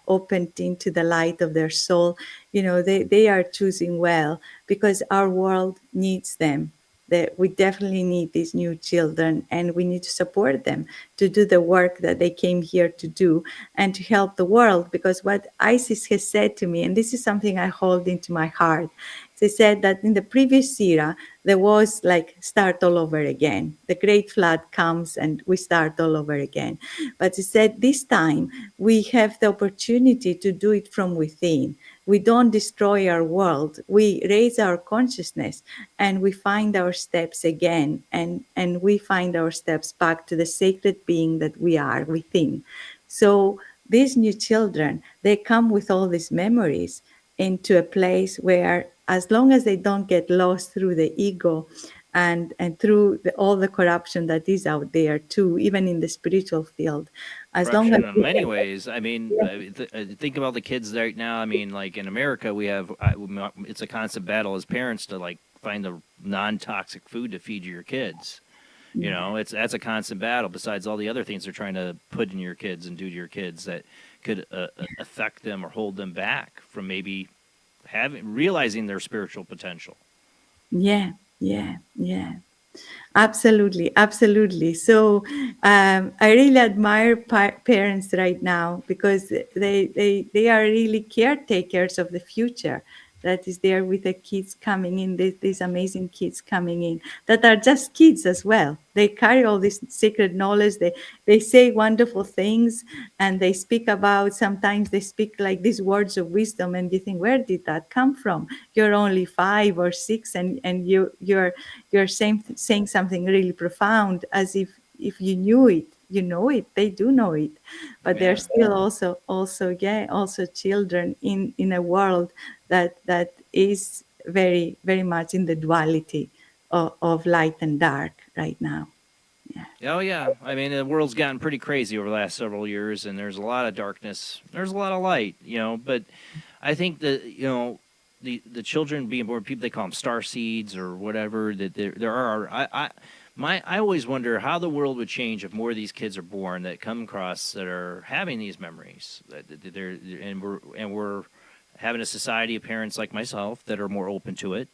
opened into the light of their soul. They are choosing well, because our world needs them. That we definitely need these new children, and we need to support them to do the work that they came here to do and to help the world. Because what Isis has said to me, and this is something I hold into my heart, they said that in the previous era, there was like start all over again. The great flood comes and we start all over again. But he said this time we have the opportunity to do it from within. We don't destroy our world. We raise our consciousness and we find our steps again. And we find our steps back to the sacred being that we are within. So these new children, they come with all these memories into a place where, as long as they don't get lost through the ego and through all the corruption that is out there too, even in the spiritual field, as long as In many ways. I mean, think about the kids right now. I mean, like in America, we have it's a constant battle as parents to like find the non-toxic food to feed your kids. That's a constant battle. Besides all the other things they're trying to put in your kids and do to your kids that could affect them or hold them back from maybe realizing their spiritual potential. Yeah. Absolutely, absolutely. So I really admire parents right now because they are really caretakers of the future. That is there with the kids coming in, these amazing kids coming in that are just kids as well. They carry all this sacred knowledge. They say wonderful things, and they speak about. Sometimes they speak like these words of wisdom, and you think, where did that come from? You're only 5 or 6, and you're saying something really profound, as if you knew it. You know it. They do know it, but they're still also children in a world that is very very much in the duality of light and dark right now. Oh yeah, I mean the world's gotten pretty crazy over the last several years, and there's a lot of darkness. There's a lot of light, But I think that the children being born, people they call them star seeds or whatever. That there are. I always wonder how the world would change if more of these kids are born that come across that are having these memories. We're having a society of parents like myself that are more open to it.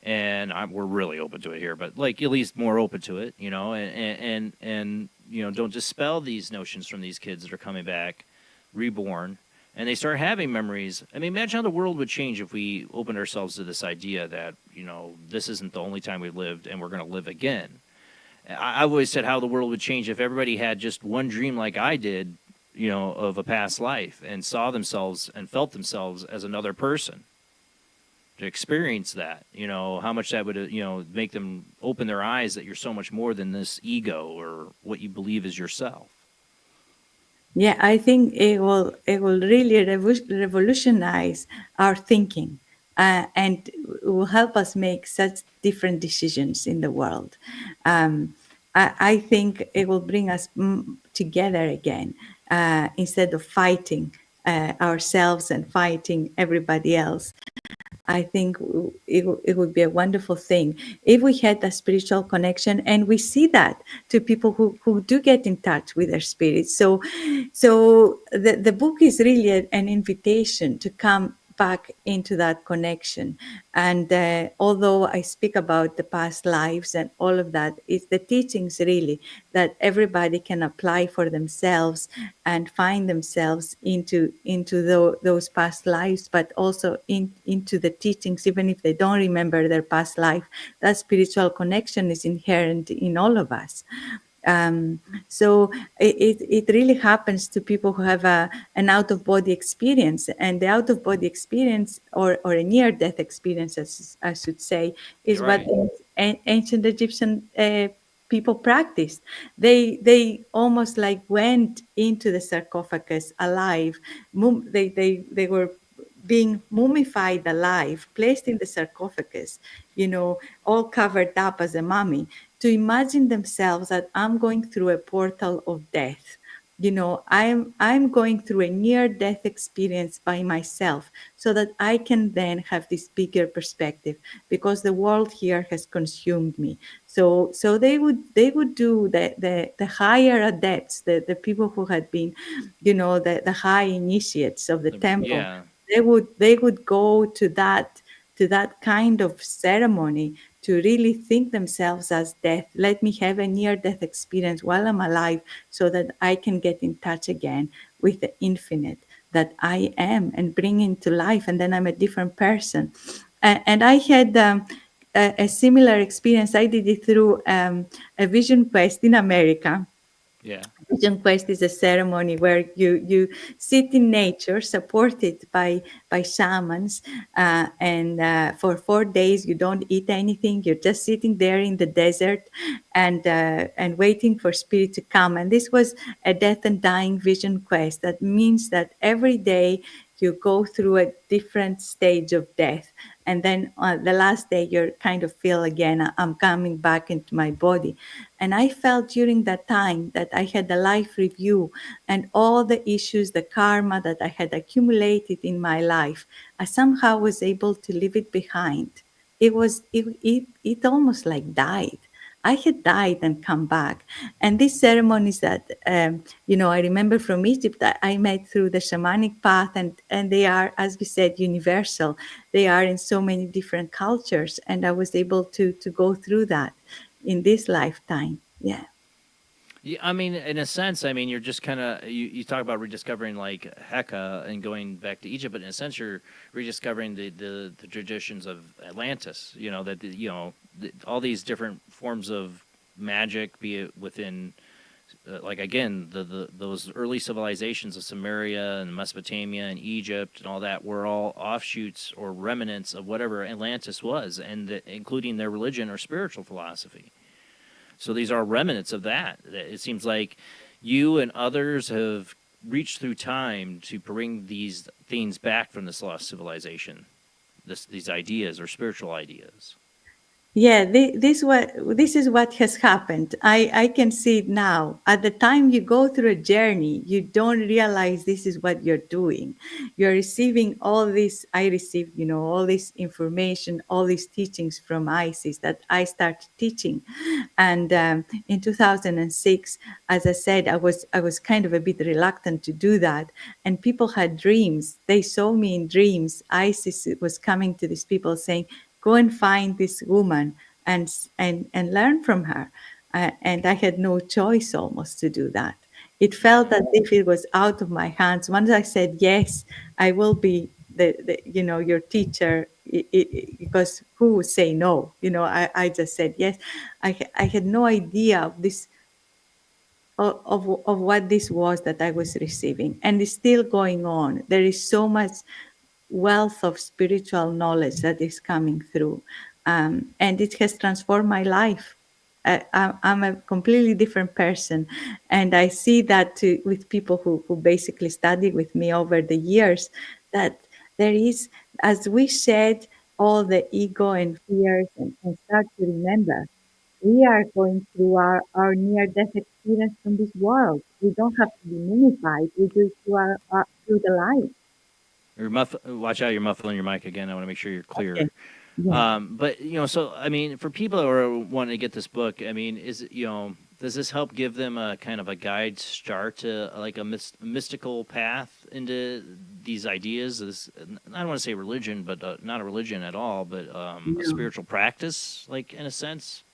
And we're really open to it here, but like at least more open to it, and don't dispel these notions from these kids that are coming back, reborn, and they start having memories. I mean, imagine how the world would change if we opened ourselves to this idea that this isn't the only time we lived, and we're going to live again. I've always said how the world would change if everybody had just one dream like I did, of a past life, and saw themselves and felt themselves as another person. To experience that, how much that would, make them open their eyes that you're so much more than this ego or what you believe is yourself. Yeah, I think it will really revolutionize our thinking, and will help us make such different decisions in the world. I think it will bring us together again, instead of fighting ourselves and fighting everybody else. I think it would be a wonderful thing if we had a spiritual connection, and we see that to people who do get in touch with their spirits. So the book is really an invitation to come back into that connection. And although I speak about the past lives and all of that, it's the teachings really that everybody can apply for themselves and find themselves into those past lives, but also into the teachings, even if they don't remember their past life. That spiritual connection is inherent in all of us. So it really happens to people who have an out-of-body experience, and the out-of-body experience or a near-death experience, as I should say, is right. what ancient Egyptian people practiced. They almost like went into the sarcophagus alive. They were being mummified alive, placed in the sarcophagus, all covered up as a mummy, to imagine themselves that I'm going through a portal of death. I'm going through a near-death experience by myself, so that I can then have this bigger perspective, because the world here has consumed me. So they would do the higher adepts, the people who had been, the high initiates of the temple. Yeah. They would go to that kind of ceremony to really think themselves as death. Let me have a near-death experience while I'm alive, so that I can get in touch again with the infinite that I am, and bring into life, and then I'm a different person. And I had a similar experience. I did it through a vision quest in America. Yeah. Vision quest is a ceremony where you sit in nature, supported by shamans, and for 4 days you don't eat anything. You're just sitting there in the desert, and waiting for spirit to come. And this was a death and dying vision quest. That means that every day you go through a different stage of death, and then the last day you kind of feel again, I'm coming back into my body. And I felt during that time that I had a life review, and all the issues, the karma that I had accumulated in my life, I somehow was able to leave it behind. It almost like died. I had died and come back. And these ceremonies that, I remember from Egypt, I met through the shamanic path, and they are, as we said, universal. They are in so many different cultures, and I was able to go through that. in this lifetime. Yeah. Yeah, I mean, in a sense, I mean, you're just kind of you talk about rediscovering like HEKA and going back to Egypt, but in a sense, you're rediscovering the traditions of Atlantis. You know that all these different forms of magic, be it within like again those early civilizations of Samaria and Mesopotamia and Egypt and all that were all offshoots or remnants of whatever Atlantis was, and including their religion or spiritual philosophy. So these are remnants of that. It seems like you and others have reached through time to bring these things back from this lost civilization, these ideas or spiritual ideas. Yeah, this is what has happened. I can see it now. At the time you go through a journey, you don't realize this is what you're doing. You're receiving all this. I received, all this information, all these teachings from ISIS that I started teaching. And in 2006, as I said, I was kind of a bit reluctant to do that. And people had dreams. They saw me in dreams. ISIS was coming to these people saying, go and find this woman and learn from her. And I had no choice almost to do that. It felt as if it was out of my hands. Once I said, yes, I will be your teacher, because who would say no? I just said yes. I had no idea of this, of what this was that I was receiving. And it's still going on. There is so much wealth of spiritual knowledge that is coming through, and it has transformed my life. I'm a completely different person, and I see that with people who basically study with me over the years, that there is, as we shed all the ego and fears and start to remember, we are going through our near-death experience from this world. We don't have to be mummified. We do it through the light. Watch out, you're muffling your mic again. I want to make sure you're clear. Okay. Yeah. But so I mean, for people who are wanting to get this book, I mean, does this help give them a kind of a guide start to like a mystical path into these ideas? I don't want to say religion, but not a religion at all, but a spiritual practice, like in a sense.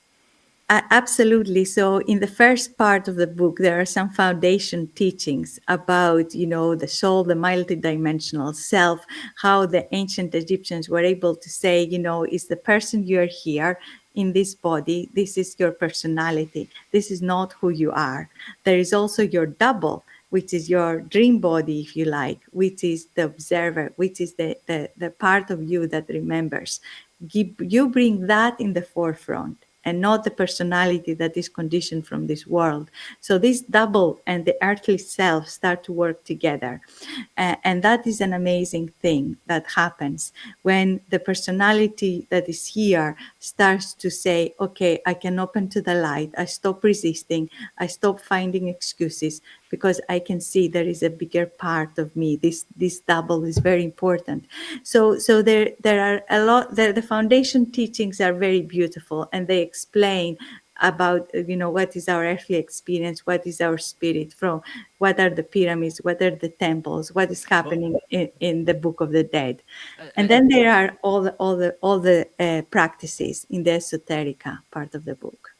Absolutely. So in the first part of the book, there are some foundation teachings about, the soul, the multidimensional self, how the ancient Egyptians were able to say, is the person you're here in this body, this is your personality. This is not who you are. There is also your double, which is your dream body, if you like, which is the observer, which is the part of you that remembers. You bring that in the forefront, and not the personality that is conditioned from this world. So this double and the earthly self start to work together. And that is an amazing thing that happens when the personality that is here starts to say, okay, I can open to the light. I stop resisting. I stop finding excuses, because I can see there is a bigger part of me. This double is very important. So there are a lot. The foundation teachings are very beautiful, and they explain about what is our earthly experience, what is our spirit, from what are the pyramids, what are the temples, what is happening in the Book of the Dead, and then there are all the practices in the esoterica part of the book.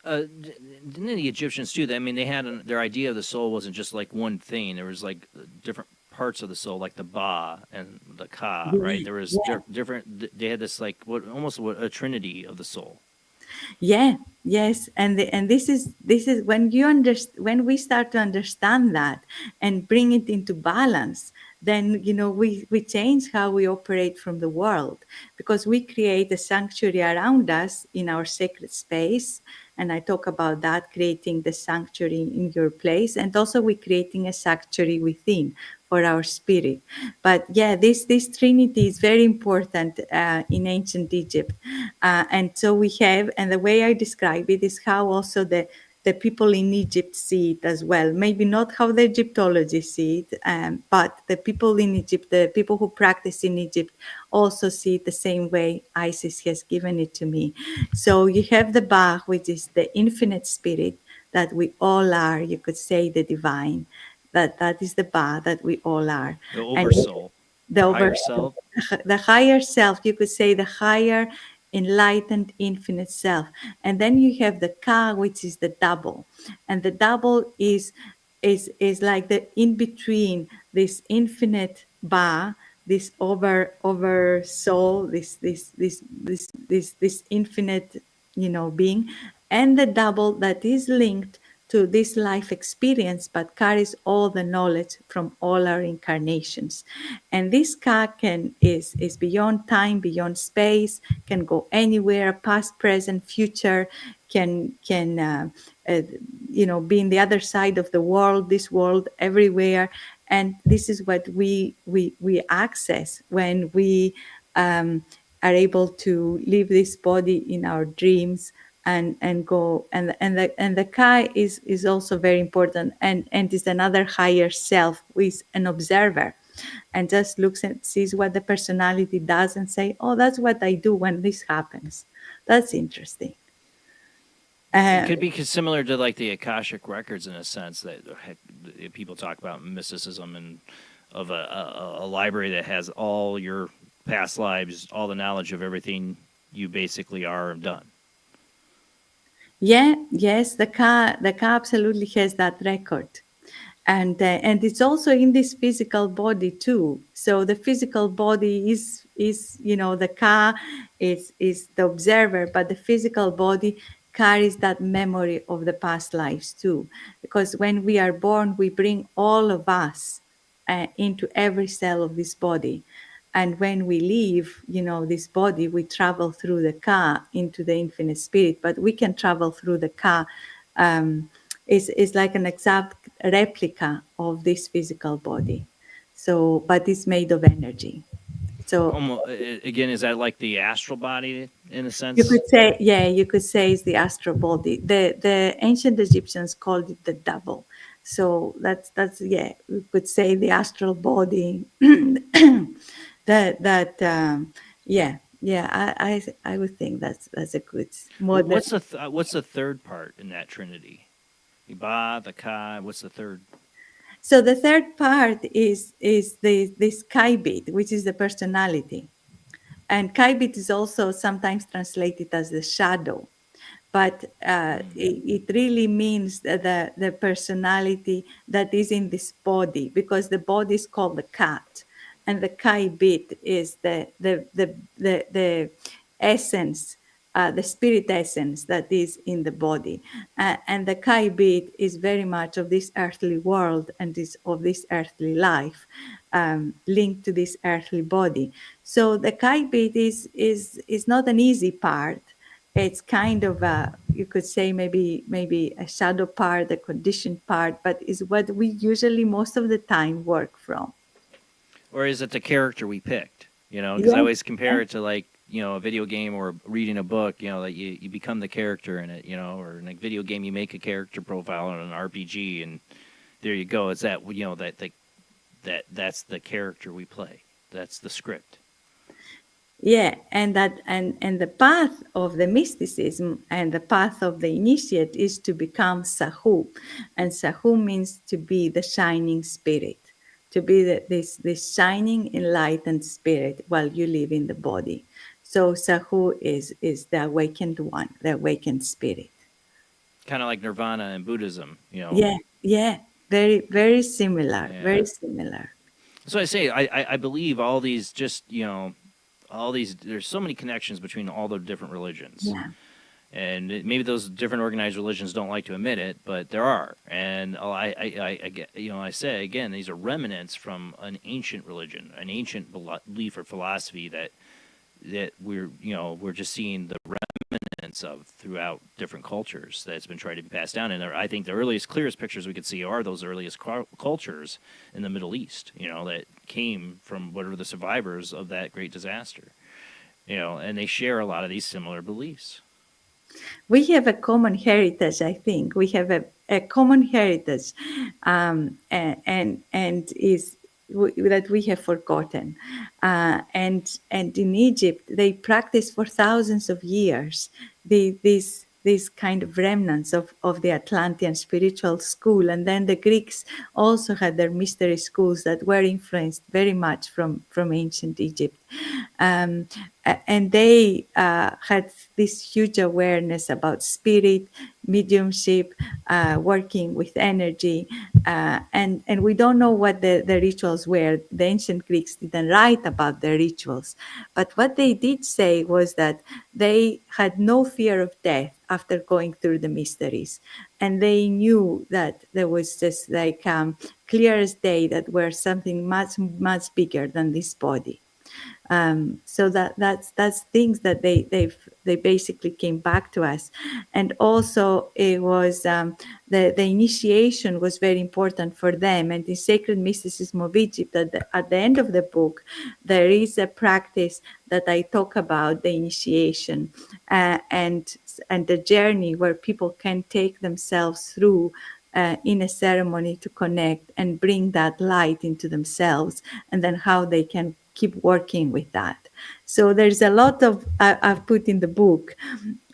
Didn't the Egyptians too? I mean, they had their idea of the soul wasn't just like one thing. There was like different parts of the soul, like the Ba and the Ka, right? There was different. They had this like almost a trinity of the soul. Yeah, yes, and this is when when we start to understand that and bring it into balance, then we change how we operate from the world, because we create a sanctuary around us in our sacred space. And I talk about that, creating the sanctuary in your place, and also we creating a sanctuary within for our spirit. But yeah, this trinity is very important in ancient Egypt, and so we have, and the way I describe it is how also the people in Egypt see it as well. Maybe not how the Egyptologists see it, but the people in Egypt, the people who practice in Egypt, also see it the same way Isis has given it to me. So you have the Ba, which is the infinite spirit that we all are. You could say the divine. That is the Ba that we all are. The oversoul. The higher self. The higher self. You could say the higher enlightened infinite self. And then you have the Ka, which is the double. And the double is like the in between this infinite Ba, this over soul, this infinite, being, and the double that is linked to this life experience but carries all the knowledge from all our incarnations. And this Ka is beyond time, beyond space, can go anywhere, past, present, future, can be in the other side of the world, this world, everywhere. And this is what we access when we are able to leave this body in our dreams and go. And the Ka is also very important, and is another higher self who is an observer and just looks and sees what the personality does and say, oh, that's what I do when this happens. That's interesting. It could be similar to like the Akashic records in a sense that people talk about mysticism and of a library that has all your past lives, all the knowledge of everything you basically are done. Yeah, yes, the Ka absolutely has that record. And it's also in this physical body too. So the physical body is the Ka is the observer, but the physical body carries that memory of the past lives too. Because when we are born, we bring all of us into every cell of this body. And when we leave, this body, we travel through the Ka into the infinite spirit. But we can travel through the Ka. Is like an exact replica of this physical body. So, but it's made of energy. So again, is that like the astral body in a sense? you could say, you could say it's the astral body. The ancient Egyptians called it the double. So that's we could say the astral body. I would think that's a good model. What's the third part in that trinity? The Ba, the Ka. What's the third? So the third part is this Kaibit, which is the personality. And Kaibit is also sometimes translated as the shadow. But it really means the personality that is in this body, because the body is called the cat. And the Kaibit is the essence, the spirit essence that is in the body. And the Kaibit is very much of this earthly world and of this earthly life, linked to this earthly body. So the Kaibit is not an easy part. It's kind of you could say maybe a shadow part, a conditioned part, but is what we usually most of the time work from. Or is it the character we picked? Because I always compare it to like, a video game or reading a book, that you become the character in it, or in a video game, you make a character profile in an RPG, and there you go. It's that, that's the character we play. That's the script. Yeah, and the path of the mysticism and the path of the initiate is to become Sahu. And Sahu means to be the shining spirit, to be this shining, enlightened spirit while you live in the body. So Sahu is the awakened one, the awakened spirit. Kind of like Nirvana in Buddhism, Yeah, very, very similar, very similar. So I say, I believe all these there's so many connections between all the different religions. Yeah. And maybe those different organized religions don't like to admit it, but there are. And I say again, these are remnants from an ancient religion, an ancient belief or philosophy that we're just seeing the remnants of throughout different cultures that's been tried to be passed down. And I think the earliest, clearest pictures we could see are those earliest cultures in the Middle East, that came from what are the survivors of that great disaster, and they share a lot of these similar beliefs. We have a common heritage, I think. We have a common heritage, and is that we have forgotten. And in Egypt, they practiced for thousands of years these kind of remnants of the Atlantean spiritual school. And then the Greeks also had their mystery schools that were influenced very much from ancient Egypt. And they had this huge awareness about spirit, mediumship, working with energy, and we don't know what the rituals were. The ancient Greeks didn't write about the rituals, but what they did say was that they had no fear of death after going through the mysteries, and they knew that there was just like clear as day that we're something much bigger than this body. So that's things that they basically came back to us. And also it was the initiation was very important for them. And the Sacred Mysticism of Egypt, at the end of the book, there is a practice that I talk about, the initiation, and the journey where people can take themselves through in a ceremony to connect and bring that light into themselves, and then how they can keep working with that. So there's a lot of I've put in the book.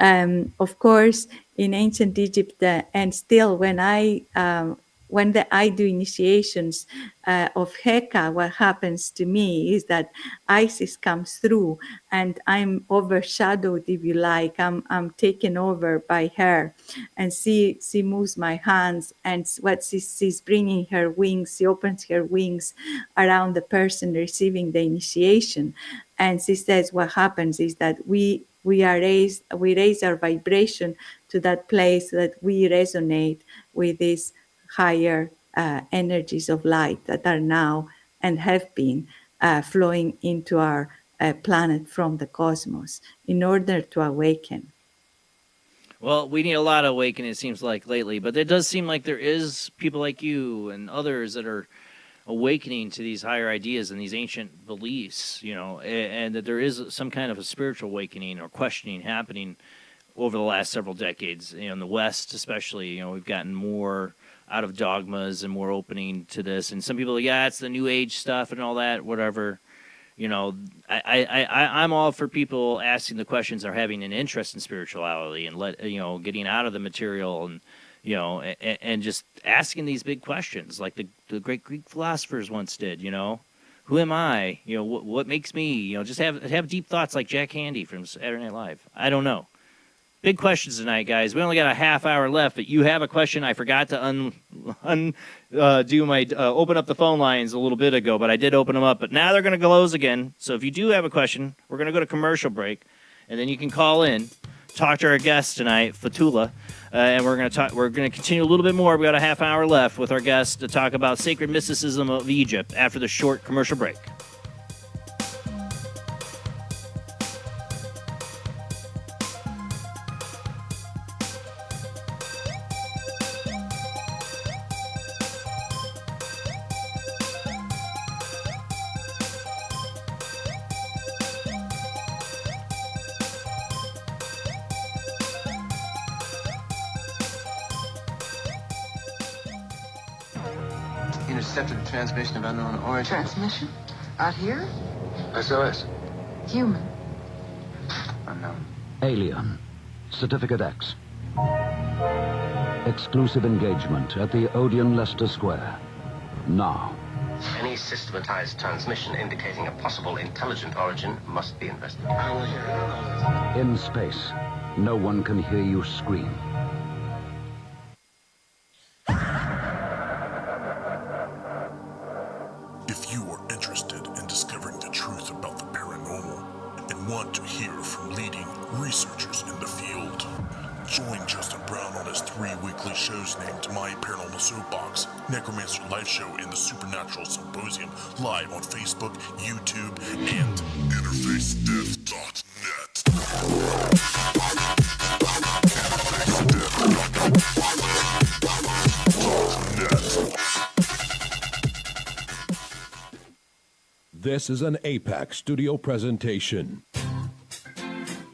Of course, in ancient Egypt, and still when I do initiations of HEKA, what happens to me is that Isis comes through and I'm overshadowed, if you like. I'm taken over by her, and she moves my hands, and what she's bringing her wings, she opens her wings around the person receiving the initiation, and she says what happens is that we raise our vibration to that place that we resonate with these higher energies of light that are now and have been flowing into our planet from the cosmos in order to awaken. Well, we need a lot of awakening, it seems like, lately, but it does seem like there is people like you and others that are awakening to these higher ideas and these ancient beliefs, and that there is some kind of a spiritual awakening or questioning happening over the last several decades. In the West especially, we've gotten more out of dogmas and more opening to this. And some people are, yeah, it's the New Age stuff and all that, whatever. I'm all for people asking the questions or having an interest in spirituality and getting out of the material and and just asking these big questions like the great Greek philosophers once did. Who am I? What makes me? Just have deep thoughts like Jack Handy from Saturday Night Live. I don't know. Big questions tonight, guys. We only got a half hour left, but you have a question. I forgot to open up the phone lines a little bit ago, but I did open them up. But now they're going to close again. So if you do have a question, we're going to go to commercial break, and then you can call in, talk to our guest tonight, Fotoula, and we're going to continue a little bit more. We got a half hour left with our guest to talk about Sacred Mysticism of Egypt after the short commercial break. Intercepted transmission of unknown origin. Transmission? Out here? SOS. Human. Unknown. Alien. Certificate X. Exclusive engagement at the Odeon Leicester Square. Now. Any systematized transmission indicating a possible intelligent origin must be investigated. I don't want to hear it. In space, no one can hear you scream. If you are interested in discovering the truth about the paranormal and want to hear from leading researchers in the field, join Justin Brown on his 3 weekly shows named My Paranormal Soapbox, Necromancer Live Show, and the Supernatural Symposium, live on Facebook, YouTube, and InterfaceDeath.net. This is an APAC studio presentation.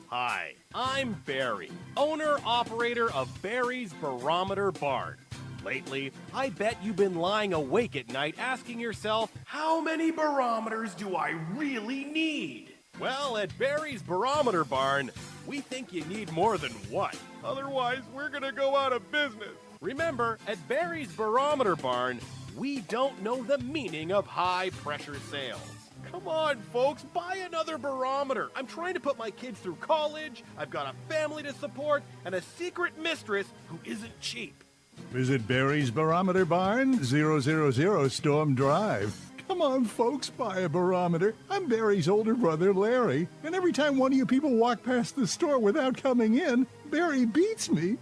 Hi, I'm Barry, owner-operator of Barry's Barometer Barn. Lately, I bet you've been lying awake at night asking yourself, how many barometers do I really need? Well, at Barry's Barometer Barn, we think you need more than one. Otherwise, we're gonna go out of business. Remember, at Barry's Barometer Barn, we don't know the meaning of high-pressure sales. Come on, folks, buy another barometer. I'm trying to put my kids through college, I've got a family to support, and a secret mistress who isn't cheap. Visit Barry's Barometer Barn, 000 Storm Drive. Come on, folks, buy a barometer. I'm Barry's older brother, Larry, and every time one of you people walk past the store without coming in, Barry beats me.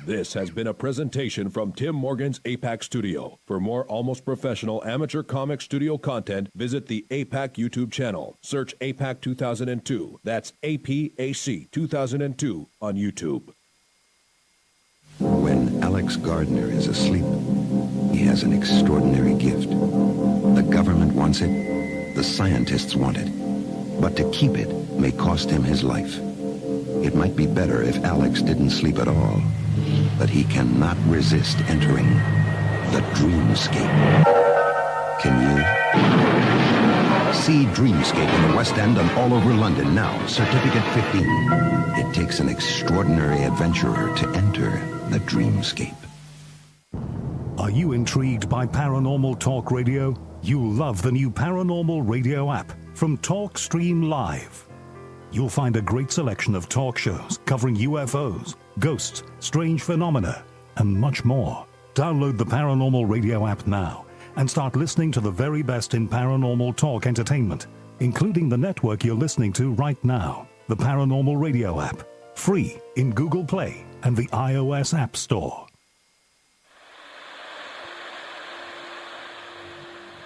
This has been a presentation from Tim Morgan's APAC Studio. For more almost professional amateur comic studio content, visit the APAC YouTube channel. Search APAC 2002. That's APAC 2002 on YouTube. When Alex Gardner is asleep, he has an extraordinary gift. The government wants it, the scientists want it. But to keep it may cost him his life. It might be better if Alex didn't sleep at all. But he cannot resist entering the dreamscape. Can you? See Dreamscape in the West End and all over London now. Certificate 15. It takes an extraordinary adventurer to enter the dreamscape. Are you intrigued by Paranormal Talk Radio? You'll love the new Paranormal Radio app from Talkstream Live. You'll find a great selection of talk shows covering UFOs, ghosts, strange phenomena, and much more. Download the Paranormal Radio app now and start listening to the very best in paranormal talk entertainment, including the network you're listening to right now, the Paranormal Radio app, free in Google Play and the iOS App Store.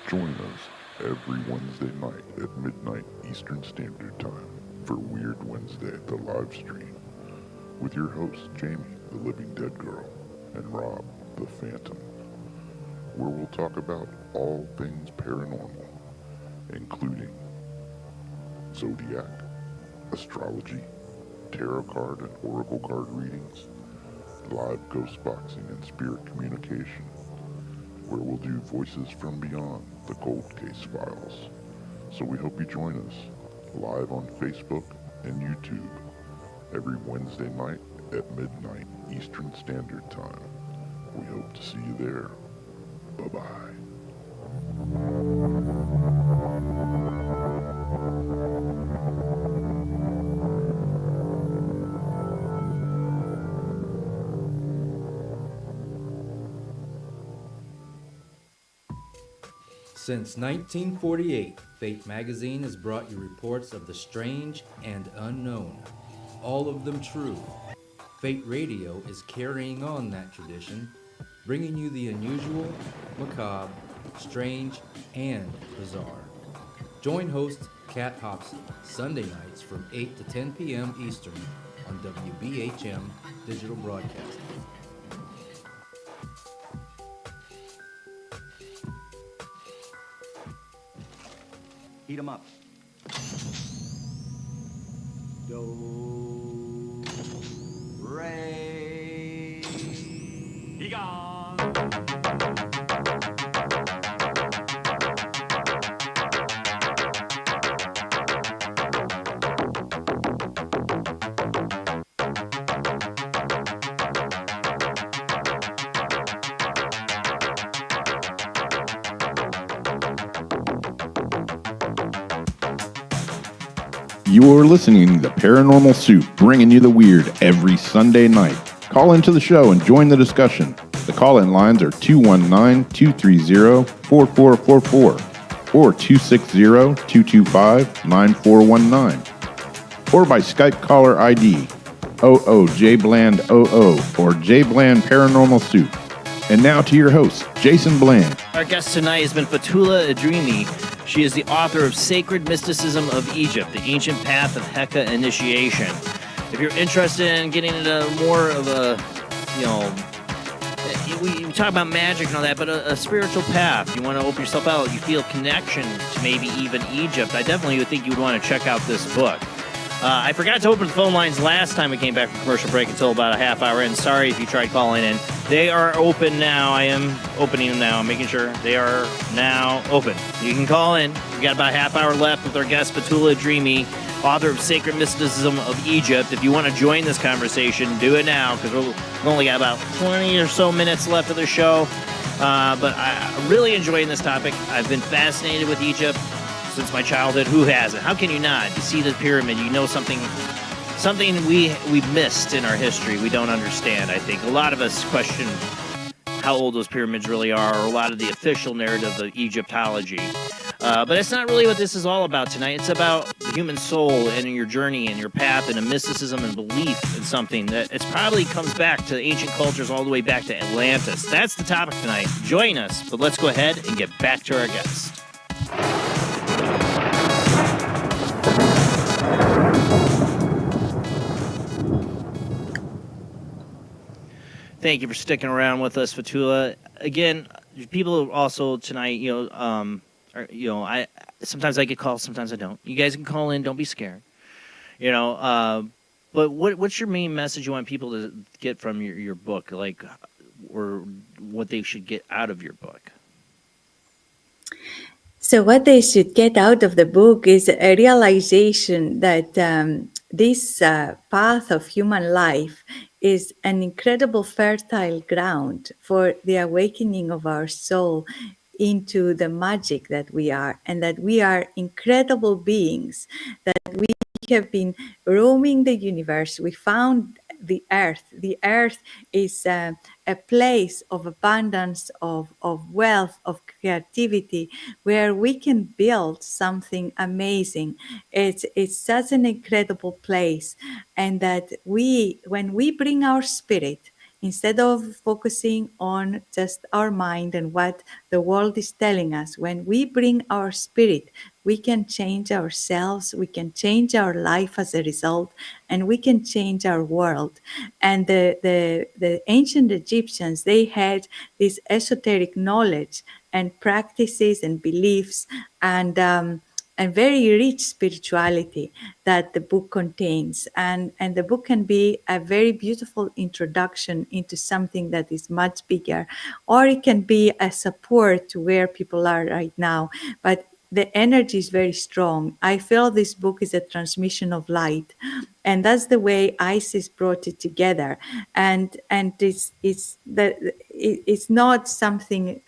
Join us every Wednesday night at midnight Eastern Standard Time for Weird Wednesday, the live stream, with your hosts Jamie, the Living Dead Girl, and Rob, the Phantom, where we'll talk about all things paranormal, including zodiac, astrology, tarot card and oracle card readings, live ghost boxing and spirit communication, where we'll do Voices from Beyond, the Cold Case Files. So we hope you join us live on Facebook and YouTube every Wednesday night at midnight Eastern Standard Time. We hope to see you there. Bye-bye. Since 1948, Fate magazine has brought you reports of the strange and unknown, all of them true. Fate Radio is carrying on that tradition, bringing you the unusual, macabre, strange, and bizarre. Join host Kat Hobson Sunday nights from 8 to 10 p.m. Eastern on WBHM Digital Broadcasting. Heat 'em up. Do, re, be gone. You're listening to the Paranormal Soup, bringing you the weird every Sunday night. Call into the show and join the discussion. The call-in lines are 219-230-4444 or 260-225-9419 or by Skype caller ID 00JBland00 or JBland Paranormal Soup. And now to your host, Jason Bland. Our guest tonight has been Fotoula Adrimi. She is the author of Sacred Mysticism of Egypt, the ancient path of HEKA initiation. If you're interested in getting into more of a, we talk about magic and all that, but a spiritual path, you want to open yourself out, you feel connection to maybe even Egypt, I definitely would think you would want to check out this book. I forgot to open the phone lines last time we came back from commercial break until about a half hour in. Sorry if you tried calling in. They are open now. I am opening them now. I'm making sure they are now open. You can call in. We got about a half hour left with our guest, Fotoula Adrimi, author of Sacred Mysticism of Egypt. If you want to join this conversation, do it now, because we've only got about 20 or so minutes left of the show. But I'm really enjoying this topic. I've been fascinated with Egypt since my childhood. Who hasn't? How can you not? You see the pyramid, you know something we've missed in our history. We don't understand, I think. A lot of us question how old those pyramids really are, or a lot of the official narrative of Egyptology. But it's not really what this is all about tonight. It's about the human soul and your journey and your path and a mysticism and belief in something that it probably comes back to ancient cultures all the way back to Atlantis. That's the topic tonight. Join us, but let's go ahead and get back to our guest. Thank you for sticking around with us, Fotoula. Again, people also tonight, I sometimes I get calls, sometimes I don't. You guys can call in, don't be scared. But what's your main message you want people to get from your book, or what they should get out of your book? So what they should get out of the book is a realization that this path of human life is an incredible fertile ground for the awakening of our soul into the magic that we are, and that we are incredible beings, that we have been roaming the universe. We found the earth. The earth is a place of abundance, of wealth, of creativity, where we can build something amazing. It's such an incredible place, and that when we bring our spirit, instead of focusing on just our mind and what the world is telling us, when we bring our spirit, we can change ourselves, we can change our life as a result, and we can change our world. And the ancient Egyptians, they had this esoteric knowledge and practices and beliefs and very rich spirituality that the book contains. And the book can be a very beautiful introduction into something that is much bigger, or it can be a support to where people are right now. But the energy is very strong. I feel this book is a transmission of light, and that's the way Isis brought it together. And it's not something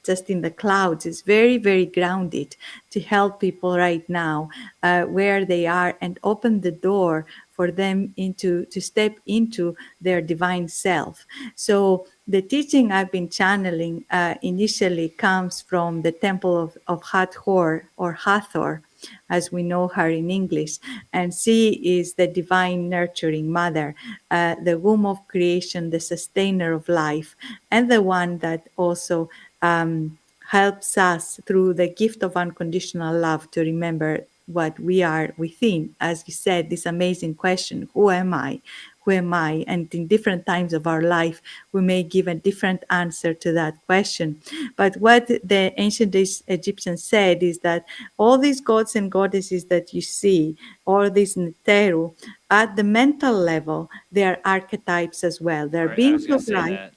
just in the clouds. It's very, very grounded to help people right now where they are, and open the door for them to step into their divine self. So the teaching I've been channeling initially comes from the temple of Hathor, or Hathor, as we know her in English. And she is the divine nurturing mother, the womb of creation, the sustainer of life, and the one that also helps us through the gift of unconditional love to remember what we are within. As you said, this amazing question, who am I? Who am I? And in different times of our life, we may give a different answer to that question. But what the ancient Egyptians said is that all these gods and goddesses that you see, all these Neteru, at the mental level, they are archetypes as well. They're beings of light.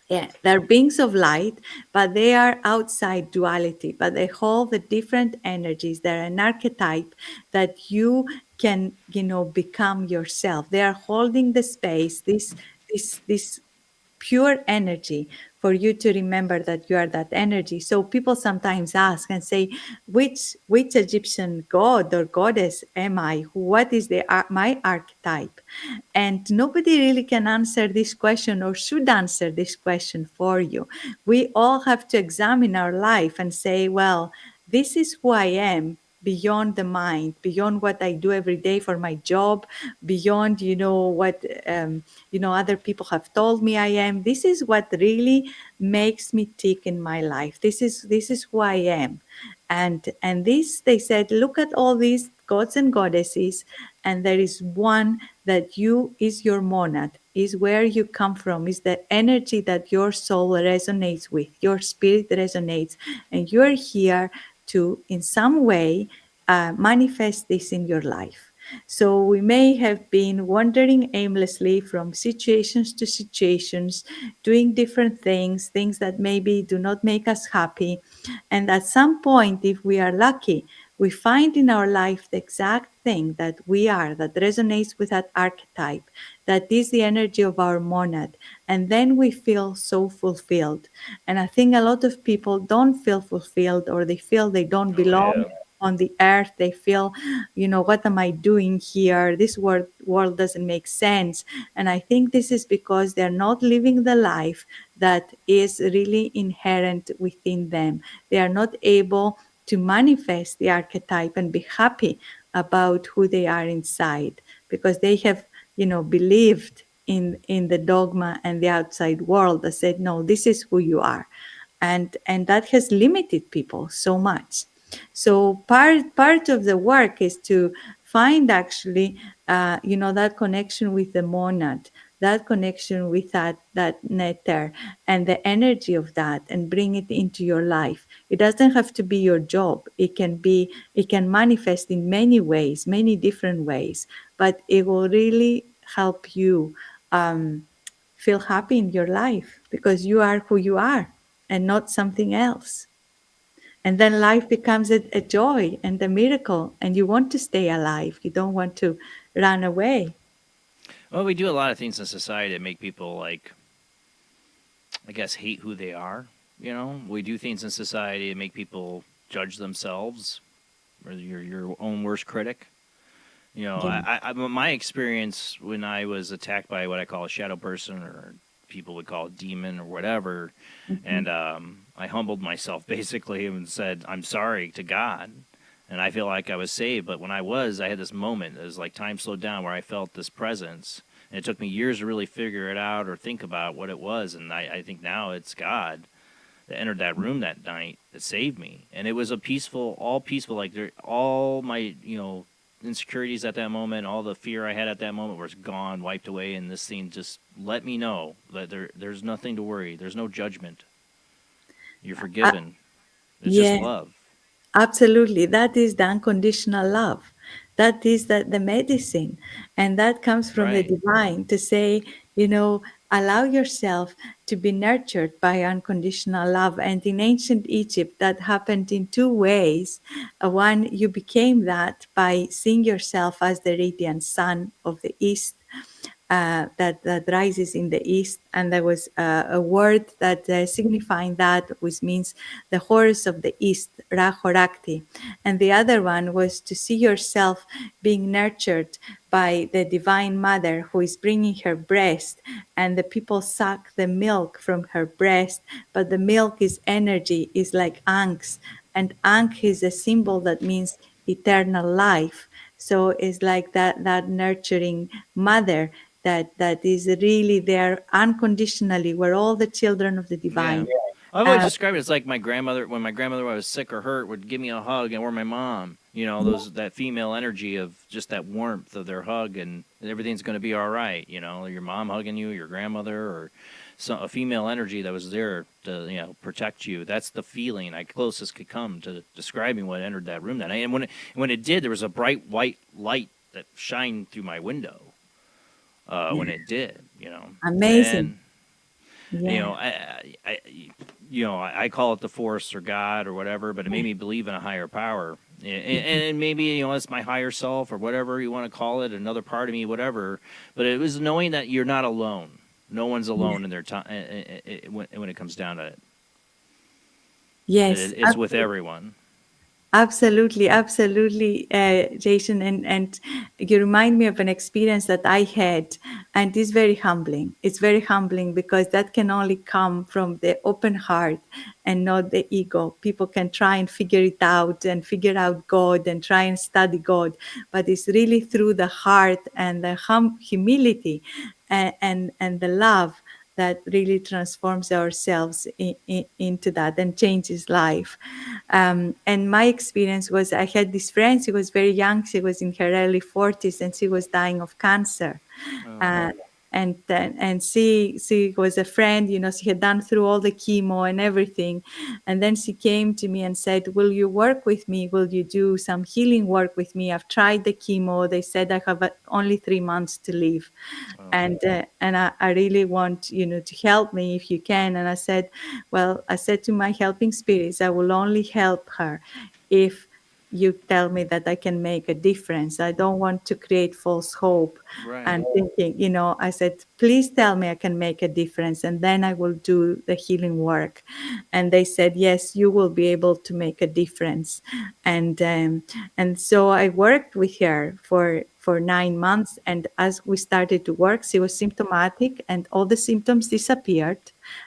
Yeah, they're beings of light, but they are outside duality, but they hold the different energies. They're an archetype that you can, become yourself. They are holding the space, this pure energy, for you to remember that you are that energy. So people sometimes ask and say, which Egyptian god or goddess am I? What is my archetype? And nobody really can answer this question, or should answer this question for you. We all have to examine our life and say, well, this is who I am, beyond the mind, beyond what I do every day for my job, beyond, what, other people have told me I am. This is what really makes me tick in my life. This is who I am. And this, they said, look at all these gods and goddesses, and there is one that is your monad, is where you come from, is the energy that your soul resonates with, your spirit resonates, and you're here to, in some way, manifest this in your life. So we may have been wandering aimlessly from situations to situations, doing different things, things that maybe do not make us happy. And at some point, if we are lucky, we find in our life the exact thing that we are, that resonates with that archetype, that is the energy of our monad. And then we feel so fulfilled. And I think a lot of people don't feel fulfilled, or they feel they don't belong on the earth. They feel, what am I doing here? This world doesn't make sense. And I think this is because they're not living the life that is really inherent within them. They are not able to manifest the archetype and be happy about who they are inside, because they have, believed in the dogma and the outside world that said, no, this is who you are. And that has limited people so much. So part of the work is to find actually, that connection with the monad, that connection with that nether and the energy of that, and bring it into your life. It doesn't have to be your job. It can manifest in many ways, many different ways, but it will really help you feel happy in your life, because you are who you are and not something else. And then life becomes a joy and a miracle, and you want to stay alive. You don't want to run away. Well, we do a lot of things in society that make people, like, I guess, hate who they are. We do things in society that make people judge themselves, or you're your own worst critic. My experience when I was attacked by what I call a shadow person, or people would call a demon or whatever, and I humbled myself basically and said, I'm sorry to God. And I feel like I was saved. But when I had this moment, it was like time slowed down, where I felt this presence. And it took me years to really figure it out or think about what it was. And I think now it's God that entered that room that night that saved me. And it was all peaceful, like all my, insecurities at that moment, all the fear I had at that moment was gone, wiped away. And this thing just let me know that there's nothing to worry. There's no judgment. You're forgiven. It's just love. Absolutely. That is the unconditional love. That is the medicine. And that comes from the divine, to say, allow yourself to be nurtured by unconditional love. And in ancient Egypt, that happened in two ways. One, you became that by seeing yourself as the radiant sun of the East. That rises in the east, and there was a word that signifying that, which means the Horus of the east, Rahorakti. And the other one was to see yourself being nurtured by the divine mother, who is bringing her breast, and the people suck the milk from her breast, but the milk is energy, is like Ankhs, and Ankh is a symbol that means eternal life. So it's like that nurturing mother that is really there unconditionally. We're all the children of the divine. Yeah. I've always described it as like my grandmother, when my grandmother was sick or hurt, would give me a hug, or my mom, that female energy of just that warmth of their hug, and everything's going to be all right. Your mom hugging you, your grandmother, or a female energy that was there to, protect you. That's the feeling I closest could come to describing what entered that room that night. And when it did, there was a bright white light that shined through my window. When it did, Amazing. I call it the force or God or whatever, but it made me believe in a higher power, and maybe it's my higher self or whatever you want to call it, another part of me, whatever. But it was knowing that you're not alone. No one's alone in their time when it comes down to it. Yes, it's with everyone. Absolutely, Jason, and you remind me of an experience that I had, and it's very humbling. It's very humbling because that can only come from the open heart and not the ego. People can try and figure it out and figure out God and try and study God, but it's really through the heart and the humility and the love that really transforms ourselves into that and changes life. And my experience was, I had this friend, she was very young, she was in her early 40s, and she was dying of cancer. and she was a friend, she had done through all the chemo and everything. And then she came to me and said, will you work with me? Will you do some healing work with me? I've tried the chemo. They said I have only 3 months to live. And I really want, to help me if you can. And I said to my helping spirits, I will only help her if you tell me that I can make a difference. I don't want to create false hope. Right. And thinking, I said, please tell me I can make a difference, and then I will do the healing work. And they said, yes, you will be able to make a difference. And so I worked with her for 9 months. And as we started to work, she was symptomatic and all the symptoms disappeared.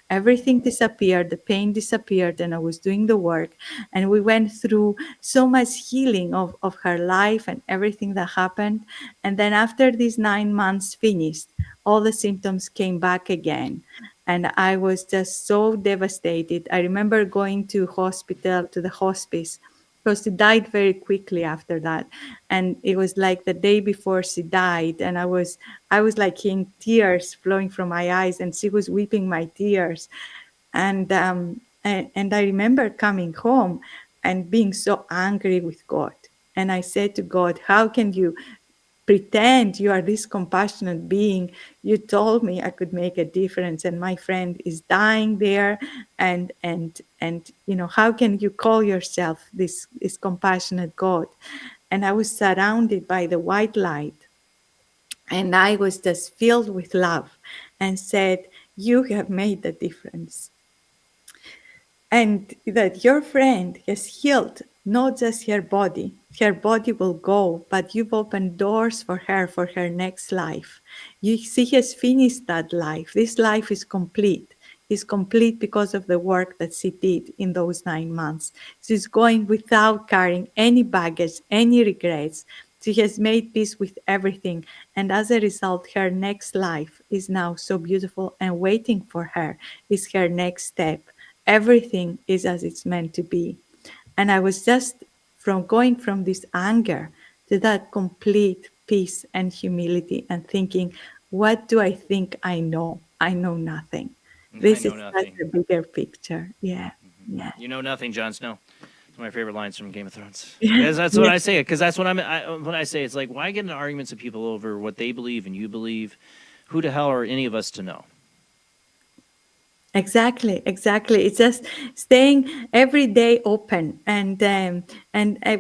Everything disappeared, the pain disappeared, and I was doing the work. And we went through so much healing of her life and everything that happened. And then after these 9 months finished, all the symptoms came back again. And I was just so devastated. I remember going to the hospice, because she died very quickly after that. And it was like the day before she died. And I was like in tears flowing from my eyes, and she was weeping my tears. And I remember coming home and being so angry with God. And I said to God, how can you pretend you are this compassionate being? You told me I could make a difference, and my friend is dying there. And how can you call yourself this compassionate God? And I was surrounded by the white light, and I was just filled with love, and said, you have made the difference. And that your friend has healed not just her body will go, but you've opened doors for her next life. She has finished that life. This life is complete. It's complete because of the work that she did in those 9 months. She's going without carrying any baggage, any regrets. She has made peace with everything. And as a result, her next life is now so beautiful, and waiting for her is her next step. Everything is as it's meant to be. And I was just going from this anger to that complete peace and humility, and thinking, what do I think I know? I know nothing. This is such a bigger picture. Yeah. Yeah. You know nothing, Jon Snow. It's one of my favorite lines from Game of Thrones. Because that's what I say. Because that's what when I say, it's like, why get in arguments with people over what they believe and you believe? Who the hell are any of us to know? Exactly. It's just staying every day open and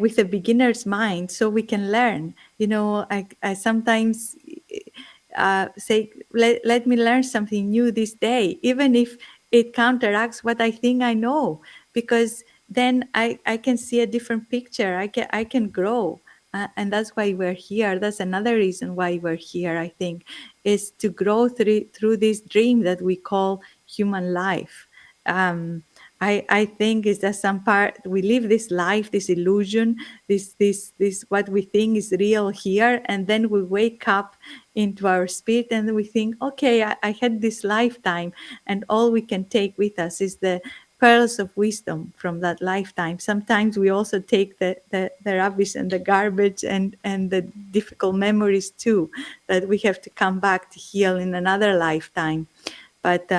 with a beginner's mind, so we can learn. I sometimes say, let me learn something new this day, even if it counteracts what I think I know, because then I can see a different picture. I can grow. And that's why we're here. That's another reason why we're here, I think, is to grow through this dream that we call human life. I think is that some part we live this life, this illusion, this what we think is real here, and then we wake up into our spirit and we think, okay, I had this lifetime, and all we can take with us is the pearls of wisdom from that lifetime. Sometimes we also take the rubbish and the garbage and the difficult memories too, that we have to come back to heal in another lifetime. But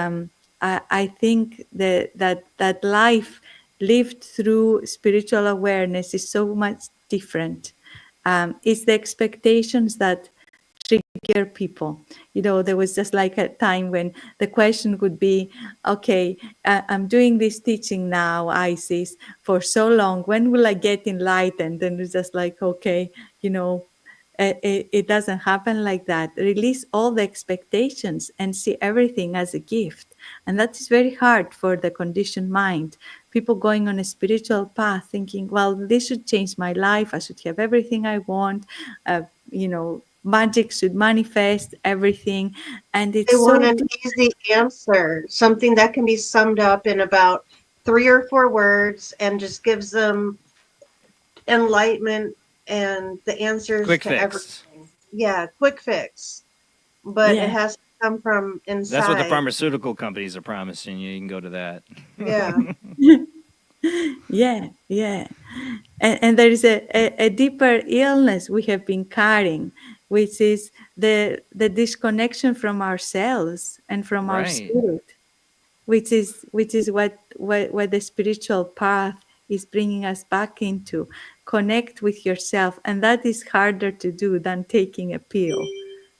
I think that life lived through spiritual awareness is so much different. It's the expectations that trigger people. There was just like a time when the question would be, okay, I'm doing this teaching now, Isis, for so long. When will I get enlightened? And it's just like, okay, it doesn't happen like that. Release all the expectations and see everything as a gift. And that is very hard for the conditioned mind. People going on a spiritual path thinking, well, this should change my life. I should have everything I want. Magic should manifest everything. And it's they want an easy answer, something that can be summed up in about 3 or 4 words and just gives them enlightenment and the answers quick to fix. everything. Yeah, quick fix. But it has to come from inside. That's what the pharmaceutical companies are promising you. You can go to that. Yeah. Yeah. And there is a deeper illness we have been carrying. which is the disconnection from ourselves and from our Right. spirit, which is what the spiritual path is bringing us back into. Connect with yourself, and that is harder to do than taking a pill.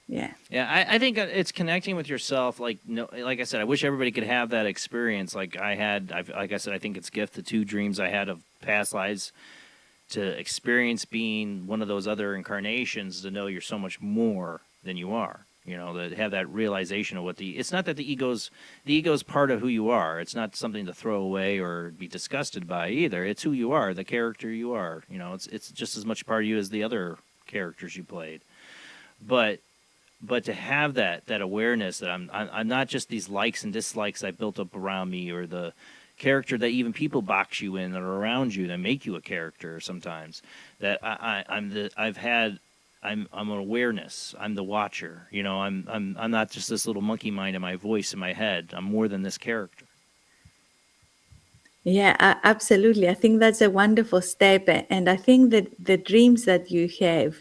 Yeah. Yeah, I think it's connecting with yourself. Like, no, like I said, I wish everybody could have that experience. Like I had, like I said, I think it's gift the 2 dreams I had of past lives, to experience being one of those other incarnations, to know you're so much more than you are. You know, to have that realization of what it's not that the ego's part of who you are. It's not something to throw away or be disgusted by either. It's who you are, the character you are. You know, it's just as much part of you as the other characters you played. But to have that awareness that I'm not just these likes and dislikes I built up around me, or the character that even people box you in that are around you that make you a character sometimes. That I'm an awareness. I'm the watcher. You know, I'm not just this little monkey mind in my voice in my head. I'm more than this character. Yeah, absolutely. I think that's a wonderful step. And I think that the dreams that you have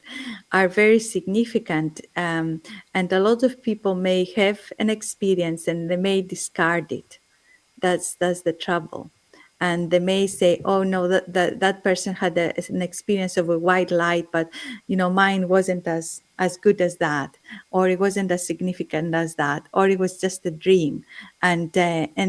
are very significant. And a lot of people may have an experience and they may discard it. That's the trouble. And they may say, oh no, that person had an experience of a white light, but you know, mine wasn't as good as that, or it wasn't as significant as that, or it was just a dream. And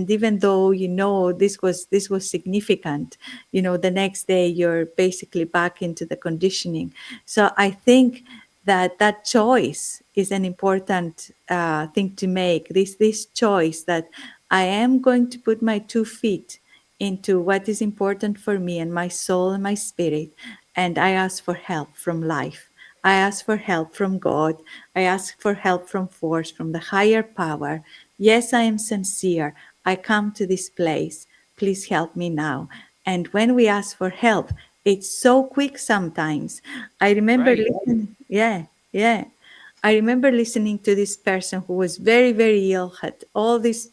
even though you know this was significant, you know, the next day you're basically back into the conditioning. So I think that choice is an important thing to make. This choice that I am going to put my 2 feet into what is important for me and my soul and my spirit, and I ask for help from life. I ask for help from God. I ask for help from force, from the higher power. Yes, I am sincere. I come to this place. Please help me now. And when we ask for help, it's so quick sometimes. I remember listening. Yeah. I remember listening to this person who was very, very ill, had all these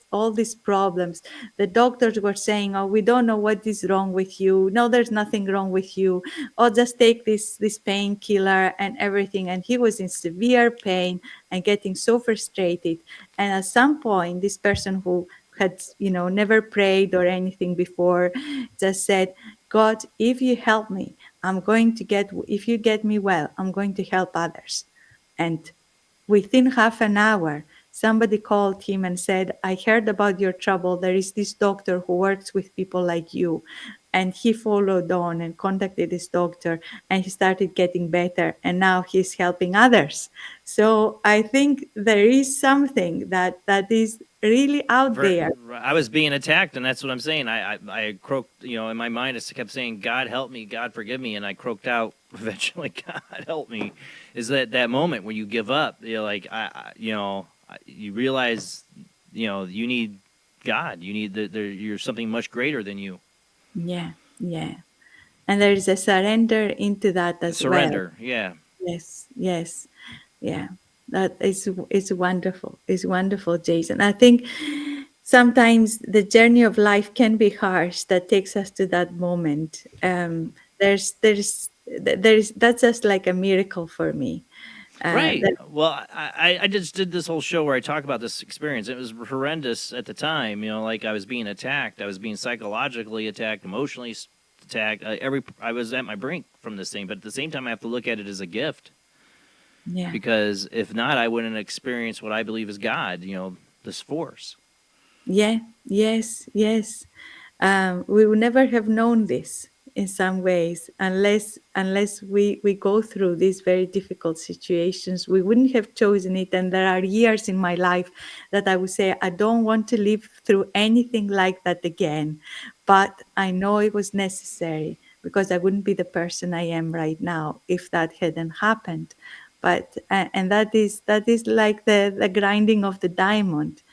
problems. The doctors were saying, "Oh, we don't know what is wrong with you. No, there's nothing wrong with you. Oh, just take this painkiller and everything." And he was in severe pain and getting so frustrated. And at some point, this person who had, you know, never prayed or anything before, just said, "God, if you help me, if you get me well, I'm going to help others." And within half an hour, somebody called him and said, "I heard about your trouble. There is this doctor who works with people like you." And he followed on and contacted his doctor, and he started getting better. And now he's helping others. So I think there is something that is really out there. I was being attacked, and that's what I'm saying. I croaked, you know, in my mind. I kept saying, "God help me, God forgive me," and I croaked out eventually, "God help me." Is that moment when you give up? You're like, you realize, you know, you need God. You need you're something much greater than you. Yeah. And there is a surrender into that as well. Surrender, yeah. Yes. Yeah. That is wonderful. It's wonderful, Jason. I think sometimes the journey of life can be harsh. That takes us to that moment. That's just like a miracle for me. Right. Well, I just did this whole show where I talk about this experience. It was horrendous at the time. You know, like I was being attacked. I was being psychologically attacked, emotionally attacked. I was at my brink from this thing. But at the same time, I have to look at it as a gift. Yeah. Because if not, I wouldn't experience what I believe is God. You know, this force. Yeah. Yes. We would never have known this in some ways unless we go through these very difficult situations. We wouldn't have chosen it. And there are years in my life that I would say, I don't want to live through anything like that again. But I know it was necessary, because I wouldn't be the person I am right now if that hadn't happened. But and that is like the grinding of the diamond.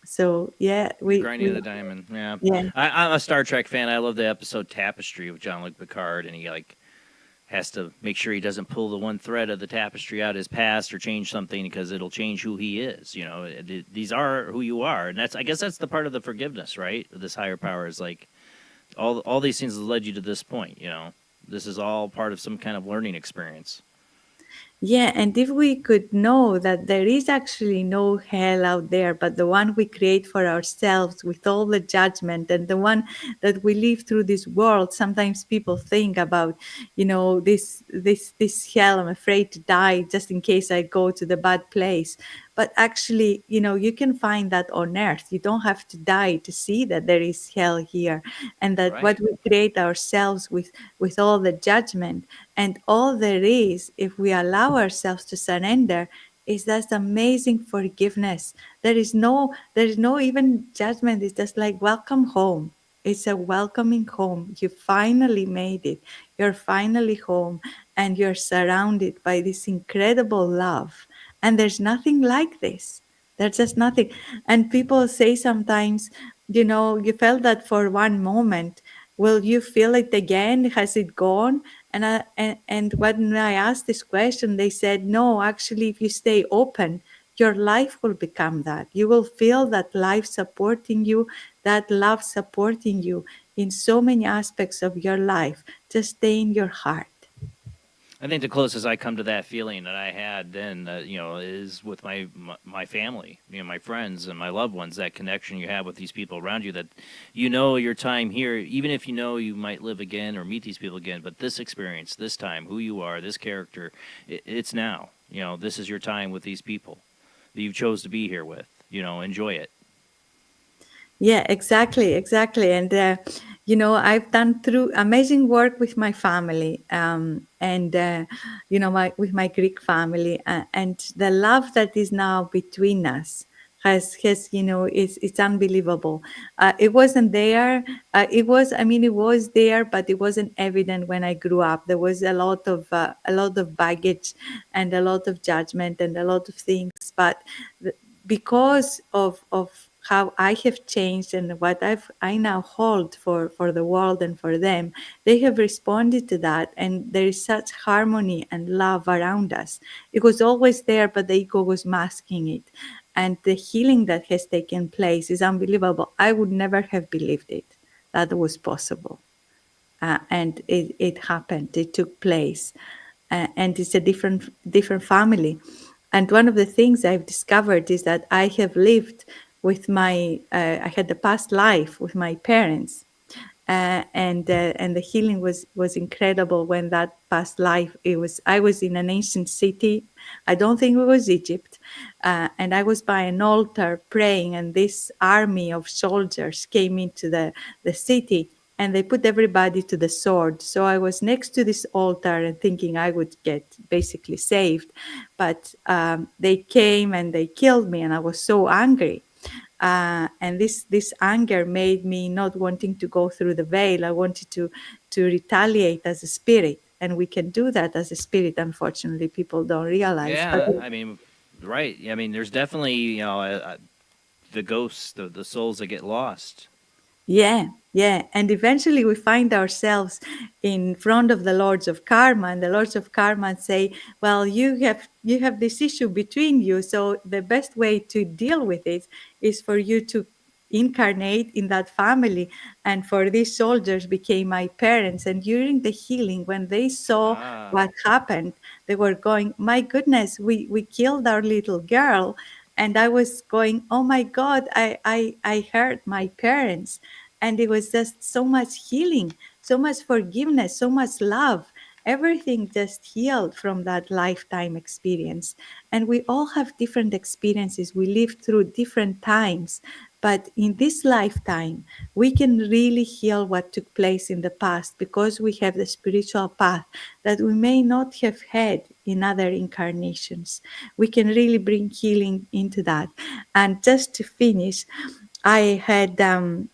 So yeah, Grinding the diamond. Yeah. I'm a Star Trek fan. I love the episode Tapestry with Jean-Luc Picard, and he has to make sure he doesn't pull the one thread of the tapestry out of his past or change something, because it'll change who he is. You know, these are who you are, and I guess that's the part of the forgiveness, right? This higher power is like all these things have led you to this point. You know, this is all part of some kind of learning experience. Yeah, and if we could know that there is actually no hell out there, but the one we create for ourselves with all the judgment, and the one that we live through this world. Sometimes people think about, this hell. I'm afraid to die just in case I go to the bad place. But actually, you can find that on earth. You don't have to die to see that there is hell here, and that what we create ourselves with all the judgment. And all there is, if we allow ourselves to surrender, is that amazing forgiveness. There is no even judgment. It's just like welcome home. It's a welcoming home. You finally made it. You're finally home, and you're surrounded by this incredible love. And there's nothing like this. There's just nothing. And people say sometimes, you felt that for one moment. Will you feel it again? Has it gone? And when I asked this question, they said, no, actually, if you stay open, your life will become that. You will feel that life supporting you, that love supporting you in so many aspects of your life. Just stay in your heart. I think the closest I come to that feeling that I had then, is with my family, my friends and my loved ones. That connection you have with these people around you, that your time here, even if you might live again or meet these people again, but this experience, this time, who you are, this character, it's now. This is your time with these people that you chose to be here with. Enjoy it. Yeah, exactly. And, I've done through amazing work with my family, and, with my Greek family, and the love that is now between us it's unbelievable. It wasn't there. It was there, but it wasn't evident when I grew up. There was a lot of baggage and a lot of judgment and a lot of things, but because of how I have changed and what I now hold for the world and for them, they have responded to that, and there is such harmony and love around us. It was always there, but the ego was masking it, and the healing that has taken place is unbelievable. I would never have believed it that was possible, and it happened. It took place, and it's a different family. And one of the things I've discovered is that I have lived with I had the past life with my parents, and the healing was incredible. When that past life, I was in an ancient city. I don't think it was Egypt, and I was by an altar praying, and this army of soldiers came into the city, and they put everybody to the sword. So I was next to this altar and thinking I would get basically saved, but they came and they killed me, and I was so angry. And this anger made me not wanting to go through the veil. I wanted to retaliate as a spirit, and we can do that as a spirit. Unfortunately, people don't realize. Yeah, right. There's definitely the ghosts, the souls that get lost. Yeah. And eventually we find ourselves in front of the Lords of Karma, and the Lords of Karma say, well, you have this issue between you, so the best way to deal with it is for you to incarnate in that family. And for these soldiers became my parents. And during the healing, when they saw what happened, they were going, my goodness, we killed our little girl. And I was going, oh my God, I hurt my parents. And it was just so much healing, so much forgiveness, so much love. Everything just healed from that lifetime experience. And we all have different experiences. We live through different times. But in this lifetime, we can really heal what took place in the past, because we have the spiritual path that we may not have had in other incarnations. We can really bring healing into that. And just to finish, I had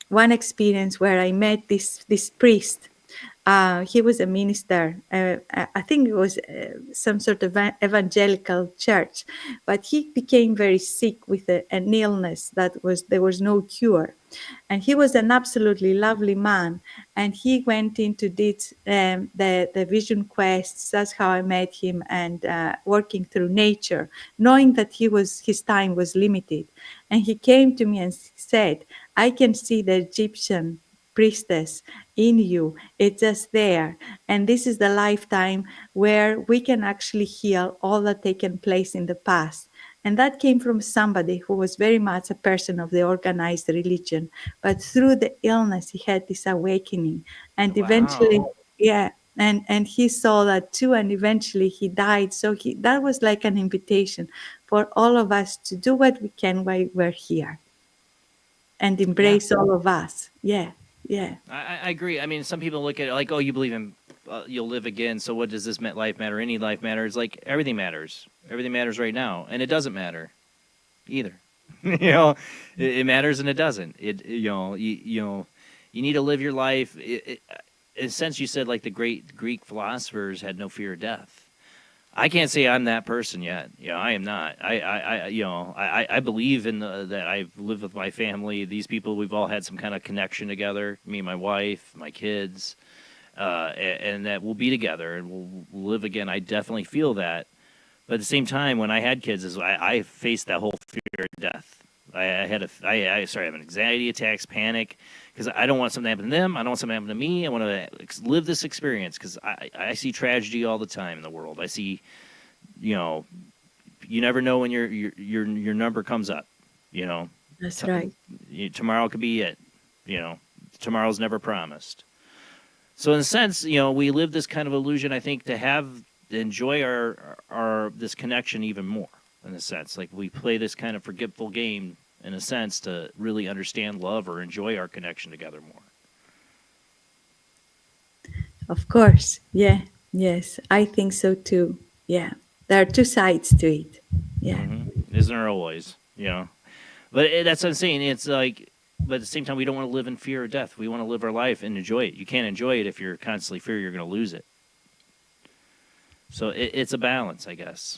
one experience where I met this priest. He was a minister. I think it was some sort of evangelical church, but he became very sick with an illness there was no cure. And he was an absolutely lovely man. And he went into the vision quests. That's how I met him, and working through nature, knowing that his time was limited. And he came to me and said, I can see the Egyptian priestess in you. It's just there. And this is the lifetime where we can actually heal all that taken place in the past. And that came from somebody who was very much a person of the organized religion. But through the illness, he had this awakening. And eventually, and he saw that too. And eventually he died. So that was like an invitation for all of us to do what we can while we're here. And embrace all of us. Yeah. I agree. I mean, some people look at it like, oh, you believe in you'll live again, so what does this life matter? Any life matters. Like, everything matters. Everything matters right now, and it doesn't matter either. It matters and it doesn't. You need to live your life. In a sense, you said like the great Greek philosophers had no fear of death. I can't say I'm that person yet. I am not. I believe in that I've lived with my family. These people, we've all had some kind of connection together. Me and my wife, my kids, and that we'll be together and we'll live again. I definitely feel that. But at the same time, when I had kids, I faced that whole fear of death. I have anxiety attacks, panic, because I don't want something to happen to them. I don't want something to happen to me. I want to live this experience because I see tragedy all the time in the world. I see, you never know when your number comes up. That's right. Tomorrow could be it. Tomorrow's never promised. So in a sense, we live this kind of illusion. I think to enjoy our this connection even more. In a sense, like we play this kind of forgetful game, in a sense, to really understand love or enjoy our connection together more. Of course. Yeah. Yes. I think so too. Yeah. There are two sides to it. Yeah. Mm-hmm. Isn't there always? But that's what I'm saying. It's like, but at the same time, we don't want to live in fear of death. We want to live our life and enjoy it. You can't enjoy it if you're constantly fear you're going to lose it. So it's a balance, I guess,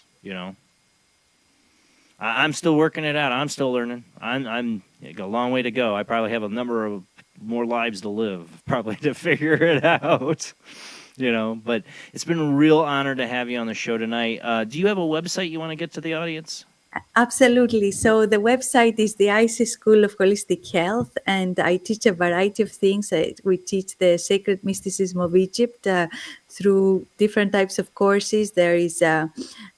I'm still working it out. I'm still learning. I'm got a long way to go. I probably have a number of more lives to live, probably, to figure it out. But it's been a real honor to have you on the show tonight. Do you have a website you want to get to the audience? Absolutely. So the website is the ICE School of Holistic Health, and I teach a variety of things. We teach the Sacred Mysticism of Egypt through different types of courses. There is a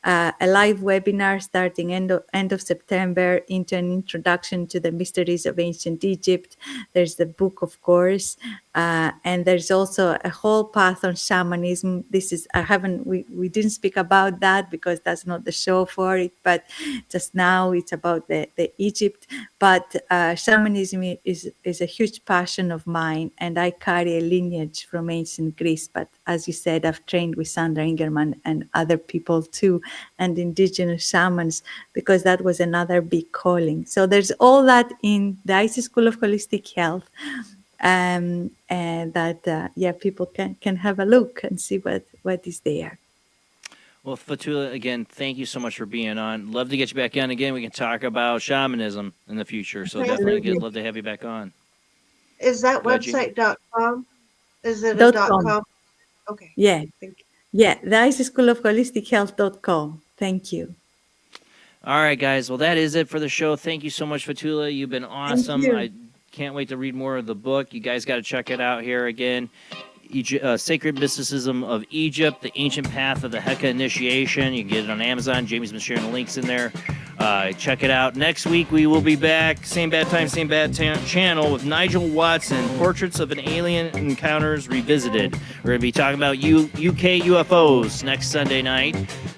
live webinar starting end of September into an introduction to the mysteries of ancient Egypt. There's the book, of course, and there's also a whole path on shamanism. We didn't speak about that because that's not the show for it, but just now it's about the Egypt. But shamanism is a huge passion of mine, and I carry a lineage from ancient Greece. But as you said, I've trained with Sandra Ingerman and other people too, and indigenous shamans, because that was another big calling. So there's all that in the ICE School of Holistic Health, and that people can have a look and see what is there. Well, Fotoula, again, thank you so much for being on. Love to get you back on again. We can talk about shamanism in the future. So definitely love to have you back on. Is that website .com? Is it a .com? Okay. Yeah. Thank you. Yeah, the ICE School of Holistic Health.com. Thank you. All right, guys. Well, that is it for the show. Thank you so much, Fotoula. You've been awesome. I can't wait to read more of the book. You guys got to check it out here again. Sacred Mysticism of Egypt, The Ancient Path of the HEKA Initiation. You can get it on Amazon. Jamie's been sharing the links in there. Check it out. Next week, we will be back. Same bad time, same bad channel with Nigel Watson, Portraits of an Alien Encounters Revisited. We're going to be talking about UK UFOs next Sunday night,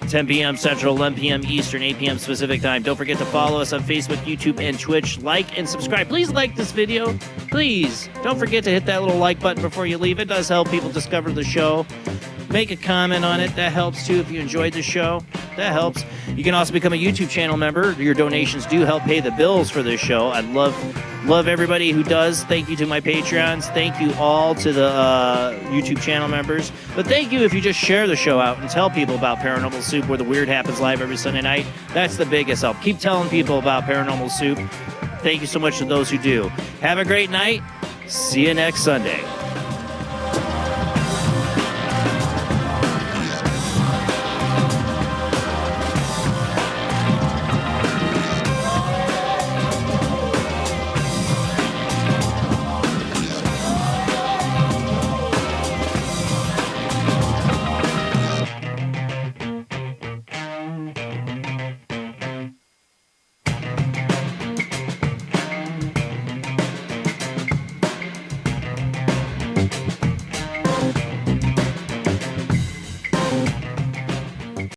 10 p.m. Central, 11 p.m. Eastern, 8 p.m. Pacific time. Don't forget to follow us on Facebook, YouTube, and Twitch. Like and subscribe. Please like this video. Please. Don't forget to hit that little like button before you leave. It does help people discover the show. Make a comment on it. That helps, too, if you enjoyed the show. That helps. You can also become a YouTube channel member. Your donations do help pay the bills for this show. I love everybody who does. Thank you to my Patreons. Thank you all to the YouTube channel members. But thank you if you just share the show out and tell people about Paranormal Soup, where the weird happens live every Sunday night. That's the biggest help. Keep telling people about Paranormal Soup. Thank you so much to those who do. Have a great night. See you next Sunday.